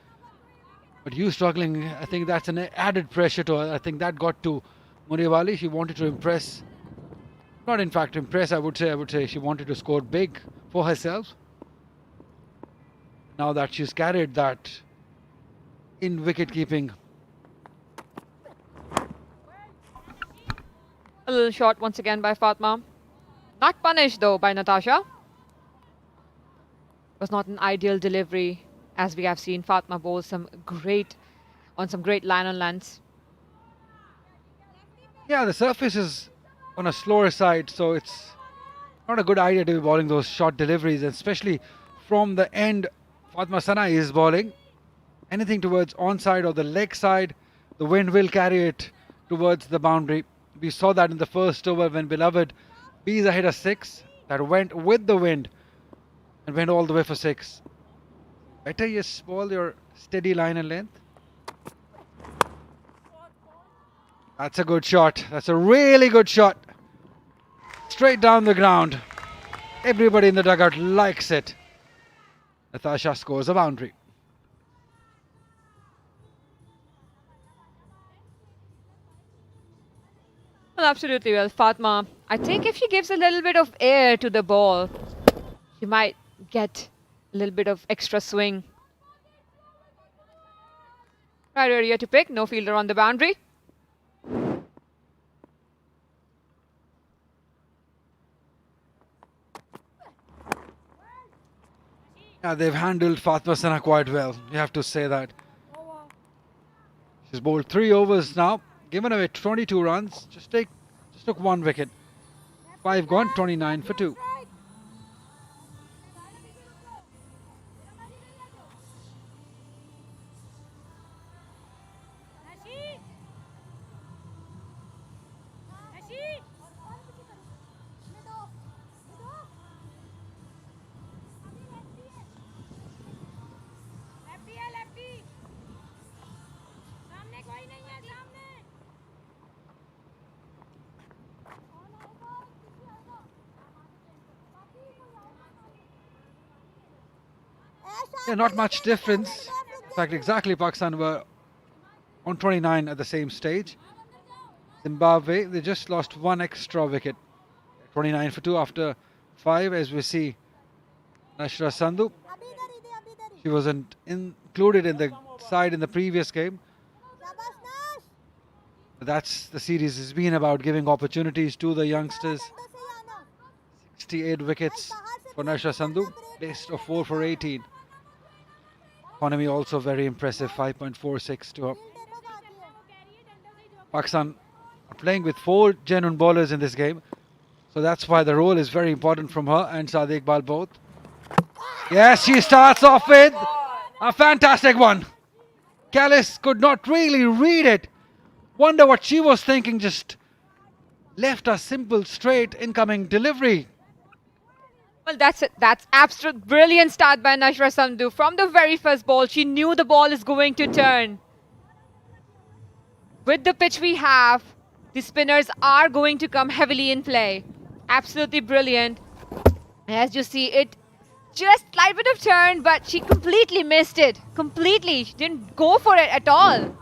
but you struggling, I think that's an added pressure to her. I think that got to Muniba Ali. She wanted to impress. Not in fact impress, I would say she wanted to score big for herself. Now that she's carried that in wicket keeping. A little shot once again by Fatma. Not punished though by Natasha. Was not an ideal delivery as we have seen Fatma bowl some great line on lengths. Yeah, the surface is on a slower side, so it's not a good idea to be bowling those short deliveries, especially from the end. Fatma Sana is bowling anything towards onside or the leg side, the wind will carry it towards the boundary. We saw that in the first over when beloved Biza hit a 6 that went with the wind and went all the way for 6. Better you bowl your steady line and length. That's a good shot. That's a really good shot. Straight down the ground. Everybody in the dugout likes it. Natasha scores a boundary. Well, absolutely. Well, Fatma, I think if she gives a little bit of air to the ball, she might get a little bit of extra swing. Right area to pick. No fielder on the boundary. Yeah, they've handled Fatma Sana quite well. You have to say that. She's bowled 3 overs now, given away 22 runs. Just took 1 wicket. 5 gone, 29 for 2. Yeah, not much difference. In fact, exactly Pakistan were on 29 at the same stage. Zimbabwe, they just lost 1 extra wicket. 29 for 2 after 5, as we see. Nashra Sandhu, she wasn't included in the side in the previous game. But that's the series has been about, giving opportunities to the youngsters. 68 wickets for Nashra Sandhu, best of 4 for 18. Economy also very impressive, 5.46 to her. Pakistan are playing with 4 genuine bowlers in this game, so that's why the role is very important from her and Saad Iqbal both. Yes, she starts off with a fantastic one. Callis could not really read it. Wonder what she was thinking, just left a simple straight incoming delivery. Well, that's it. That's absolute brilliant start by Nashra Sandhu. From the very first ball, she knew the ball is going to turn. With the pitch we have, the spinners are going to come heavily in play. Absolutely brilliant. As you see, it just slight bit of turn, but she completely missed it. Completely. She didn't go for it at all.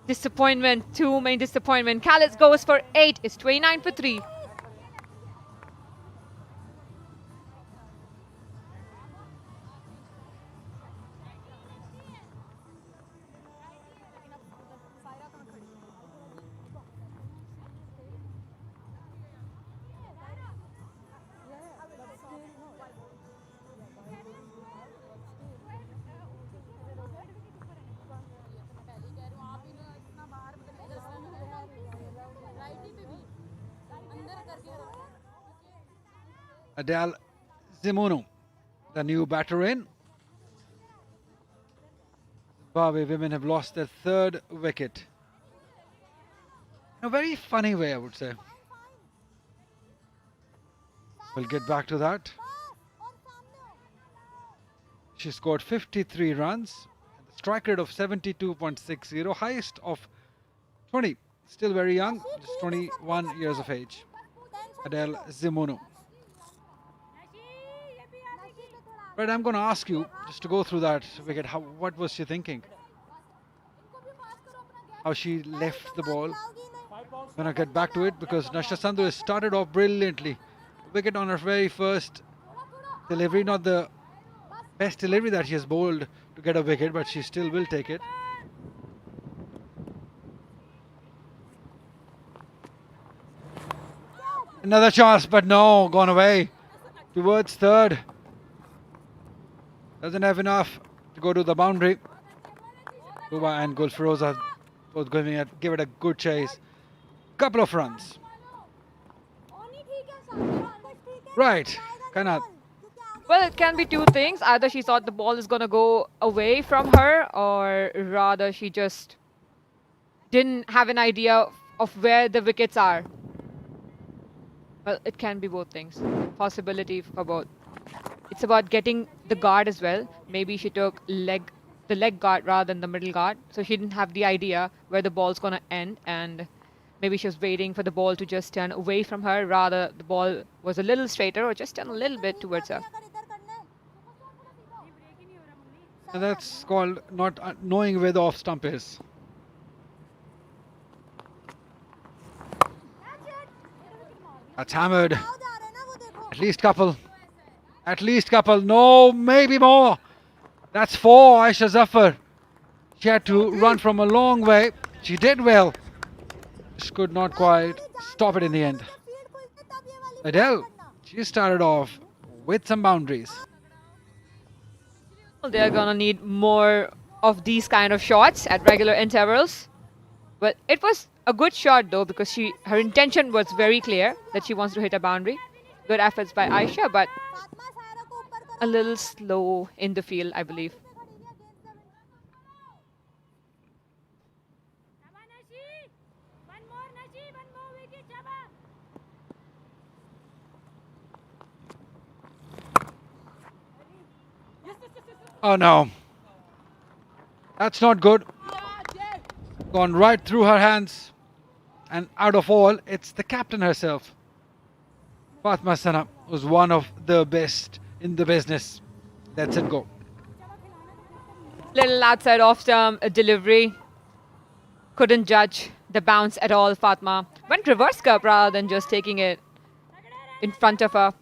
Disappointment. Two main disappointment. Khalid goes for 8. It's 29 for 3. Adele Zimbabwe, the new batter in. Zimbabwe women have lost their 3rd wicket. In a very funny way, I would say. We'll get back to that. She scored 53 runs, a strike rate of 72.60, highest of 20. Still very young, just 21 years of age. Adele Zimbabwe. Right, I'm going to ask you just to go through that wicket. What was she thinking? How she left the ball. When I get back to it, because Nashra Sandhu has started off brilliantly. Wicket on her very first delivery, not the best delivery that she has bowled to get a wicket, but she still will take it. Another chance, but no, gone away towards 3rd. Doesn't have enough to go to the boundary. Tuba and Gulfiroz are both give it a good chase. Couple of runs. Right, Kanat. Well, it can be two things. Either she thought the ball is going to go away from her, or rather she just didn't have an idea of where the wickets are. Well, it can be both things. Possibility for both. It's about getting the guard as well. Maybe she took the leg guard rather than the middle guard. So she didn't have the idea where the ball's going to end. And maybe she was waiting for the ball to just turn away from her. Rather, the ball was a little straighter or just turn a little bit towards her. And that's called not knowing where the off stump is. That's hammered. At least couple. At least couple. No, maybe more. That's 4, Aisha Zafar. She had to run from a long way. She did well. Just could not quite stop it in the end. Adele, she started off with some boundaries. Well, they're going to need more of these kind of shots at regular intervals. But it was a good shot though, because her intention was very clear that she wants to hit a boundary. Good efforts by Aisha, but a little slow in the field, I believe. Oh no. That's not good. Gone right through her hands. And out of all, it's the captain herself. Fatma Sana was one of the best in the business. That's it, go. Little outside off-stump delivery. Couldn't judge the bounce at all, Fatma. Went reverse curve rather than just taking it in front of her.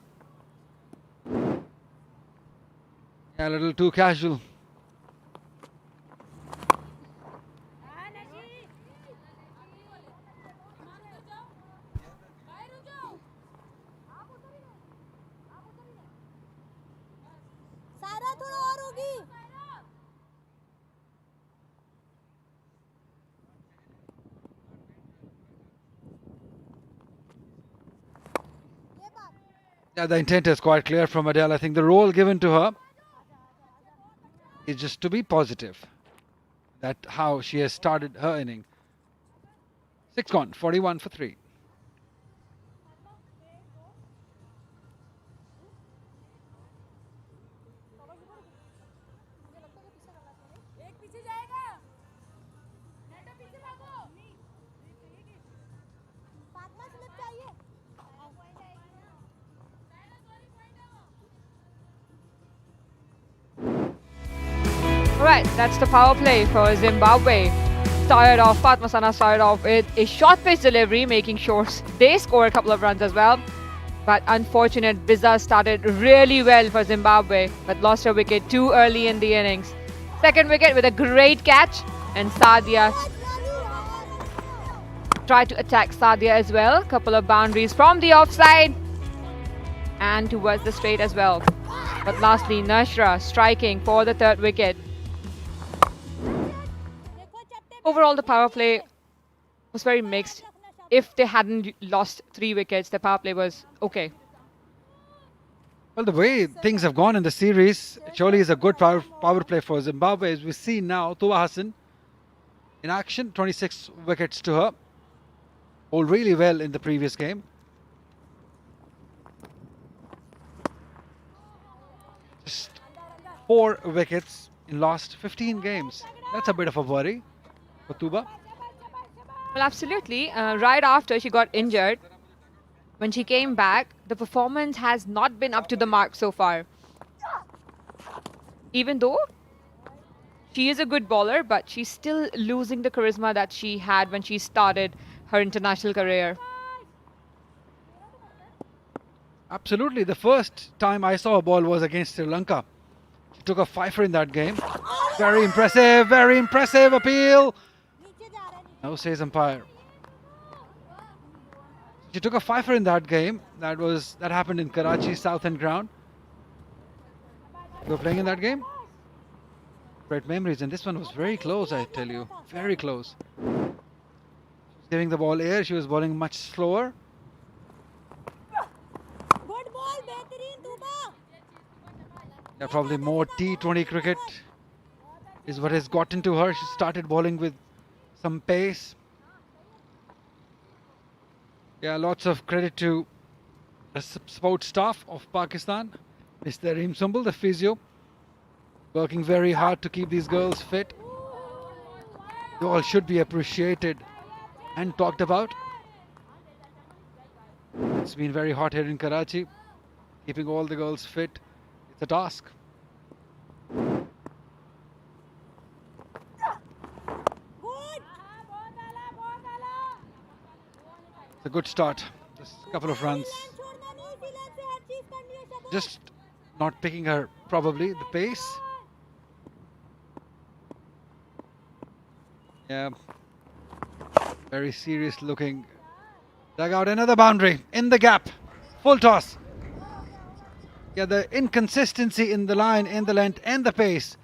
Yeah, a little too casual. Yeah, the intent is quite clear from Adele. I think the role given to her is just to be positive. That's how she has started her inning. 6 gone, 41 for 3. Alright, that's the power play for Zimbabwe. Fatmasana started off with a short pitch delivery, making sure they score a couple of runs as well. But unfortunate, Biza started really well for Zimbabwe, but lost a wicket too early in the innings. Second wicket with a great catch, and Sadia tried to attack Sadia as well. Couple of boundaries from the offside and towards the straight as well. But lastly, Nashra striking for the third wicket. Overall, the power play was very mixed. If they hadn't lost 3 wickets, the power play was okay. Well, the way things have gone in the series, it surely is a good power play for Zimbabwe. As we see now, Tuba Hassan in action, 26 wickets to her. Bowled really well in the previous game. Just 4 wickets in last 15 games. That's a bit of a worry for Tuba. Well, absolutely. Right after she got injured, when she came back, the performance has not been up to the mark so far. Even though she is a good bowler, but she's still losing the charisma that she had when she started her international career. Absolutely. The first time I saw a ball was against Sri Lanka. She took a fifer in that game. Very impressive appeal. No, says umpire. She took a fifer in that game. That happened in Karachi, South End ground. You were playing in that game? Great memories, and this one was very close, I tell you. Very close. She was giving the ball air. She was bowling much slower. Yeah, probably more T20 cricket is what has gotten to her. She started bowling with some pace. Yeah, lots of credit to the support staff of Pakistan. Mr. Reem Sumbul, the physio, working very hard to keep these girls fit. You all should be appreciated and talked about. It's been very hot here in Karachi. Keeping all the girls fit, it's a task. It's a good start. Just a couple of runs. Just not picking her, probably, the pace. Yeah. Very serious looking. Dug out another boundary in the gap. Full toss. Yeah, the inconsistency in the line, in the length, and the pace.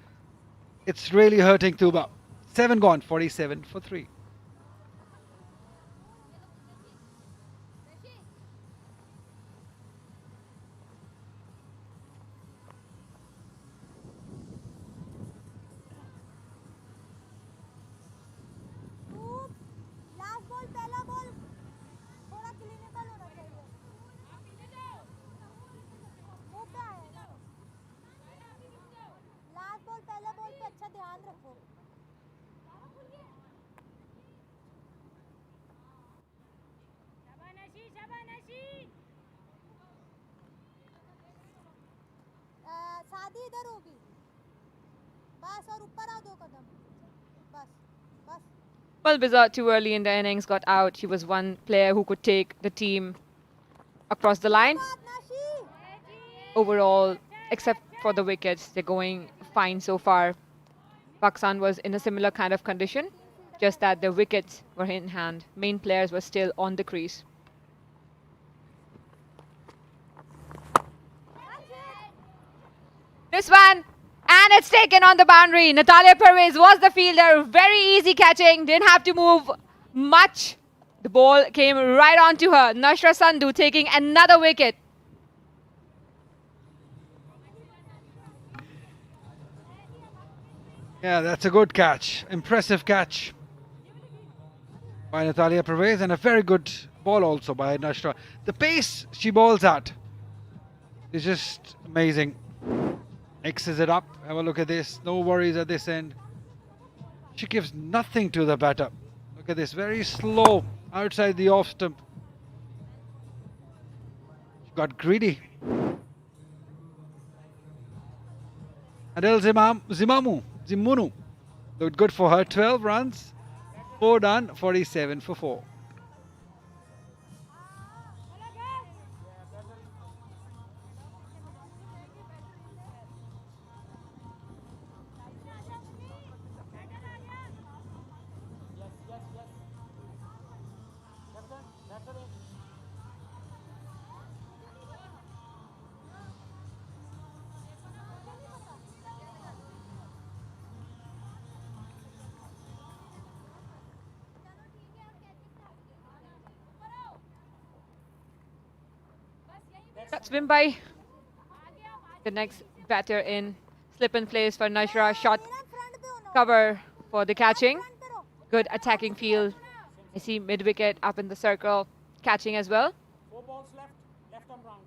It's really hurting Tuba. 7 gone, 47 for 3. Well, Bizarre too early in the innings got out. She was one player who could take the team across the line. Overall, except for the wickets, they're going fine so far. Pakistan was in a similar kind of condition, just that the wickets were in hand. Main players were still on the crease. This one, and it's taken on the boundary. Natalia Perez was the fielder. Very easy catching. Didn't have to move much. The ball came right onto her. Nashra Sandhu taking another wicket. Yeah, that's a good catch. Impressive catch by Natalia Perez, and a very good ball also by Nashra. The pace she bowls at is just amazing. Mixes it up. Have a look at this. No worries at this end. She gives nothing to the batter. Look at this. Very slow outside the off stump. She got greedy. Adel Zimamu Zimunu. Looked good for her. 12 runs, 4 done, 47 for 4. That's Mumbai. The next batter in. Slip and plays for Nashra. Shot cover for the catching. Good attacking field. I see mid wicket up in the circle. Catching as well. 4 balls left. Left arm round.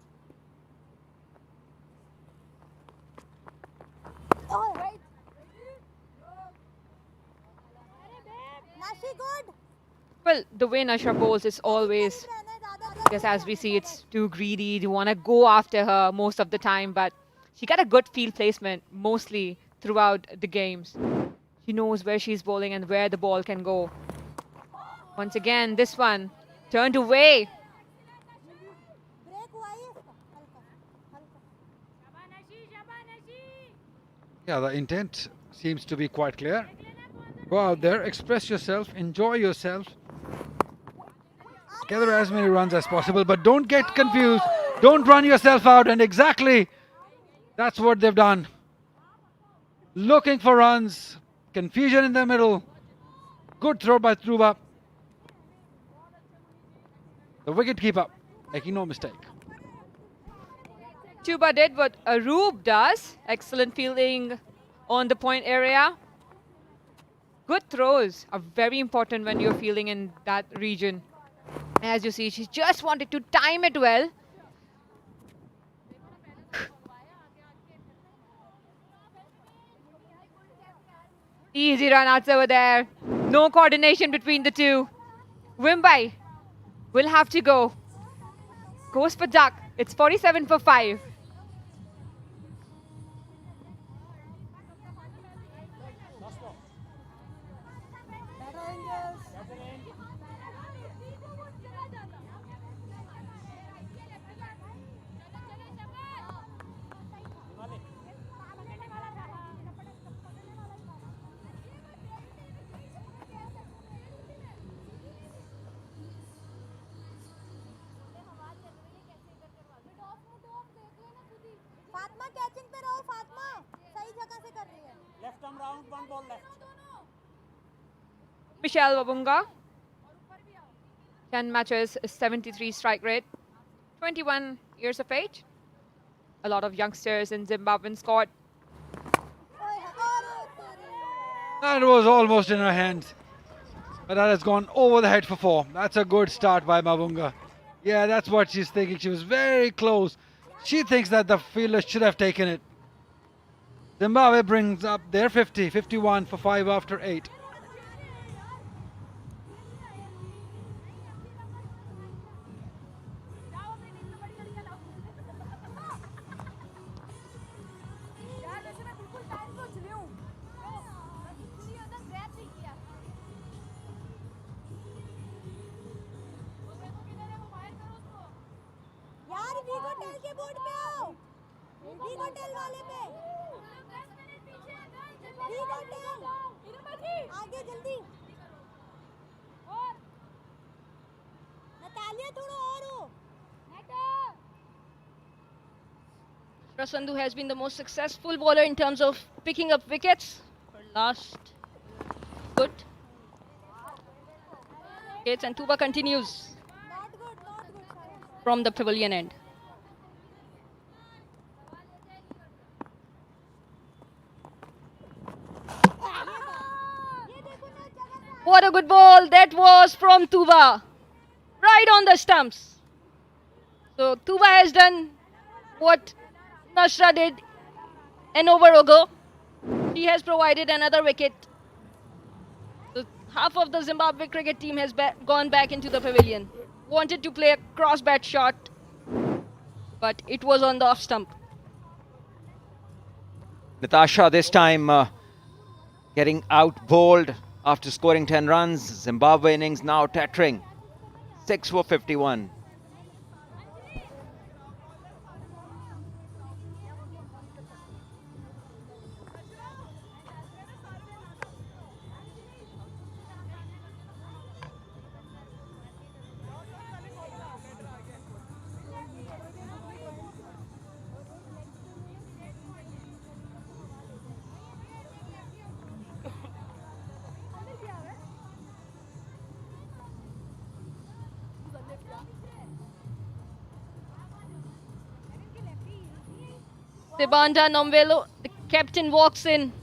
Oh, right. Nashi good. Well, the way Nashra bowls is always, because as we see, it's too greedy. You want to go after her most of the time, but she got a good field placement mostly throughout the games. She knows where she's bowling and where the ball can go. Once again, this one turned away. Yeah, the intent seems to be quite clear. Go out there, express yourself, enjoy yourself. Gather as many runs as possible, but don't get confused. Don't run yourself out, and exactly that's what they've done. Looking for runs, confusion in the middle. Good throw by Truba. The wicketkeeper making no mistake. Tuba did what Aroob does. Excellent fielding on the point area. Good throws are very important when you're fielding in that region. As you see, she just wanted to time it well. Easy run outs over there. No coordination between the two. Mumbai will have to go. Goes for duck. It's 47 for 5. Fatima catching पे रहो फातिमा सही जगह से कर रही है left arm round 1 ball left Michelle Wabunga. 10 matches, 73 strike rate. 21 years of age. A lot of youngsters in Zimbabwean squad. That was almost in her hands. But that has gone over the head for 4. That's a good start by Mavunga. Yeah, that's what she's thinking. She was very close. She thinks that the fielder should have taken it. Zimbabwe brings up their 50, 51 for 5 after 8. Sandhu has been the most successful bowler in terms of picking up wickets. Her last good hits, and Tuba continues from the pavilion end. What a good ball that was from Tuba, right on the stumps. So Tuba has done what Nashra did an over ago. He has provided another wicket. So half of the Zimbabwe cricket team has gone back into the pavilion. Wanted to play a cross bat shot, but it was on the off stump. Natasha, this time getting out bowled after scoring 10 runs. Zimbabwe innings now tattering 6 for 51. Sebanda Nomvelo, the captain, walks in,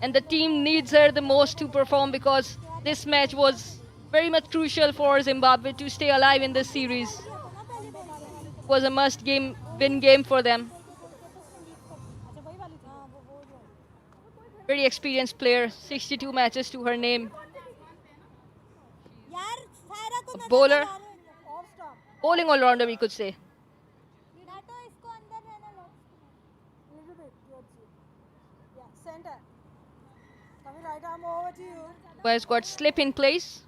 and the team needs her the most to perform because this match was very much crucial for Zimbabwe to stay alive in this series. It was a must-win game for them. Very experienced player, 62 matches to her name. A bowler, bowling all-rounder we could say. Who has got slip in place.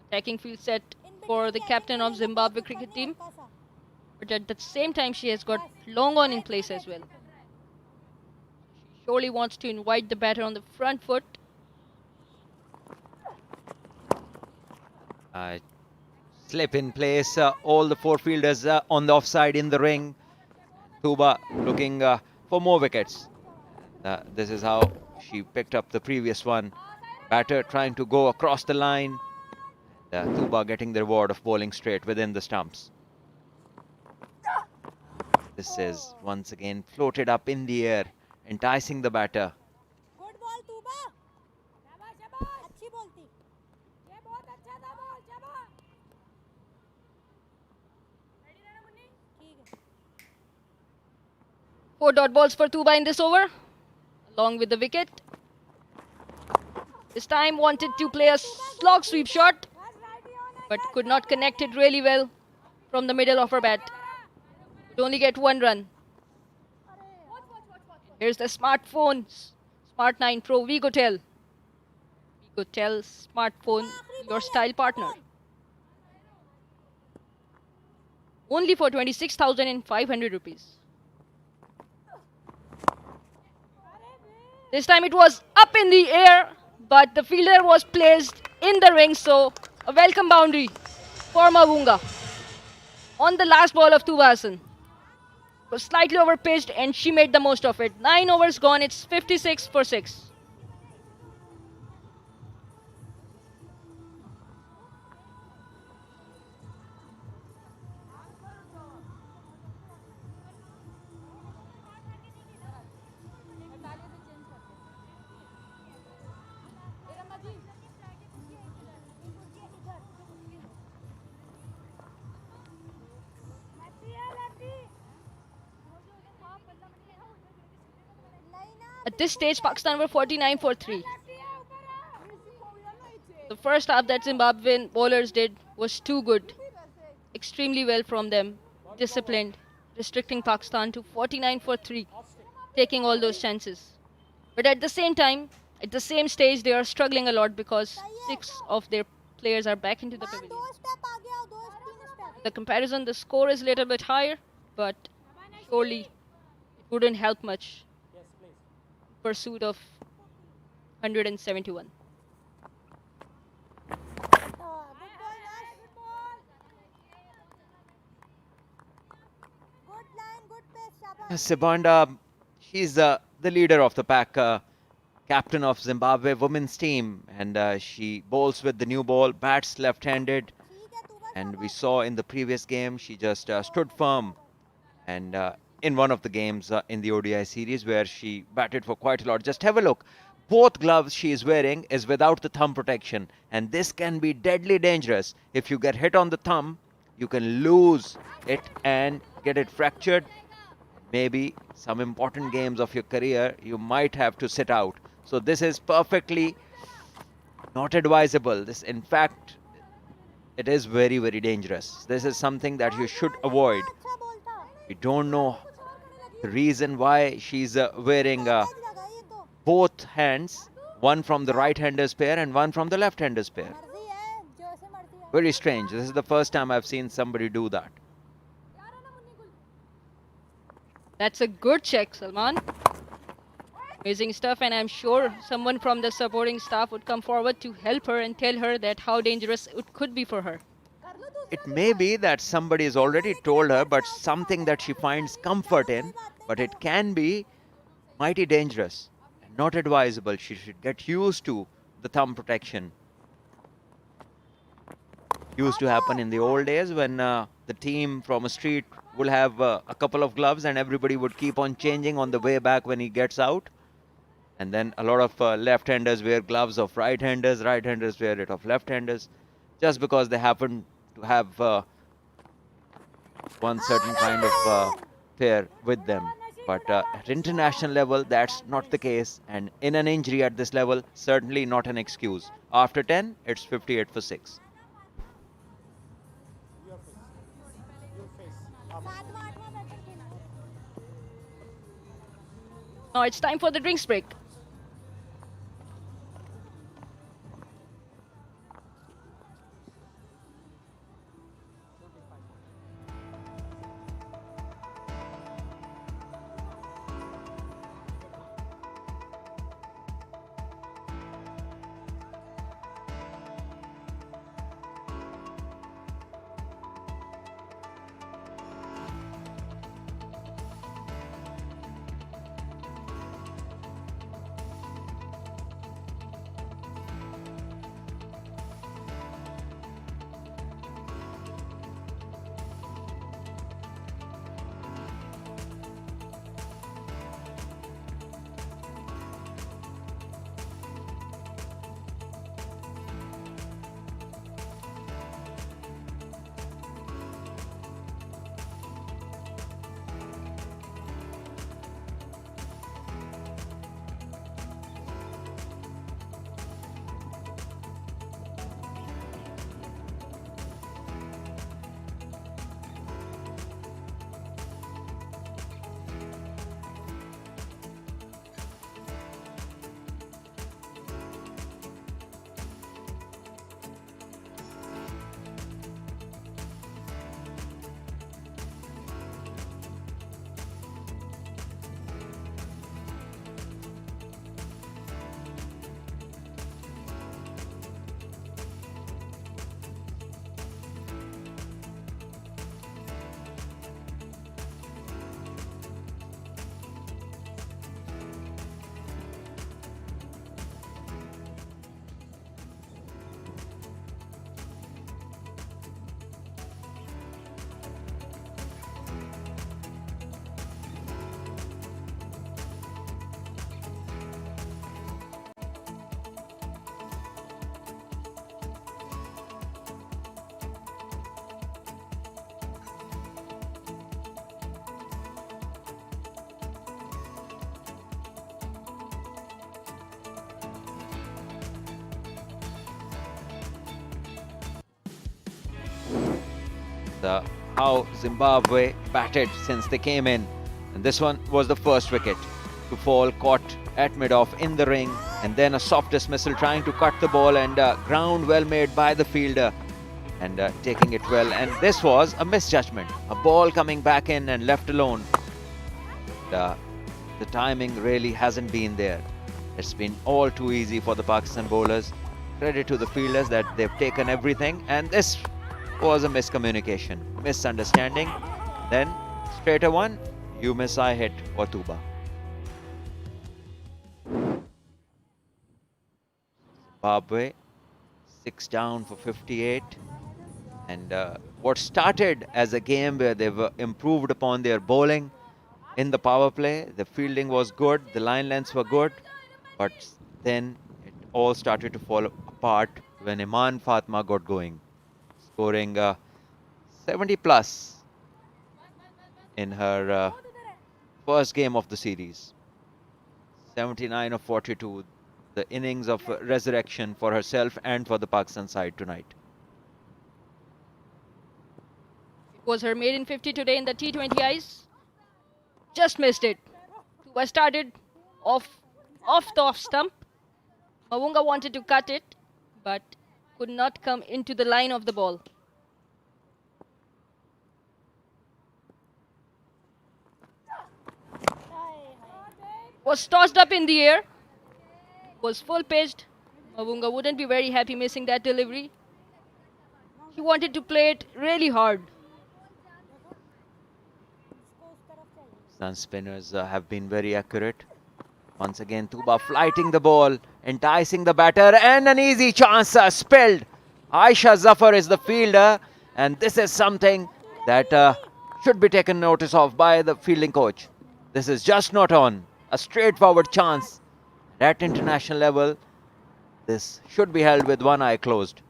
Attacking field set for the captain of Zimbabwe cricket team. But at the same time, she has got long on in place as well. She surely wants to invite the batter on the front foot. Slip in place, all the four fielders on the offside in the ring. Tuba looking for more wickets. This is how she picked up the previous one. Batter trying to go across the line. Tuba getting the reward of bowling straight within the stumps. This is once again floated up in the air, enticing the batter. Good ball, Tuba. अच्छी ball थी. ये बहुत अच्छा था ball, शाबाश. ठीक है. 4 dot balls for Tuba in this over, along with the wicket. This time wanted to play a slog sweep shot, but could not connect it really well from the middle of her bat. Could only get 1 run. Here's the smartphone, Smart 9 Pro Vigotel. Vigotel smartphone, your style partner. Only for 26,500 rupees. This time it was up in the air, but the fielder was placed in the ring, so a welcome boundary for Mavunga. On the last ball of Tuba Hassan. Was slightly overpitched and she made the most of it. 9 overs gone, it's 56 for 6. At this stage, Pakistan were 49 for 3. The first half that Zimbabwean bowlers did was too good. Extremely well from them. Disciplined, restricting Pakistan to 49 for 3, taking all those chances. But at the same time, at the same stage, they are struggling a lot because 6 of their players are back into the pavilion. The comparison, the score is a little bit higher, but surely it wouldn't help much. Pursuit of 171. Sebanda, she's the leader of the pack, captain of Zimbabwe women's team, and she bowls with the new ball, bats left-handed, and we saw in the previous game she just stood firm, and in one of the games in the ODI series where she batted for quite a lot. Just have a look. Both gloves she is wearing is without the thumb protection, and this can be deadly dangerous. If you get hit on the thumb, you can lose it and get it fractured. Maybe some important games of your career you might have to sit out. So this is perfectly not advisable. This, in fact, it is very, very dangerous. This is something that you should avoid. We don't know the reason why she's wearing both hands, one from the right-handers pair and one from the left-handers pair. मर्जी है जो से मर्जी है Very strange. This is the first time I've seen somebody do that. That's a good check, Salman. Amazing stuff, and I'm sure someone from the supporting staff would come forward to help her and tell her that how dangerous it could be for her. It may be that somebody has already told her, but something that she finds comfort in, but it can be mighty dangerous and not advisable. She should get used to the thumb protection. Used to happen in the old days when the team from a street will have a couple of gloves and everybody would keep on changing on the way back when he gets out. And then a lot of left-handers wear gloves of right-handers, right-handers wear it of left-handers, just because they happen to have one certain kind of pair with them. But at international level, that's not the case. And in an injury at this level, certainly not an excuse. After 10, it's 58 for 6. Now it's time for the drinks break. How Zimbabwe batted since they came in. And this one was the first wicket to fall, caught at mid-off in the ring, and then a soft dismissal trying to cut the ball, and ground well made by the fielder and taking it well. And this was a misjudgment, a ball coming back in and left alone. The timing really hasn't been there. It's been all too easy for the Pakistan bowlers. Credit to the fielders that they've taken everything, and this was a miscommunication, misunderstanding. Then straight a one, you miss, I hit, or Tuba. Zimbabwe 6 down for 58, and what started as a game where they've improved upon their bowling in the power play, the fielding was good, the line lengths were good, but then it all started to fall apart when Iman Fatma got going, scoring 70 plus in her first game of the series. 79 of 42, the innings of resurrection for herself and for the Pakistan side tonight. It was her maiden 50 today in the T20Is. Just missed it. Tuba started off off the off stump. Mavunga wanted to cut it, but could not come into the line of the ball. Was tossed up in the air. Was full pitched. Mavunga wouldn't be very happy missing that delivery. He wanted to play it really hard. Sun spinners have been very accurate. Once again, Tuba flighting the ball, enticing the batter, and an easy chance spilled. Aisha Zafar is the fielder, and this is something that should be taken notice of by the fielding coach. This is just not on. A straightforward chance. At international level, this should be held with one eye closed.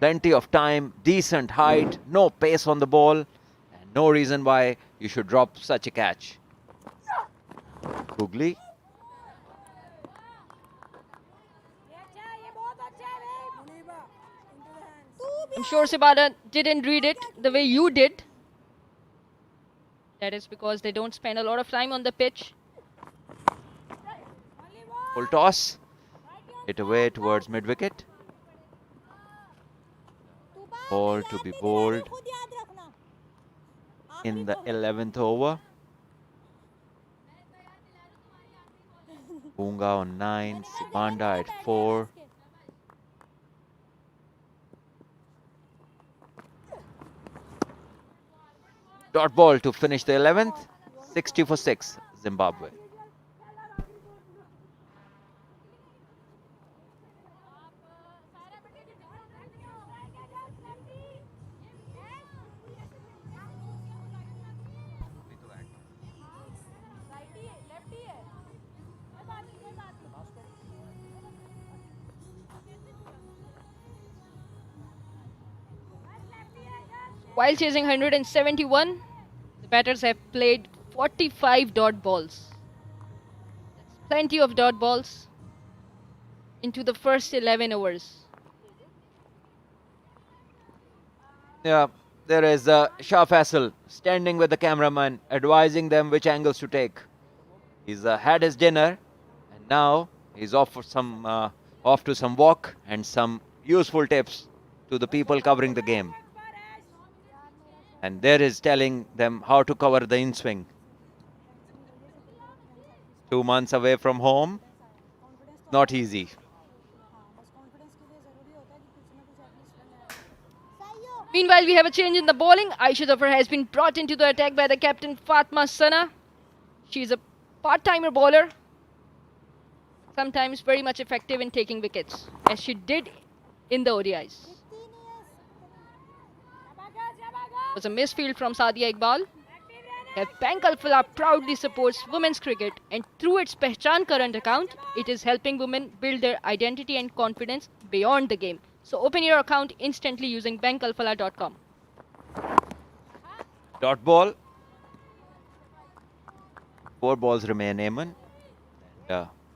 Plenty of time, decent height, no pace on the ball, and no reason why you should drop such a catch. Googly. I'm sure Sibada didn't read it the way you did. That is because they don't spend a lot of time on the pitch. Full toss. Hit away towards mid-wicket. Ball to be bowled in the 11th over. Bunga on 9, Sibanda at 4. Dot ball to finish the 11th. 60 for 6, Zimbabwe. While chasing 171, the batters have played 45 dot balls. That's plenty of dot balls into the first 11 overs. Yeah, there is Shah Faisal standing with the cameraman, advising them which angles to take. He's had his dinner, and now he's off for off to some walk and some useful tips to the people covering the game. And there is telling them how to cover the in-swing. 2 months away from home, not easy. Meanwhile, we have a change in the bowling. Aisha Zafar has been brought into the attack by the captain Fatma Sana. She's a part-timer bowler, sometimes very much effective in taking wickets, as she did in the ODIs. It was a misfield from Sadia Iqbal. Bank Alfala proudly supports women's cricket, and through its Pehchan current account, it is helping women build their identity and confidence beyond the game. So open your account instantly using bankalfala.com. Dot ball. 4 balls remain, Eamon.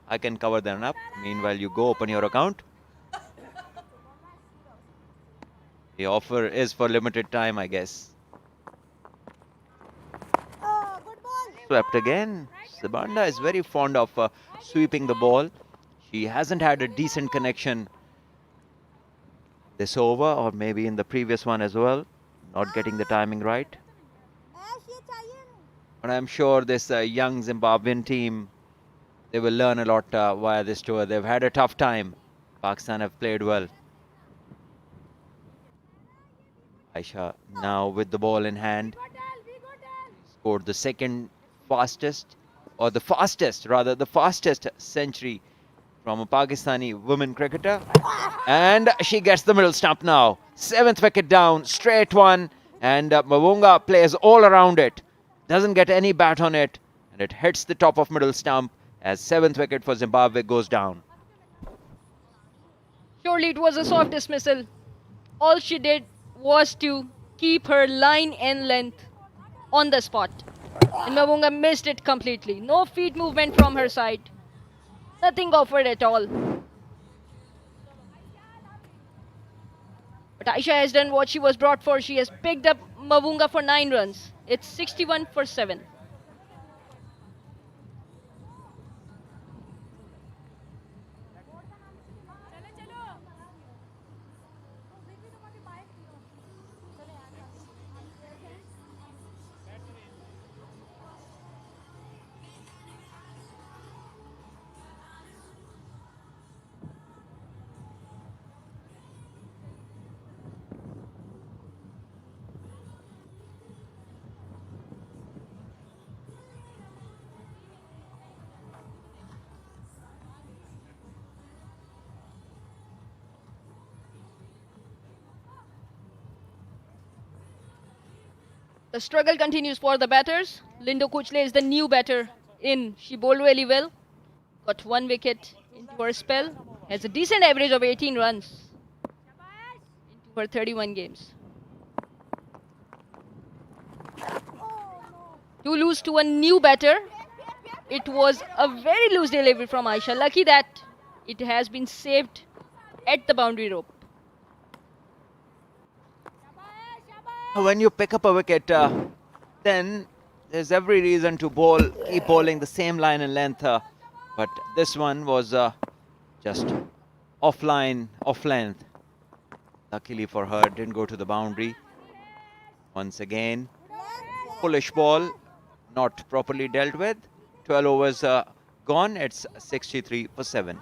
I can cover them up. Meanwhile, you go open your account. The offer is for limited time, I guess. Swept again. Sibanda is very fond of sweeping the ball. She hasn't had a decent connection this over, or maybe in the previous one as well. Not getting the timing right. But I'm sure this young Zimbabwean team, they will learn a lot via this tour. They've had a tough time. Pakistan have played well. Aisha now with the ball in hand. Scored the second fastest, or the fastest rather, the fastest century from a Pakistani women cricketer. And she gets the middle stump now. 7th wicket down, straight one. And Mavunga plays all around it. Doesn't get any bat on it. And it hits the top of middle stump as 7th wicket for Zimbabwe goes down. Surely it was a soft dismissal. All she did was to keep her line and length on the spot. And Mavunga missed it completely. No feet movement from her side. Nothing offered at all. But Aisha has done what she was brought for. She has picked up Mavunga for 9 runs. It's 61 for 7. The struggle continues for the batters. Lindo Kuchle is the new batter in. She bowled really well. Got 1 wicket into her spell. Has a decent average of 18 runs into her 31 games. To lose to a new batter. It was a very loose delivery from Aisha. Lucky that it has been saved at the boundary rope. When you pick up a wicket, then there's every reason to keep bowling the same line and length. But this one was just off length. Luckily for her, didn't go to the boundary. Once again, foolish ball, not properly dealt with. 12 overs gone. It's 63 for 7.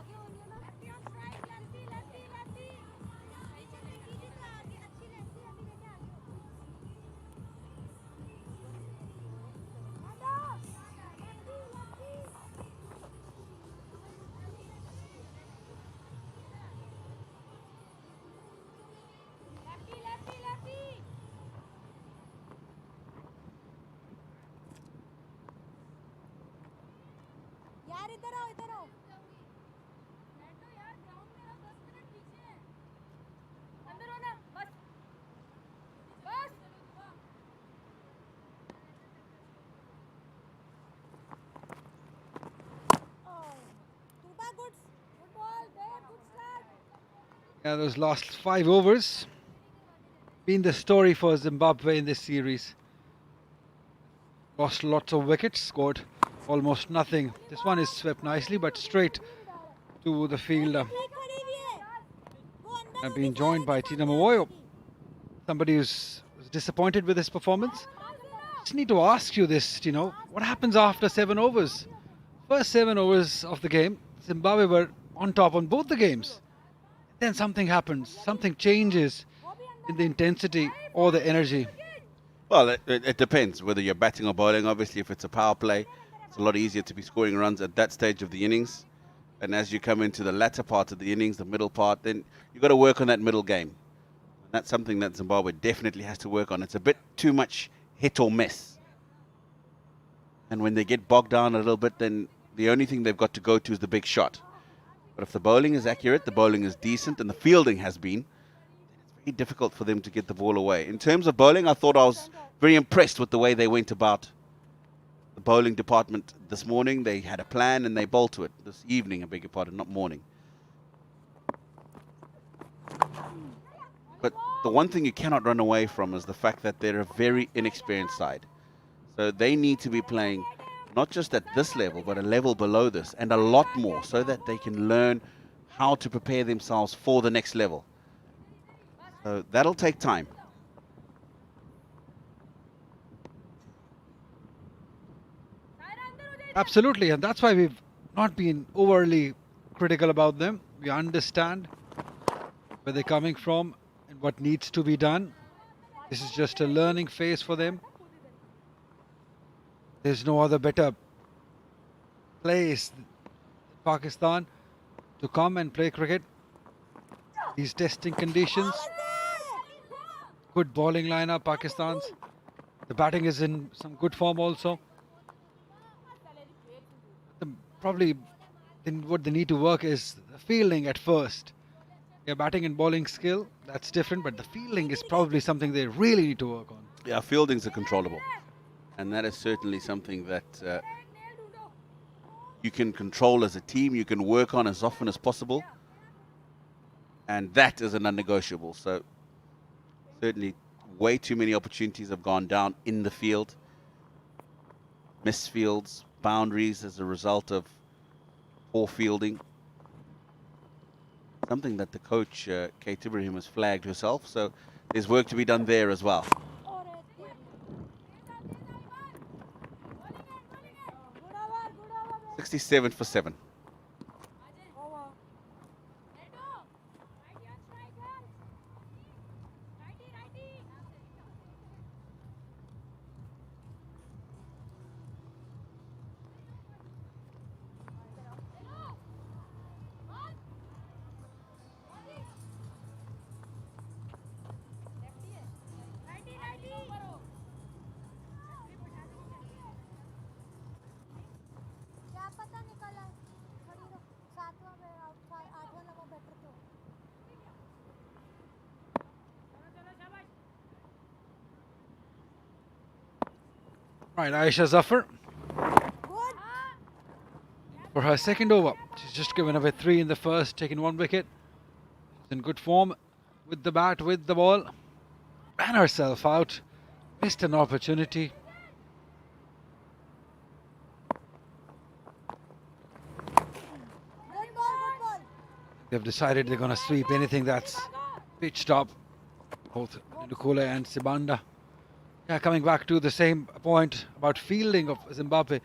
यार इधर आओ इधर आओ अंदर हो ना बस बस Tuba good ball there good start Yeah, those last 5 overs been the story for Zimbabwe in this series. Lost lots of wickets, scored almost nothing. This one is swept nicely, but straight to the field. I've been joined by Tina Mawoyo, somebody who's disappointed with his performance. Just need to ask you this, what happens after 7 overs? First 7 overs of the game, Zimbabwe were on top on both the games. Then something happens, something changes in the intensity or the energy. Well, it depends whether you're batting or bowling. Obviously, if it's a power play, it's a lot easier to be scoring runs at that stage of the innings. And as you come into the latter part of the innings, the middle part, then you've got to work on that middle game. And that's something that Zimbabwe definitely has to work on. It's a bit too much hit or miss. And when they get bogged down a little bit, then the only thing they've got to go to is the big shot. But if the bowling is accurate, the bowling is decent, and the fielding has been, then it's very difficult for them to get the ball away. In terms of bowling, I thought I was very impressed with the way they went about the bowling department this morning. They had a plan and they bowled to it. This evening, I beg your pardon, not morning. But the one thing you cannot run away from is the fact that they're a very inexperienced side. So they need to be playing not just at this level, but a level below this, and a lot more, so that they can learn how to prepare themselves for the next level. So that'll take time. Absolutely, and that's why we've not been overly critical about them. We understand where they're coming from and what needs to be done. This is just a learning phase for them. There's no other better place than Pakistan to come and play cricket. These testing conditions. Good bowling lineup, Pakistan's. The batting is in some good form also. Probably what they need to work is the fielding at first. Yeah, batting and bowling skill, that's different, but the fielding is probably something they really need to work on. Yeah, fieldings are controllable. And that is certainly something that you can control as a team, you can work on as often as possible. And that is a non-negotiable. So certainly way too many opportunities have gone down in the field. Missed fields, boundaries as a result of poor fielding. Something that the coach, Kate Ibrahim, has flagged herself. So there's work to be done there as well. 67 for 7. Right, Aisha Zafar Good. for her second over. She's just given away 3 in the first, taking 1 wicket. She's in good form with the bat, with the ball. Ran herself out. Missed an opportunity. Good ball, good ball. They've decided they're going to sweep anything that's pitched up. Both Ndukule and Sibanda. Yeah, coming back to the same point about fielding of Zimbabwe.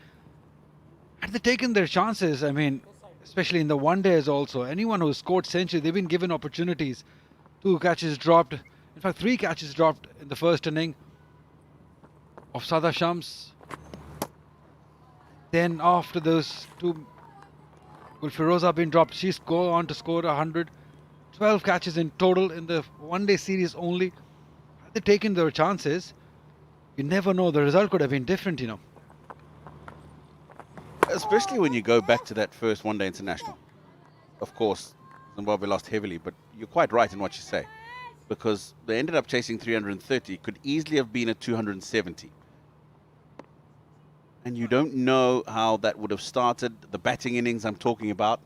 Had they taken their chances, I mean, especially in the one days also, anyone who scored century, they've been given opportunities. 2 catches dropped. In fact, 3 catches dropped in the first inning of Sada Shams. Then after those 2, Gulfiroza been dropped, she's go on to score 100. 12 catches in total in the one-day series only. Had they taken their chances, you never know, the result could have been different, you know. Especially when you go back to that first one-day international. Of course, Zimbabwe lost heavily, but you're quite right in what you say. Because they ended up chasing 330, could easily have been at 270. And you don't know how that would have started, the batting innings I'm talking about,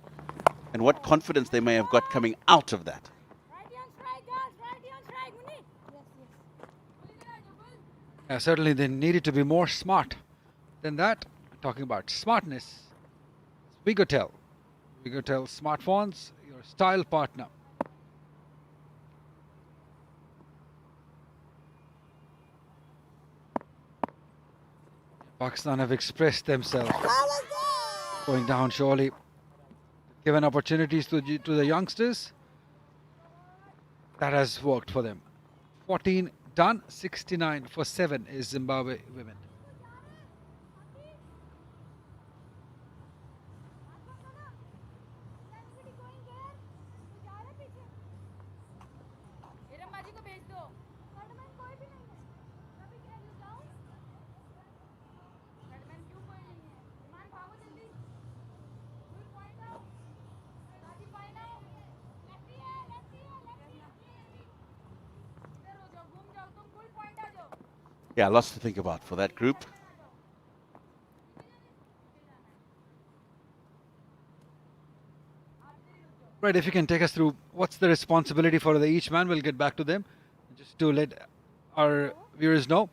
and what confidence they may have got coming out of that. Righty on strike, guys. Righty on strike, Muni. Yes. Yeah, certainly they needed to be more smart than that. Talking about smartness, Vigotel. Vigotel smartphones, your style partner. Pakistan have expressed themselves. Going down surely. Given opportunities to the youngsters. That has worked for them. 14 done, 69 for 7 is Zimbabwe women. Yeah, lots to think about for that group. Right, if you can take us through what's the responsibility for each man, we'll get back to them. Just to let our viewers know.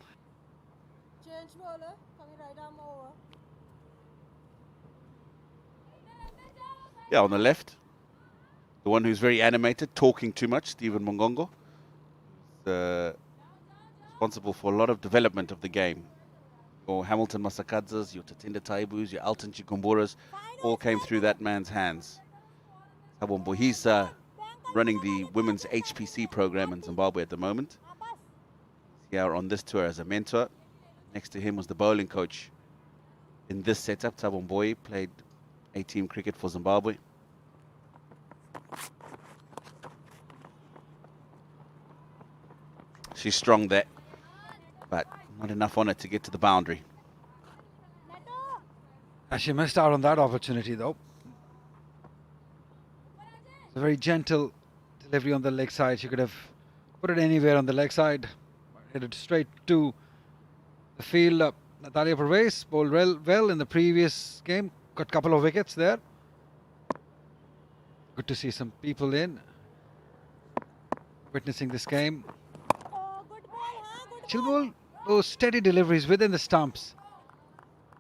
Change bowler. Coming right arm over. Yeah, on the left, the one who's very animated, talking too much, Stephen Mongongo. Responsible for a lot of development of the game. Your Hamilton Masakadzes, your Tatinda Taibus, your Alton Chikumburas, all came through that man's hands. Sabombo, he's running the women's HPC program in Zimbabwe at the moment. He's here on this tour as a mentor. Next to him was the bowling coach in this setup. Sabombo played A-team cricket for Zimbabwe. She's strong there, but not enough on it to get to the boundary. She missed out on that opportunity though. It's a very gentle delivery on the leg side. She could have put it anywhere on the leg side. Hit it straight to the field. Natalia Pervez bowled well in the previous game. Got a couple of wickets there. Good to see some people in witnessing this game. She'll bowl those steady deliveries within the stumps.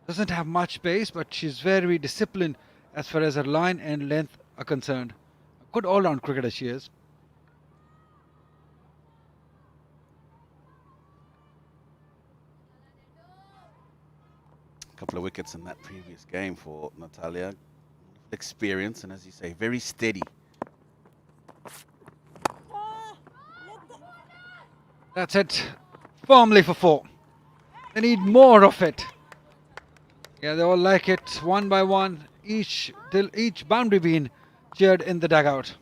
Doesn't have much pace, but she's very disciplined as far as her line and length are concerned. A good all-round cricketer she is. A couple of wickets in that previous game for Natalia. Experience, and as you say, very steady. That's it. Firmly for 4. They need more of it. Yeah, they all like it. One by one. Each boundary being cheered in the dugout.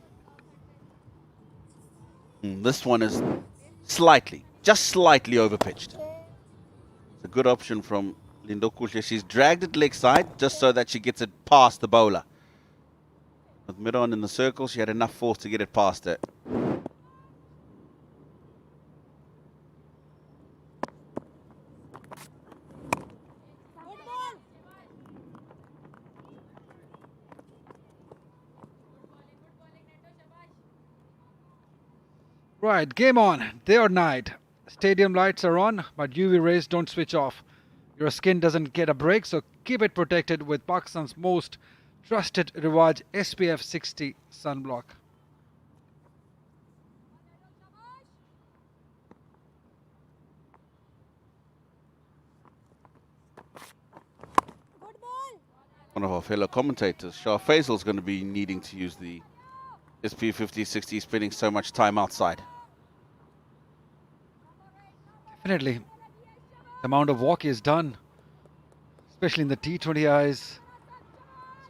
This one is just slightly overpitched. It's a good option from Lindo Kulche. She's dragged it leg side just so that she gets it past the bowler. With mid on in the circle, she had enough force to get it past it. Right, game on, day or night. Stadium lights are on, but UV rays don't switch off. Your skin doesn't get a break, so keep it protected with Pakistan's most trusted Rivaj SPF 60 sunblock. One of our fellow commentators, Shah Faisal, is going to be needing to use the SPF 50-60, spending so much time outside. Definitely. The amount of walk is done, especially in the T20Is.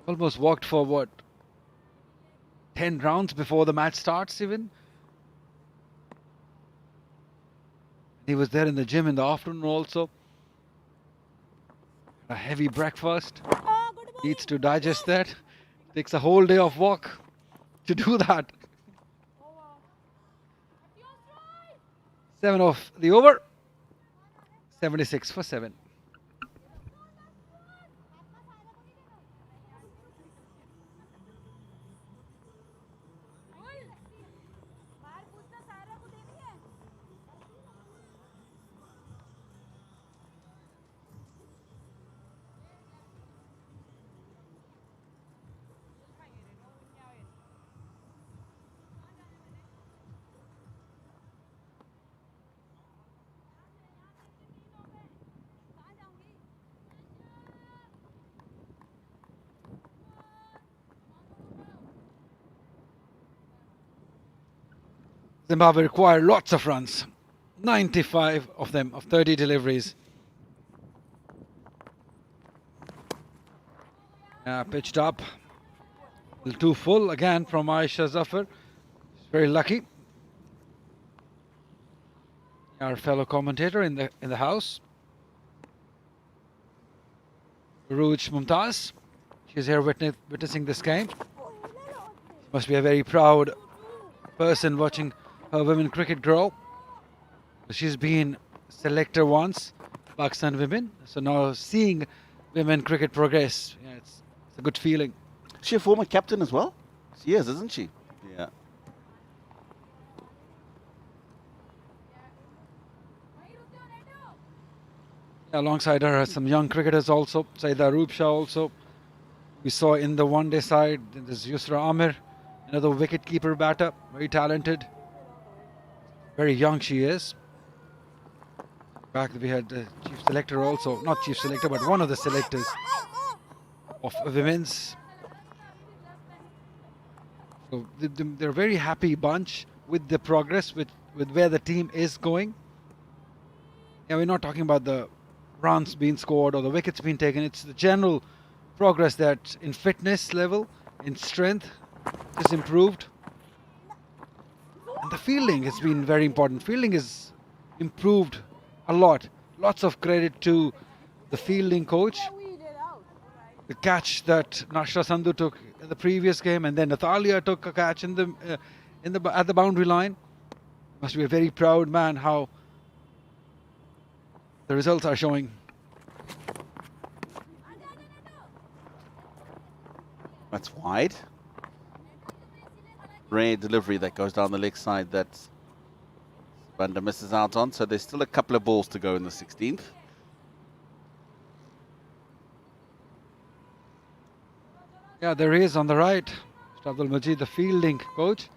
Almost walked for what, 10 rounds before the match starts even. He was there in the gym in the afternoon also. A heavy breakfast. Needs to digest that. Takes a whole day of walk to do that. 7 off the over. 76 for 7. Zimbabwe required lots of runs. 95 of them, of 30 deliveries. Pitched up. A little too full again from Aisha Zafar. She's very lucky. Our fellow commentator in the house. Ruj Mumtaz. She's here witnessing this game. Must be a very proud person watching her women cricket grow. She's been selector once, Pakistan women. So now seeing women cricket progress, yeah, it's a good feeling. Is she a former captain as well? She is, isn't she? Yeah. Alongside her are some young cricketers also. Saida Roopsha also. We saw in the one-day side, there's Yusra Amir, another wicket-keeper batter, very talented. Very young she is. Back we had the chief selector also, not chief selector, but one of the selectors of women's. So they're a very happy bunch with the progress, with where the team is going. Yeah, we're not talking about the runs being scored or the wickets being taken. It's the general progress that in fitness level, in strength, is improved. And the fielding has been very important. Fielding is improved a lot. Lots of credit to the fielding coach. The catch that Nashra Sandhu took in the previous game, and then Nathalia took a catch at the boundary line. Must be a very proud man how the results are showing. That's wide. Rare delivery that goes down the leg side that Banda misses out on. So there's still a couple of balls to go in the 16th. Yeah, there he is on the right. Mr. Abdul Majid, the fielding coach.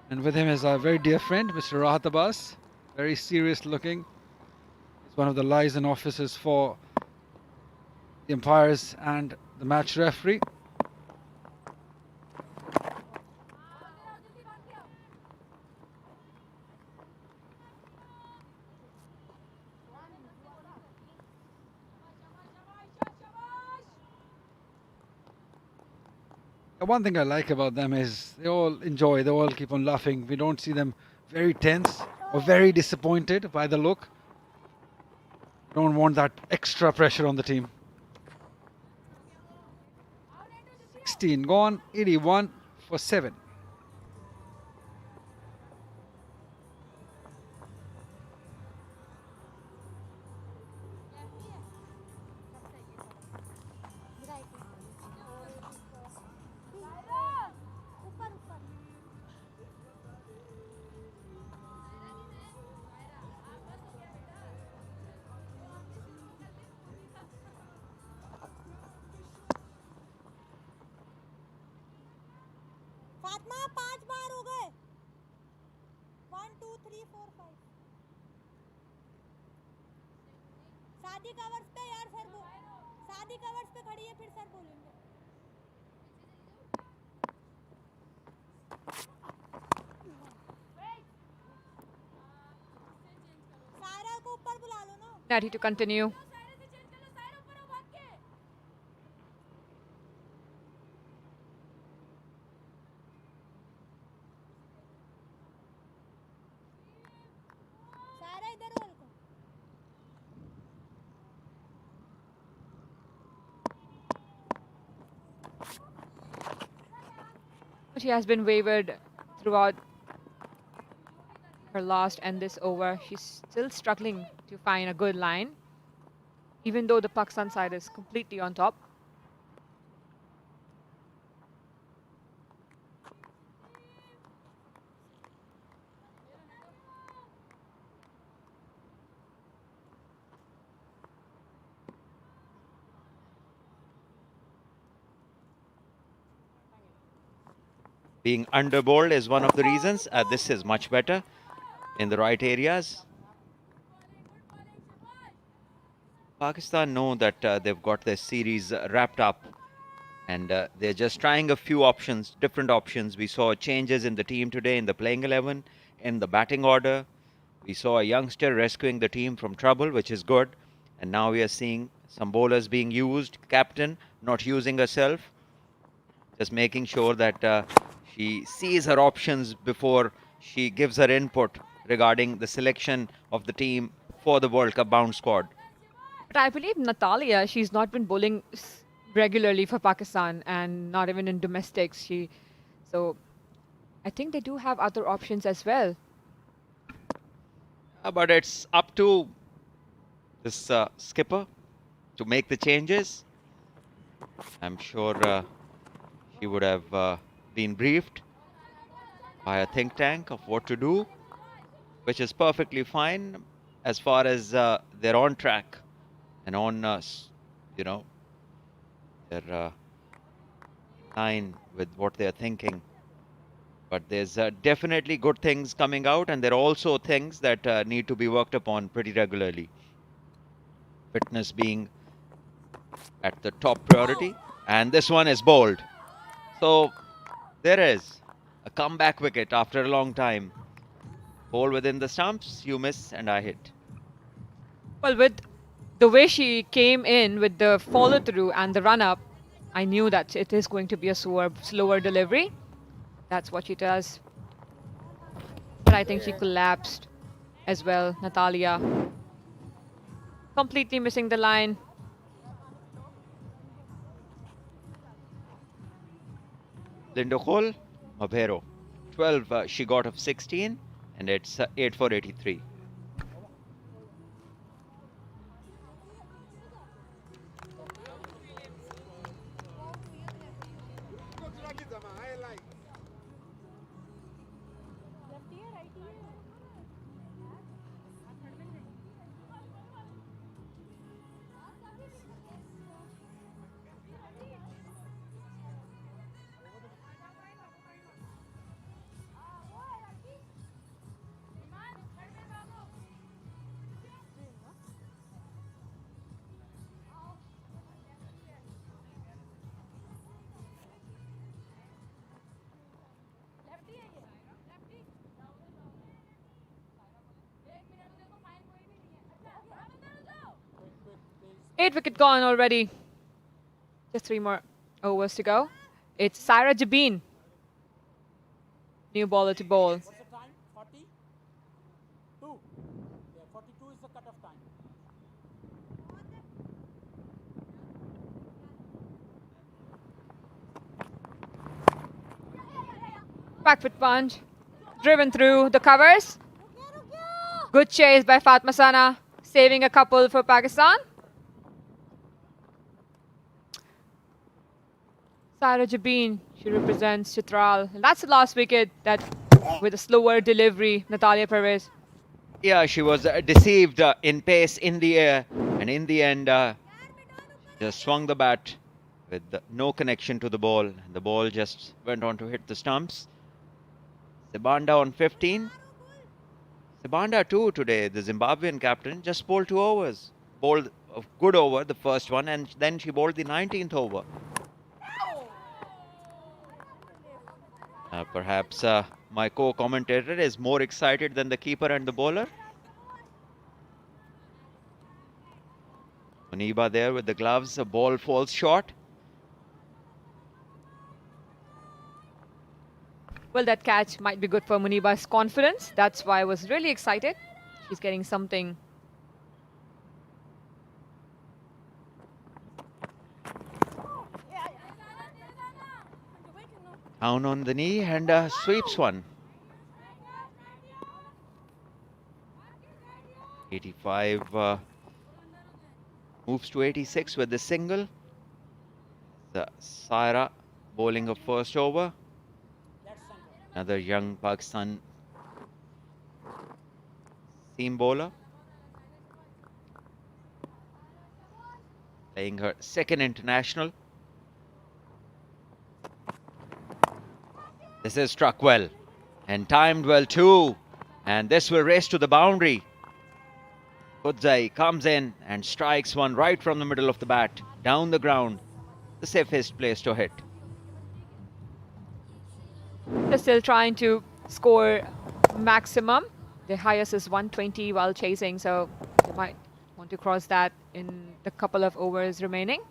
And with him is our very dear friend, Mr. Rahat Abbas. Very serious looking. He's one of the liaison officers for the umpires and the match referee. One thing I like about them is they all enjoy, they all keep on laughing. We don't see them very tense or very disappointed by the look. Don't want that extra pressure on the team. 16 gone, 81 for 7. Fatima 5 बार हो गए 1 2 3 4 5 शादी covers पे यार sir शादी covers पे खड़ी है फिर सर बोलेंगे सायरा को ऊपर बुला लो ना Natty to continue. सायरा इधर रोल को She has been wavered throughout her last and this over. She's still struggling to find a good line, even though the Pakistan side is completely on top. Being underbowled is one of the reasons. This is much better in the right areas. Pakistan know that they've got their series wrapped up, and they're just trying a few options, different options. We saw changes in the team today in the playing 11, in the batting order. We saw a youngster rescuing the team from trouble, which is good. And now we are seeing some bowlers being used, captain not using herself, just making sure that she sees her options before she gives her input regarding the selection of the team for the World Cup bound squad. But I believe Natalia, she's not been bowling regularly for Pakistan and not even in domestics. So I think they do have other options as well. But it's up to this skipper to make the changes. I'm sure he would have been briefed by a think tank of what to do, which is perfectly fine as far as they're on track and on, they're in line with what they're thinking. But there's definitely good things coming out, and there are also things that need to be worked upon pretty regularly. Fitness being at the top priority, and this one is bowled. So there is a comeback wicket after a long time. Ball within the stumps, you miss, and I hit. Well, with the way she came in with the follow through and the run up, I knew that it is going to be a slower delivery. That's what she does. But I think she collapsed as well, Natalia. Completely missing the line. Lindokol, Mabhero. 12 she got of 16, and it's 8 for 83. Eight wicket gone already. Just 3 more overs to go. It's Saira Jabin. New bowler to bowl. What's the time? 42? Yeah, 42 is the cut-off time. Back foot punch. Driven through the covers. Good chase by Fatma Sana. Saving a couple for Pakistan. Saira Jabin, she represents Chitral. And that's the last wicket that, with a slower delivery, Natalia Perez. Yeah, she was deceived in pace in the air, and in the end, just swung the bat with no connection to the ball. The ball just went on to hit the stumps. Sibanda on 15. Sibanda too today, the Zimbabwean captain, just bowled 2 overs. Bowled a good over, the first one, and then she bowled the 19th over. Perhaps my co-commentator is more excited than the keeper and the bowler. Muniba there with the gloves, the ball falls short. Well, that catch might be good for Muniba's confidence. That's why I was really excited. She's getting something. Down on the knee and sweeps one. 85 moves to 86 with the single. The Saira bowling a first over. Another young Pakistan seam bowler. Playing her second international. This is struck well and timed well too. And this will race to the boundary. Kudzai comes in and strikes one right from the middle of the bat, down the ground. The safest place to hit. They're still trying to score maximum. The highest is 120 while chasing, so they might want to cross that in the couple of overs remaining.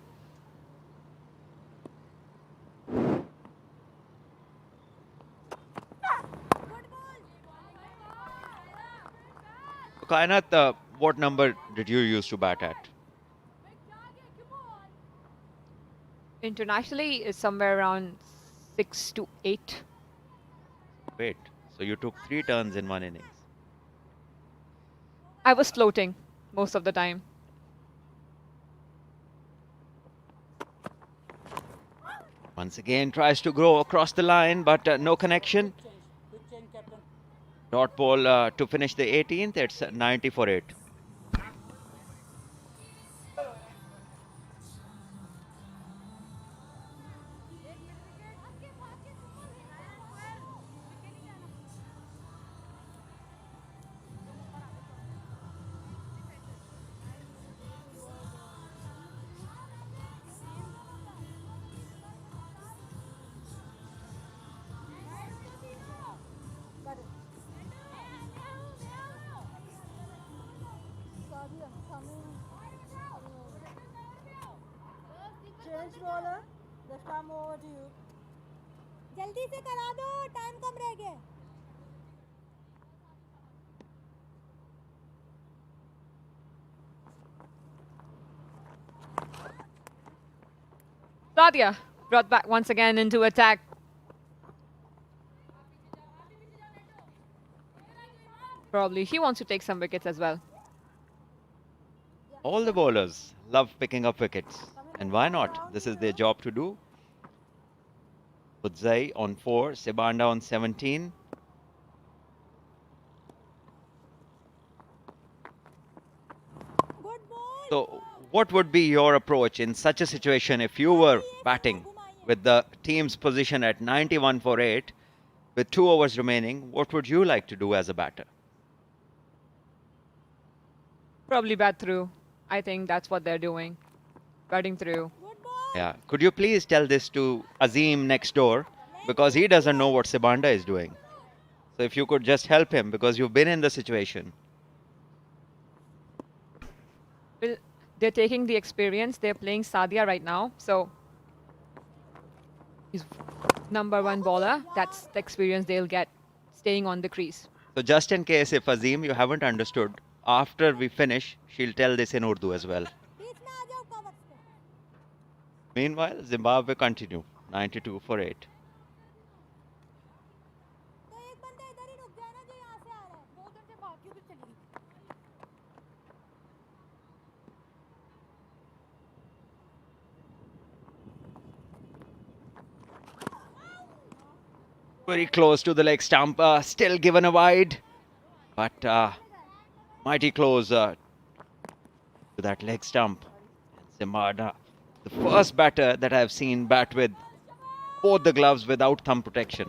Kainat, what number did you use to bat at? Internationally, is somewhere around 6 to 8. Wait, so you took 3 turns in one innings. I was floating most of the time. Once again tries to grow across the line, but no connection. Dot ball to finish the 18th. It's 90 for 8. Change bowler. This time over to you. जल्दी से करा दो, time कम रह गया. Sadia brought back once again into attack. Probably he wants to take some wickets as well. All the bowlers love picking up wickets. And why not? This is their job to do. Kudzai on 4, Sibanda on 17. So what would be your approach in such a situation if you were batting with the team's position at 91 for 8 with 2 overs remaining? What would you like to do as a batter? Probably bat through. I think that's what they're doing. Batting through. Yeah. Could you please tell this to Azim next door? Because he doesn't know what Sibanda is doing. So if you could just help him, because you've been in the situation. Well, they're taking the experience. They're playing Sadia right now. So he's #1 bowler. That's the experience they'll get staying on the crease. So just in case if Azim, you haven't understood, after we finish, she'll tell this in Urdu as well. Meanwhile, Zimbabwe continue, 92 for 8. Very close to the leg stump, still given a wide, but mighty close to that leg stump. Zimbabwe, the first batter that I've seen bat with both the gloves without thumb protection.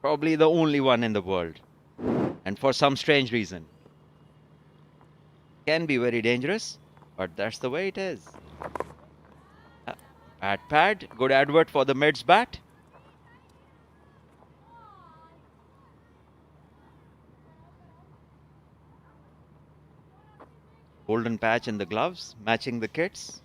Probably the only one in the world. And for some strange reason. Can be very dangerous, but that's the way it is. Bat pad, good advert for the mids bat. Golden patch in the gloves, matching the kits.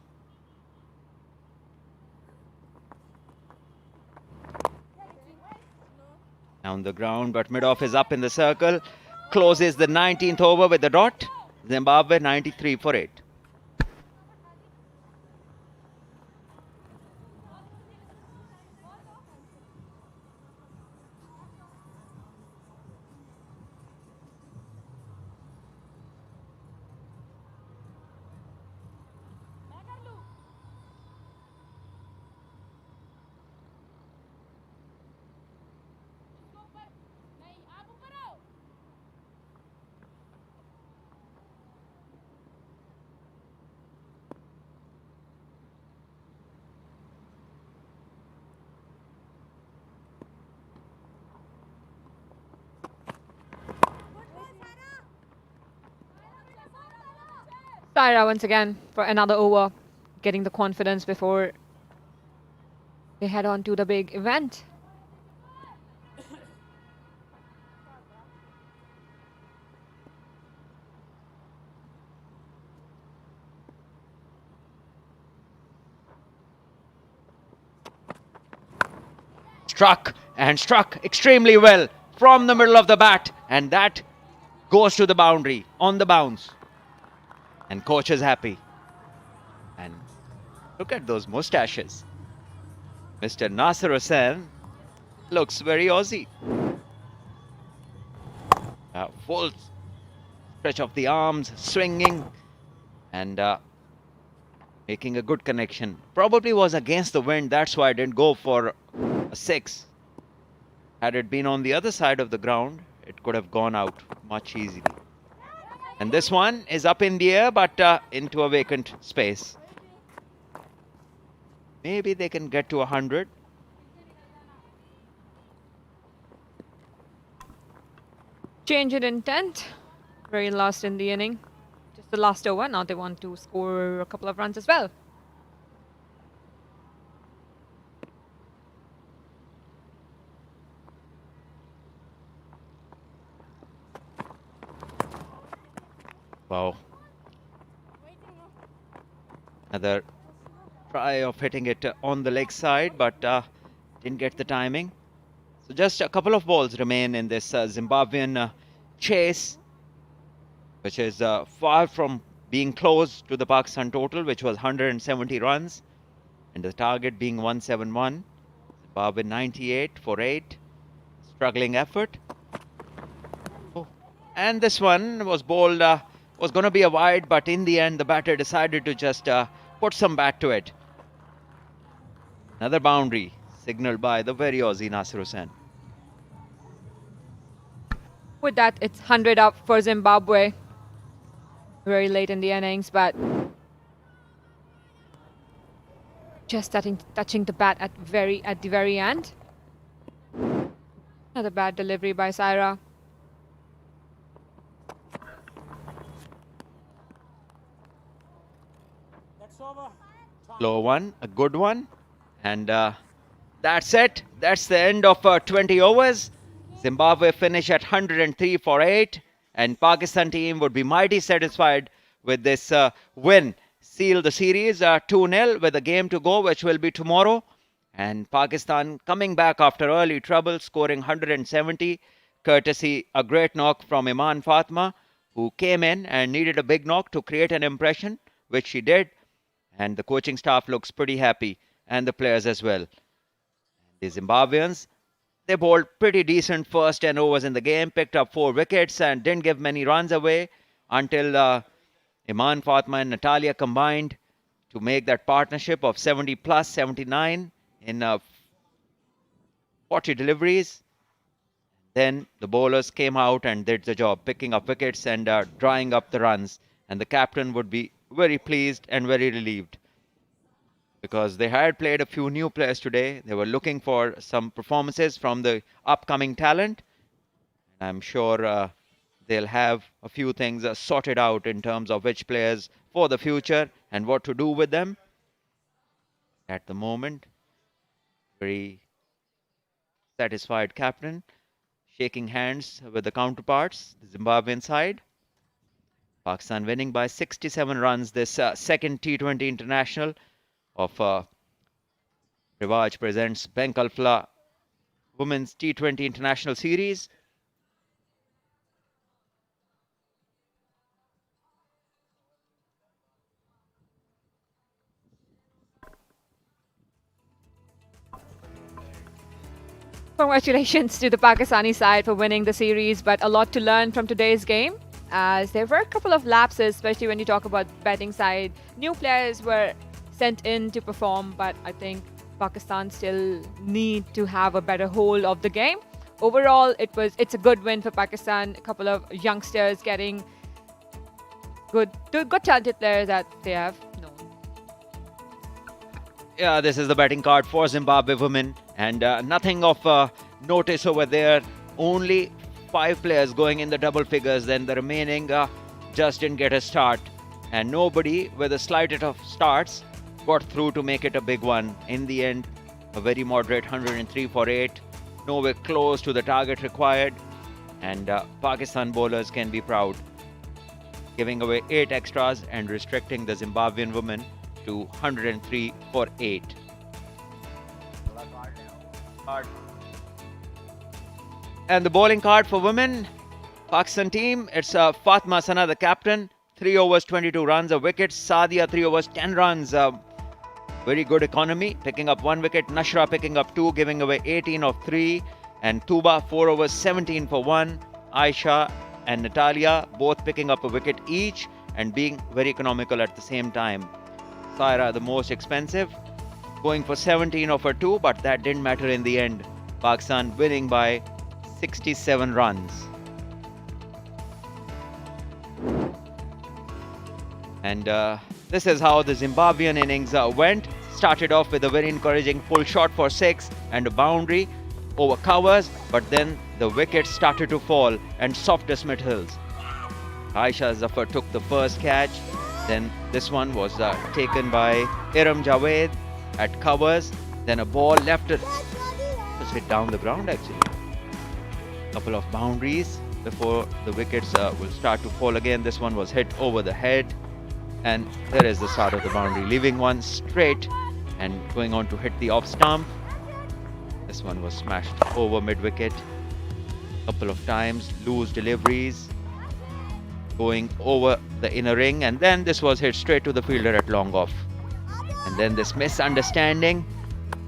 Down the ground, but mid-off is up in the circle. Closes the 19th over with the dot. Zimbabwe 93 for 8. Saira once again for another over, getting the confidence before they head on to the big event. Struck and struck extremely well from the middle of the bat, and that goes to the boundary on the bounce. And coach is happy. And look at those mustaches. Mr. Nasser Hussain looks very Aussie. Full stretch of the arms, swinging and making a good connection. Probably was against the wind, that's why I didn't go for a 6. Had it been on the other side of the ground, it could have gone out much easily. And this one is up in the air, but into a vacant space. Maybe they can get to 100. Change in intent. Very last in the inning. Just the last over. Now they want to score a couple of runs as well. Wow. Another try of hitting it on the leg side, but didn't get the timing. So just a couple of balls remain in this Zimbabwean chase, which is far from being close to the Pakistan total, which was 170 runs, and the target being 171. Zimbabwe 98 for 8. Struggling effort. Oh. And this one was bowled, was going to be a wide, but in the end the batter decided to just put some bat to it. Another boundary signaled by the very Aussie Nasser Hussain. With that, it's 100 up for Zimbabwe. Very late in the innings, but just touching the bat at the very end. Another bad delivery by Saira. Low one, a good one, and that's it. That's the end of 20 overs. Zimbabwe finish at 103 for 8, and Pakistan team would be mighty satisfied with this win. Seal the series 2-0 with a game to go, which will be tomorrow. And Pakistan coming back after early trouble, scoring 170, courtesy a great knock from Iman Fatma, who came in and needed a big knock to create an impression, which she did. And the coaching staff looks pretty happy, and the players as well. The Zimbabweans, they bowled pretty decent first 10 overs in the game, picked up 4 wickets and didn't give many runs away until Iman Fatma and Natalia combined to make that partnership of 70 plus 79 in 40 deliveries. Then the bowlers came out and did the job, picking up wickets and drawing up the runs. And the captain would be very pleased and very relieved. because they had played a few new players today. They were looking for some performances from the upcoming talent. I'm sure they'll have a few things sorted out in terms of which players for the future and what to do with them. At the moment, very satisfied captain, shaking hands with the counterparts, the Zimbabwean side. Pakistan winning by 67 runs this second T20 international of Rivaj presents Bank Alpha Women's T20 International Series. Congratulations to the Pakistani side for winning the series, but a lot to learn from today's game, as there were a couple of lapses, especially when you talk about batting side. New players were sent in to perform, but I think Pakistan still need to have a better hold of the game. Overall, it's a good win for Pakistan. A couple of youngsters getting good talented players that they have known. Yeah, this is the batting card for Zimbabwe women, and nothing of notice over there. Only 5 players going in the double figures, then the remaining just didn't get a start, and nobody with the slightest of starts got through to make it a big one. In the end, a very moderate 103 for 8, nowhere close to the target required, and Pakistan bowlers can be proud, giving away 8 extras and restricting the Zimbabwean women to 103 for 8. And the bowling card for women, Pakistan team, it's Fatma Sana, the captain, 3 overs 22 runs, a wicket. Sadia 3 overs 10 runs, very good economy, picking up 1 wicket. Nashra picking up 2, giving away 18 of 3, and Tuba 4 overs 17 for 1. Aisha and Natalia both picking up a wicket each and being very economical at the same time. Saira the most expensive, going for 17 over 2, but that didn't matter in the end. Pakistan winning by 67 runs. And this is how the Zimbabwean innings went. Started off with a very encouraging pull shot for 6 and a boundary over covers, but then the wickets started to fall and soft dismissals. Aisha Zafar took the first catch. Then this one was taken by Iram Javed at covers. Then a ball left it just hit down the ground actually. Couple of boundaries before the wickets will start to fall again. This one was hit over the head, and there is the start of the boundary, leaving one straight and going on to hit the off stump. This one was smashed over mid-wicket. Couple of times, loose deliveries going over the inner ring, and then this was hit straight to the fielder at long off. And then this misunderstanding,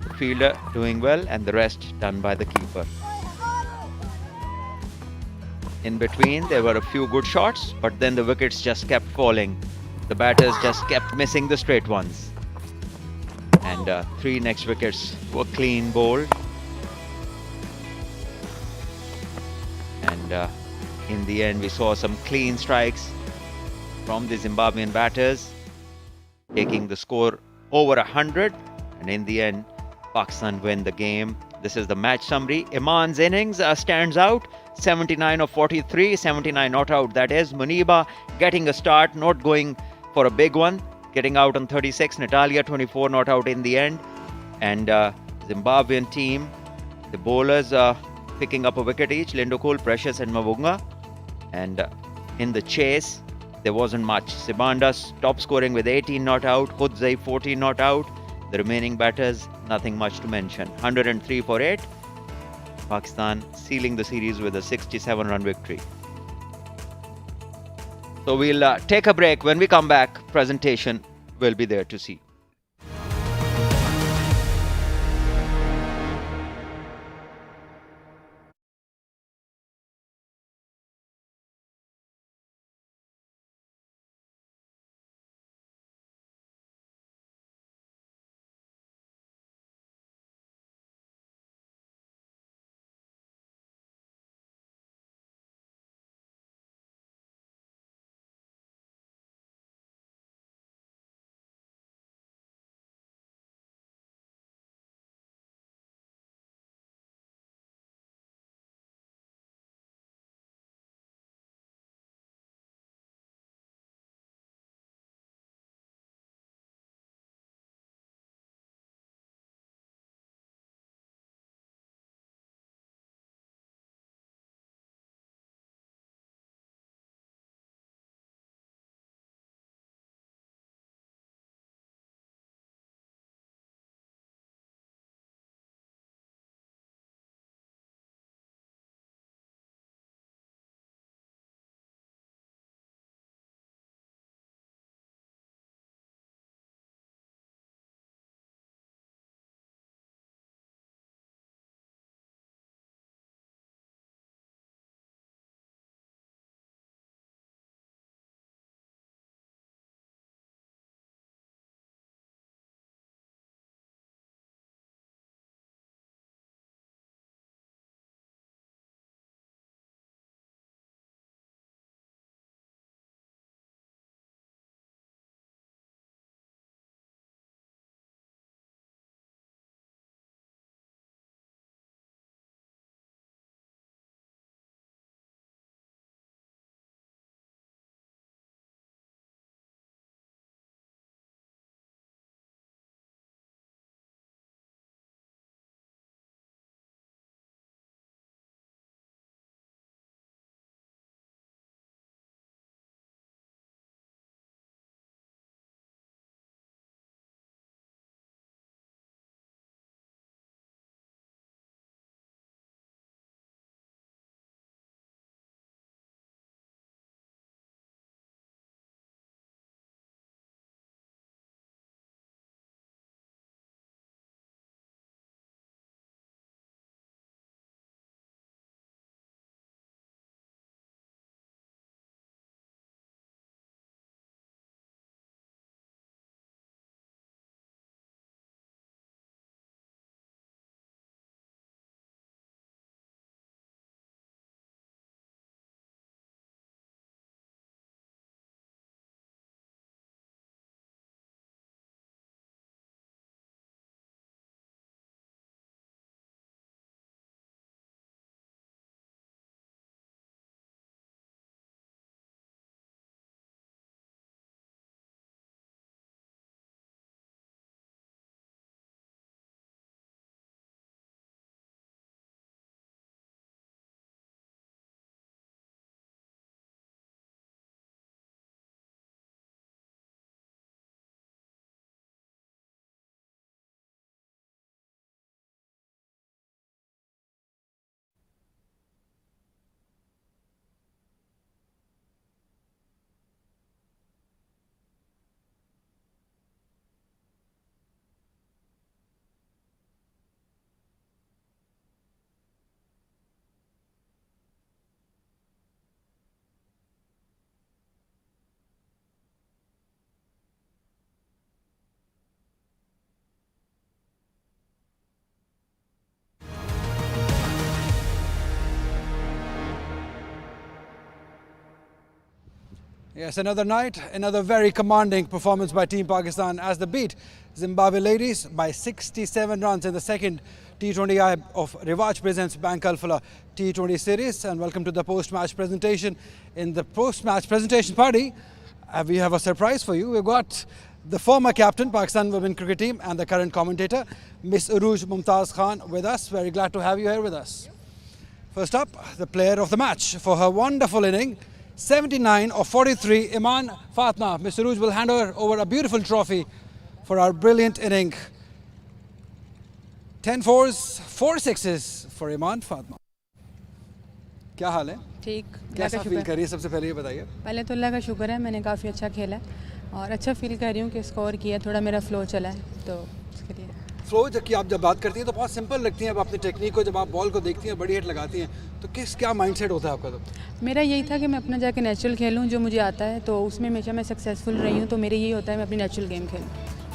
the fielder doing well and the rest done by the keeper. In between there were a few good shots, but then the wickets just kept falling. The batters just kept missing the straight ones, and 3 next wickets were clean bowled. And in the end we saw some clean strikes from the Zimbabwean batters, taking the score over 100, and in the end Pakistan win the game. This is the match summary. Iman's innings stands out, 79 of 43, 79 not out, that is. Muniba getting a start, not going for a big one, getting out on 36. Natalia 24 not out in the end. And Zimbabwean team, the bowlers picking up a wicket each, Lindokul, Precious and Mavunga. And in the chase there wasn't much. Sibandas top scoring with 18 not out, Hudzai 14 not out. The remaining batters, nothing much to mention. 103 for 8. Pakistan sealing the series with a 67-run victory. So we'll take a break. When we come back, presentation will be there to see. Yes, another night, another very commanding performance by Team Pakistan as they beat Zimbabwe ladies by 67 runs in the second T20I of Rivaj presents Bank Alphala T20 series. And welcome to the post-match presentation. In the post-match presentation party, we have a surprise for you. We've got the former captain, Pakistan women cricket team, and the current commentator, Miss Uruj Mumtaz Khan, with us. Very glad to have you here with us. First up, the player of the match for her wonderful inning, 79 of 43, Iman Fatma. Mr. Uruj will hand over a beautiful trophy for our brilliant inning. 10 fours, 4 sixes for Iman Fatma. क्या हाल है? ठीक, कैसा feel कर रही है? सबसे पहले ये बताइए. पहले तो अल्लाह का शुक्र है, मैंने काफ़ी अच्छा खेला और अच्छा फील कर रही हूँ कि स्कोर किया, थोड़ा मेरा फ्लो चला है तो उसके लिए. फ्लो की आप जब बात करती हैं तो बहुत सिंपल लगती हैं. अब अपनी टेक्निक को जब आप बॉल को देखती हैं, बड़ी हिट लगाती हैं, तो क्या माइंडसेट होता है आपका? तो मेरा यही था कि मैं अपना जाके नेचुरल खेलूँ जो मुझे आता है, तो उसमें हमेशा मैं सक्सेसफुल रही हूँ. तो मेरे यही होता है मैं अपनी नेचुरल गेम खेलूँ.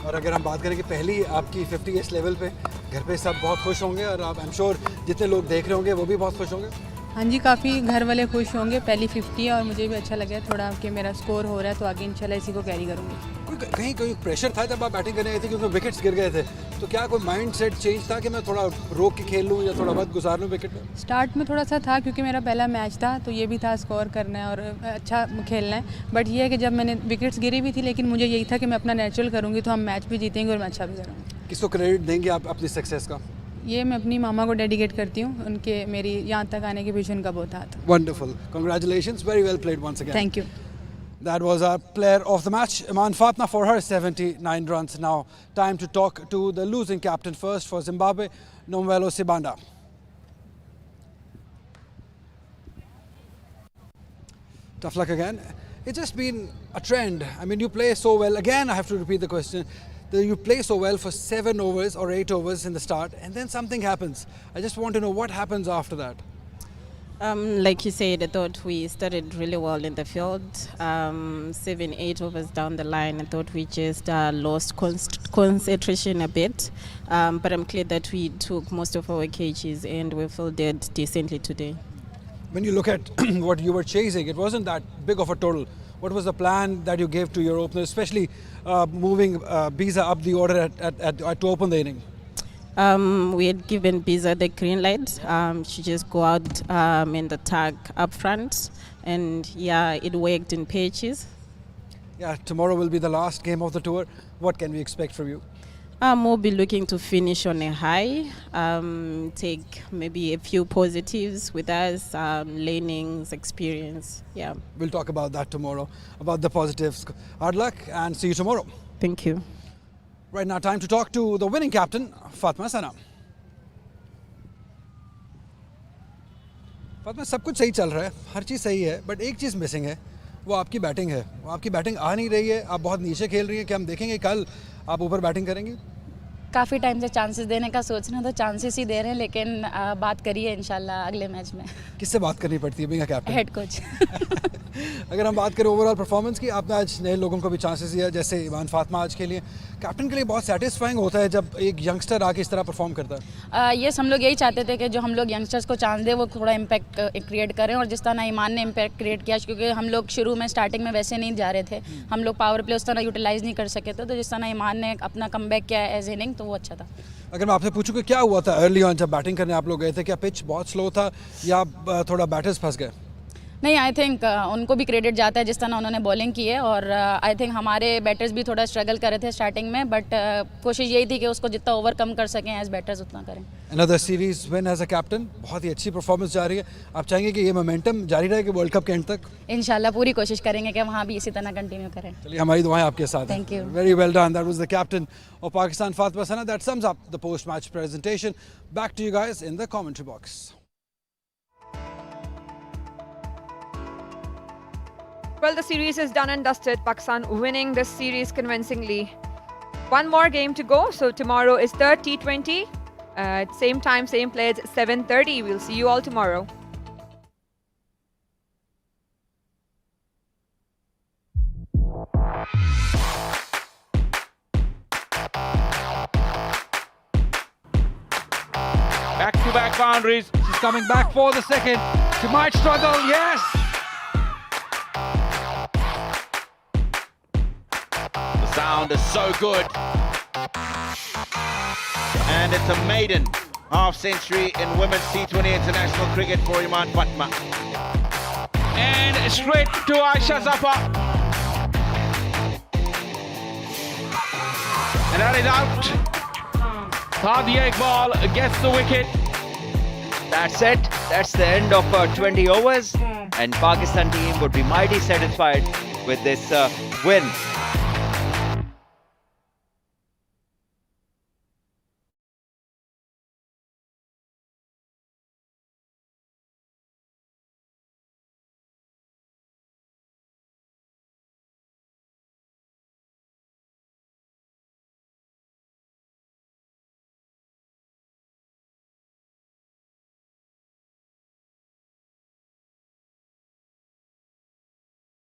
और अगर हम बात करें कि पहली आपकी 50 इस लेवल पे, घर पे सब बहुत खुश होंगे और आप आई एम श्योर जितने लोग देख रहे होंगे वो भी बहुत खुश होंगे. हाँ जी, काफ़ी घर वाले खुश होंगे. पहली 50 है और मुझे भी अच्छा लगा थोड़ा कि मेरा स्कोर हो रहा है, तो आगे इंशाल्लाह इसी को कैरी करूँगी. कहीं कोई प्रेशर था जब आप बैटिंग करने गए थे क्योंकि विकेट्स गिर गए थे, तो क्या कोई माइंड सेट चेंज था कि मैं थोड़ा रोक के खेल लूँ या थोड़ा बहुत गुजार लूँ विकेट में? स्टार्ट में थोड़ा सा था क्योंकि मेरा पहला मैच था, तो ये भी था स्कोर करना है और अच्छा खेलना है. बट ये है कि जब मैंने विकेट्स गिरी भी थी, लेकिन मुझे यही था कि मैं अपना नेचुरल करूँगी तो हम मैच भी जीतेंगे और मैं अच्छा भी करूँगी. किसको क्रेडिट देंगे आप अपनी सक्सेस का? ये मैं अपनी मामा को डेडिकेट करती हूँ. उनके मेरी यहाँ तक आने के पीछे उनका बहुत हाथ. Wonderful. Congratulations. Very well played once again. Thank you. That was our player of the match, Iman Fatma, for her 79 runs. Now, time to talk to the losing captain first for Zimbabwe, Nomvelo Sibanda. Tough luck again. It's just been a trend. I mean, you play so well. Again, I have to repeat the question. You play so well for 7 overs or 8 overs in the start, and then something happens. I just want to know what happens after that. Like you said, I thought we started really well in the field. 7, 8 overs down the line, I thought we just lost concentration a bit. But I'm clear that we took most of our cages and we fielded decently today. When you look at what you were chasing, it wasn't that big of a total. What was the plan that you gave to your openers, especially moving Biza up the order to open the inning? We had given Biza the green light. She just go out in the tag up front, and yeah, it worked in patches. Yeah, tomorrow will be the last game of the tour. What can we expect from you? We'll be looking to finish on a high, take maybe a few positives with us, learnings, experience. Yeah. We'll talk about that tomorrow, about the positives. Hard luck and see you tomorrow. Thank you. Right now, time to talk to the winning captain, Fatma Sana. Fatma, सब कुछ सही चल रहा है, हर चीज़ सही है, but एक चीज़ missing है, वो आपकी बैटिंग है. वो आपकी बैटिंग आ नहीं रही है, आप बहुत नीचे खेल रही हैं. क्या हम देखेंगे कल आप ऊपर बैटिंग करेंगी? काफ़ी टाइम से चांसेस देने का सोच रहे हैं, तो चांसेस ही दे रहे हैं, लेकिन बात करिए इंशाल्लाह अगले मैच में. किससे बात करनी पड़ती है being a captain? Head coach. अगर हम बात करें ओवरऑल परफॉर्मेंस की, आपने आज नए लोगों को भी चांसेस दिया, जैसे इमान फातिमा आज के लिए. कैप्टन के लिए बहुत सेटिस्फाइंग होता है जब एक यंगस्टर आके इस तरह परफॉर्म करता है. यस, हम लोग यही चाहते थे कि जो हम लोग यंगस्टर्स को चांस दें वो थोड़ा इम्पैक्ट क्रिएट करें, और जिस तरह ईमान ने इम्पैक्ट क्रिएट किया, क्योंकि हम लोग शुरू में स्टार्टिंग में वैसे नहीं जा रहे थे, हम लोग पावर प्ले उस तरह यूटिलाइज़ नहीं कर सके थे, तो जिस तरह ईमान ने अपना कमबैक किया एज इनिंग, तो वो अच्छा था. अगर मैं आपसे पूछूं कि क्या हुआ था अर्ली ऑन जब बैटिंग करने आप लोग गए थे, क्या पिच बहुत स्लो था या थोड़ा बैटर्स फंस गए? नहीं, आई थिंक उनको भी क्रेडिट जाता है जिस तरह उन्होंने बॉलिंग की है, और आई थिंक हमारे बैटर्स भी थोड़ा स्ट्रगल कर रहे थे स्टार्टिंग में, बट कोशिश यही थी कि उसको जितना ओवरकम कर सकें एज बैटर्स उतना करें. Another series win as a captain, बहुत ही अच्छी परफॉर्मेंस जा रही है. आप चाहेंगे कि ये मोमेंटम जारी रहे कि वर्ल्ड कप के एंड तक? इंशाल्लाह पूरी कोशिश करेंगे कि वहाँ भी इसी तरह कंटिन्यू करें. चलिए, हमारी दुआएं आपके साथ हैं. Thank you. Very well done. That was the captain of Pakistan, Fatma Sana. That sums up the post-match presentation. Back to you guys in the commentary box. Well, the series is done and dusted. Pakistan winning this series convincingly. One more game to go. So tomorrow is the T20. Same time, same place, 7:30. We'll see you all tomorrow. Back-to-back boundaries. She's coming back for the second. She might struggle. Yes. all-rounder, so good. And it's a maiden half-century in women's T20 international cricket for Iman Patma. And straight to Aisha Zafar. And that is out. Sadia Iqbal gets the wicket. That's it. That's the end of 20 overs. And Pakistan team would be mighty satisfied with this win